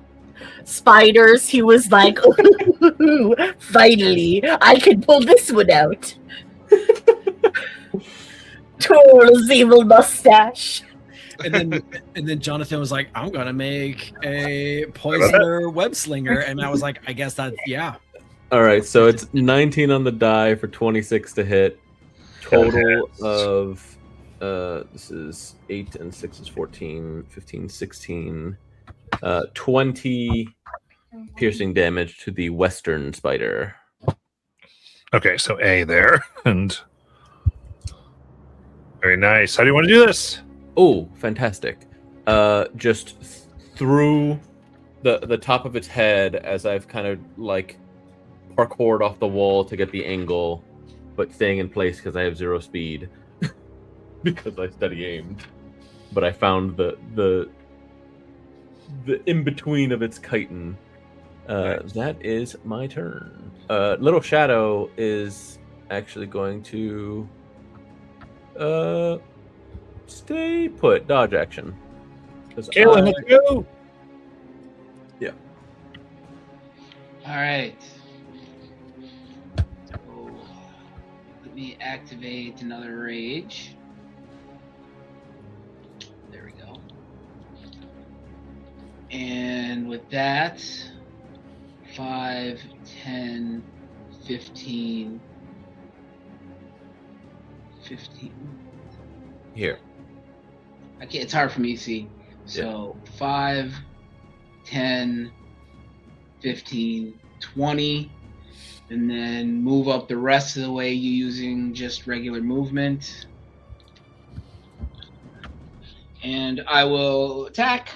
spiders, he was like, "Ooh, finally, I can pull this one out." Total evil mustache. And then Jonathan was like, "I'm gonna make a poisoner web slinger," and I was like, "I guess that's yeah." All right, so it's 19 on the die for 26 to hit. Total of this is 8 and 6 is 14, 15, 16, 20 piercing damage to the western spider. Okay, so A there, and very nice. How do you want to do this? Oh, fantastic! Just through the top of its head as I've kind of parkoured off the wall to get the angle, but staying in place because I have 0 speed because I steady aimed. But I found the in between of its chitin. Nice. That is my turn. Little Shadow is actually going to stay put, dodge action. 'Cause Kaylin, I- let's go. All right. So, let me activate another rage. There we go. And with that, 5, 10, 15. Here. I can't, it's hard for me to see. So 5, 10, 15, 20, and then move up the rest of the way using just regular movement. And I will attack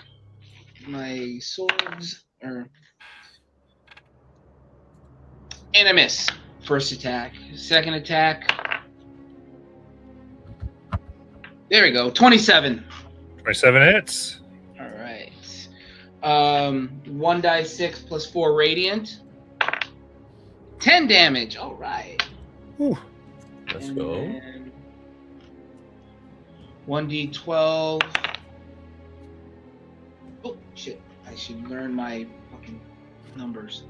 my swords, and I miss. First attack. Second attack. There we go. 27. 27 hits. All right. 1d6 plus 4 radiant. 10 damage. All right. Let's And go. then 1d12. Oh, shit. I should learn my fucking numbers.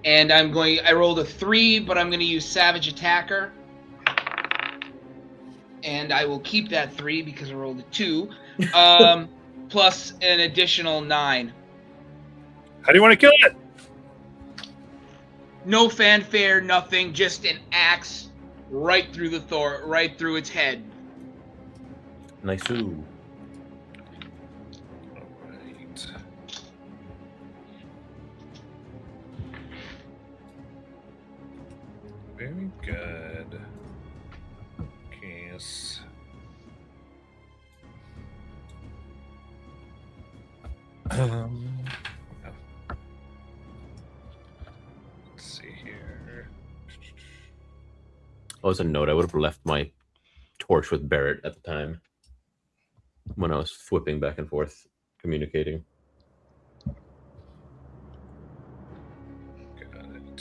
And I rolled a 3, but I'm going to use Savage Attacker. And I will keep that 3 because I rolled a 2. Plus an additional 9. How do you want to kill it? No fanfare, nothing. Just an axe right through right through its head. Nice. Ooh. All right. Very good. Case. Let's see here. Oh, as a note, I would have left my torch with Barrett at the time when I was flipping back and forth, communicating. Got it.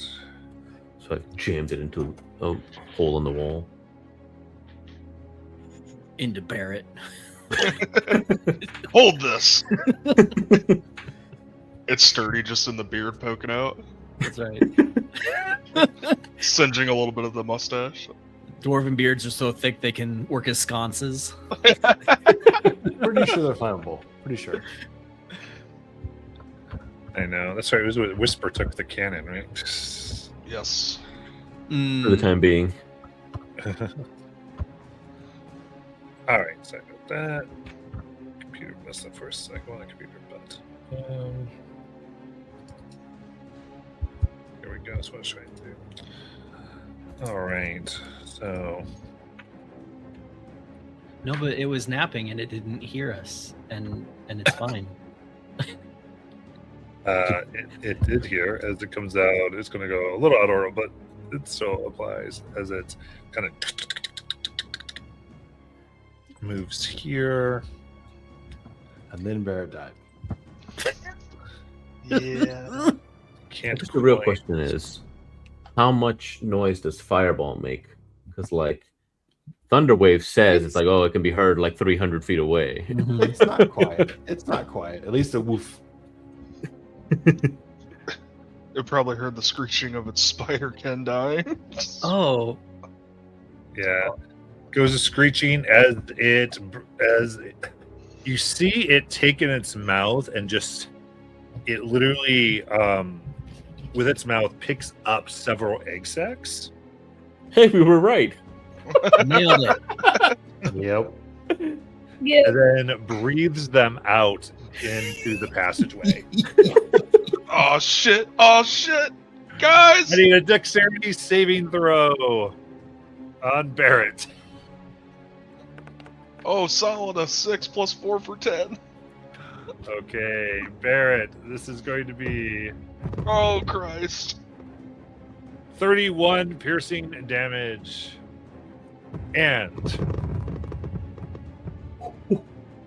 So I jammed it into a hole in the wall. Into Barrett. Hold this. It's sturdy, just in the beard poking out, That's right. singeing a little bit of the mustache. Dwarven beards are so thick they can work as sconces. Pretty sure they're flammable. Pretty sure. I know. That's right. It was what Whisper took the cannon, right? Yes. Mm. For the time being. All right. So I got that. Computer messed up for a second. Well, computer, but here we go. That's what I was trying to do. All right. So No, but it was napping and it didn't hear us, and it's fine. it did here as it comes out. It's going to go a little out of order, but it still applies as it kind of moves here. And then Barrett died. Yeah. Can't. The real quite- question is, how much noise does Fireball make? Because, like, Thunderwave says it's like, oh, it can be heard like 300 feet away. It's not quiet. It's not quiet. At least a woof. It probably heard the screeching of its spider Ken dying. Oh, Yeah, goes screeching as you see it take in its mouth and just it literally with its mouth picks up several egg sacs. Hey, we were right. nailed it. Yep. And then breathes them out into the passageway. Oh shit! Oh shit! Guys! I need a dexterity saving throw on Barrett. Oh, solid, a 6 plus 4 for 10. Okay, Barrett, this is going to be Oh Christ! 31 piercing damage and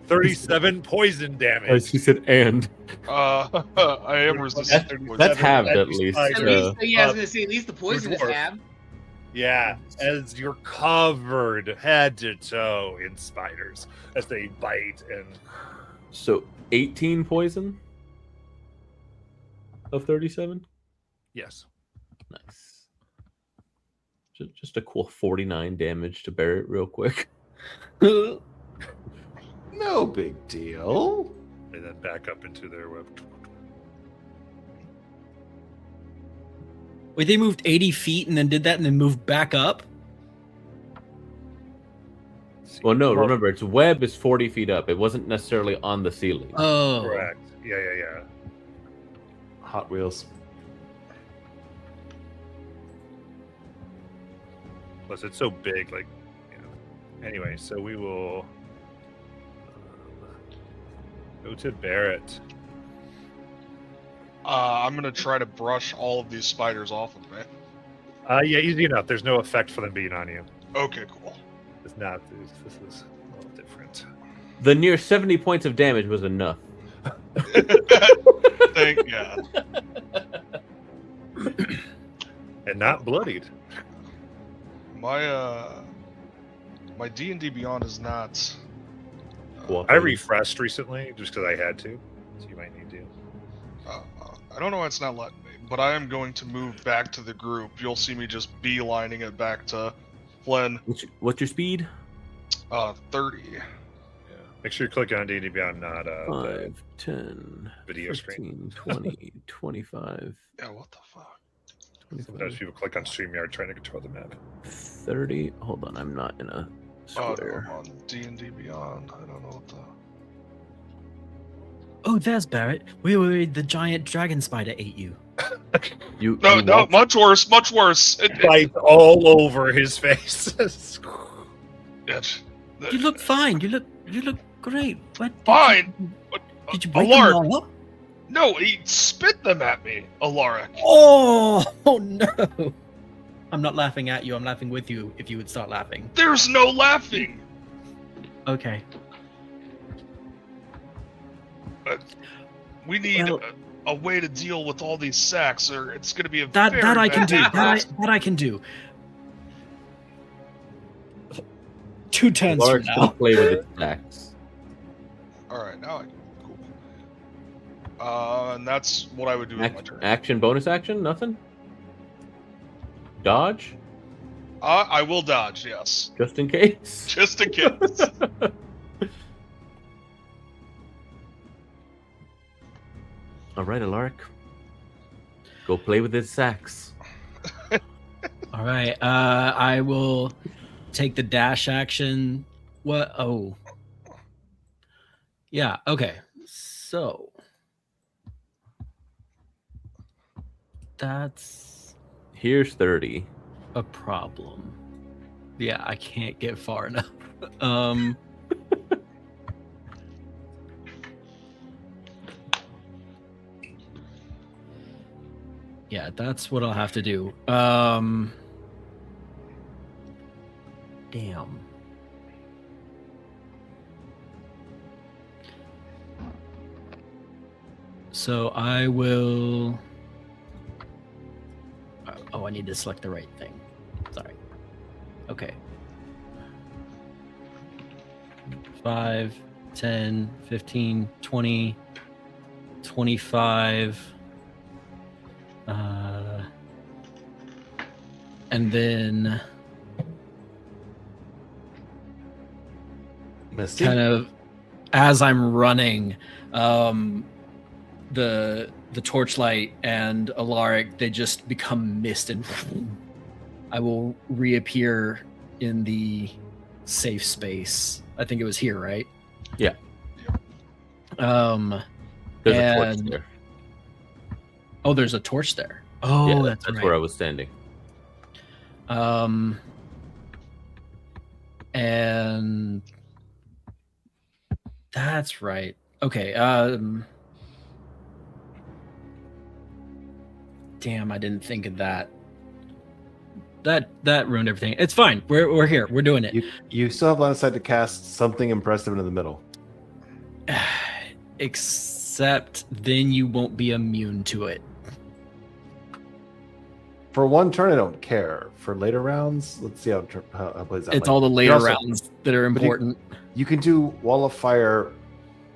37 poison damage. She said, and. I am resistant. That's halved at At least. least At least, yeah, I was gonna say at least the poison is dwarf. halved. Yeah, as you're covered head to toe in spiders as they bite and So 18 poison of 37? yes. Nice. Just a cool 49 damage to Barrett real quick. No big deal. And then back up into their web. Wait, they moved 80 feet and then did that and then moved back up? Well, no, remember, its web is 40 feet up. It wasn't necessarily on the ceiling. Oh. Correct. Yeah. Hot Wheels. Plus, it's so big. Like, anyway, so we will go to Barrett. I'm gonna try to brush all of these spiders off of me. Yeah, easy enough. There's no effect for them being on you. Okay, cool. It's not. This is a little different. The near 70 points of damage was enough. Thank God. And not bloodied. My D&D Beyond is not. I refreshed recently just because I had to. So you might need to. I don't know why it's not letting me, but I am going to move back to the group. You'll see me just beelining it back to Flynn. What's your speed? 30. Yeah. Make sure you click on D&D Beyond, not 5, 10, video screen. 20, 25, Yeah, what the fuck? 25, Sometimes people click on StreamYard trying to control the map. 30. Hold on, I'm not in a Oh, square. no, I'm on D&D Beyond. I don't know what the. Oh, there's Barrett. We were worried the giant dragon spider ate you. You No, you no, walk- much worse, much worse. Bites all over his face. You look fine. You look great. What? Fine. Did you break Alaric. them all up? No, he spit them at me, Alaric. Oh no! I'm not laughing at you. I'm laughing with you. If you would start laughing. There's no laughing. Okay. We need Well- a way to deal with all these sacks, or it's going to be a That very I can bad do. day for us. That I can do. 2 turns from Lark's gonna now. play with its axe. All right, now I can. Cool. And that's what I would do with my turn. Action, bonus action, nothing. Dodge, I will dodge, yes, just in case. just in case. All right, Alaric. Go play with its axe. All right. I will take the dash action. What? Oh. Yeah. Okay. So that's Here's 30. a problem. Yeah, I can't get far enough. Yeah, that's what I'll have to do. Damn. So I will. Oh, I need to select the right thing. Sorry. Okay. 5, 10, 15, 20, 25. And then Misty? kind of as I'm running, the torchlight and Alaric, they just become mist, and I will reappear in the safe space. I think it was here, right? Yeah. Um. There's a torch And- there. Oh, there's a torch there. Oh, Yeah, that's right. where I was standing. And that's right. Okay. Damn, I didn't think of that. That ruined everything. It's fine. We're here. We're doing it. You still have line of sight to cast something impressive into the middle. Except then you won't be immune to it. For one turn, I don't care. For later rounds, let's see how it plays out. It's Like, all the you later also- rounds that are but you- important. You can do wall of fire,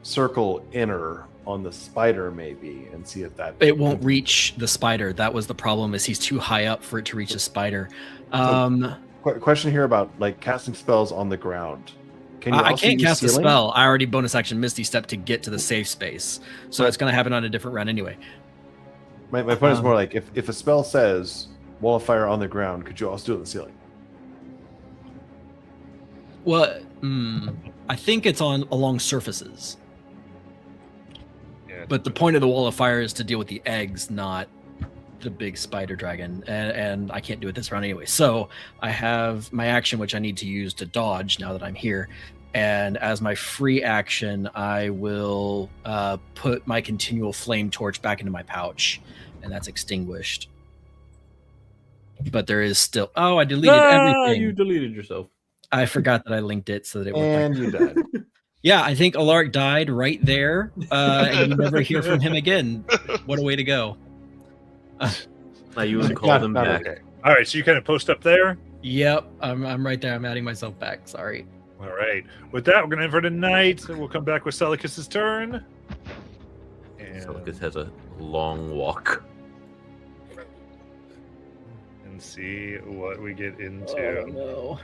circle inner on the spider maybe, and see if that. It won't reach the spider. That was the problem. Is he's too high up for it to reach the spider. Question here about like casting spells on the ground. Can you I also can't use cast a sealing? spell. I already bonus action Misty Step to get to the safe space, so it's going to happen on a different round anyway. My point is more like if a spell says wall of fire on the ground, could you also do it on the ceiling? Well, I think it's on along surfaces, Yeah, but the point of the wall of fire is to deal with the eggs, not the big spider dragon, and I can't do it this round anyway. So I have my action, which I need to use to dodge now that I'm here. And as my free action, I will put my continual flame torch back into my pouch, and that's extinguished. But there is still. Oh, I deleted everything. You deleted yourself. I forgot that I linked it so that it worked. And you died. Yeah, I think Alaric died right there, and you never hear from him again. What a way to go! Now you would call Not- them not back. okay. All right, so you kind of post up there. Yep, I'm right there. I'm adding myself back. Sorry. All right. With that, we're going to end for tonight. We'll come back with Celicus's turn. And, Celicus has a long walk. and see what we get into. no.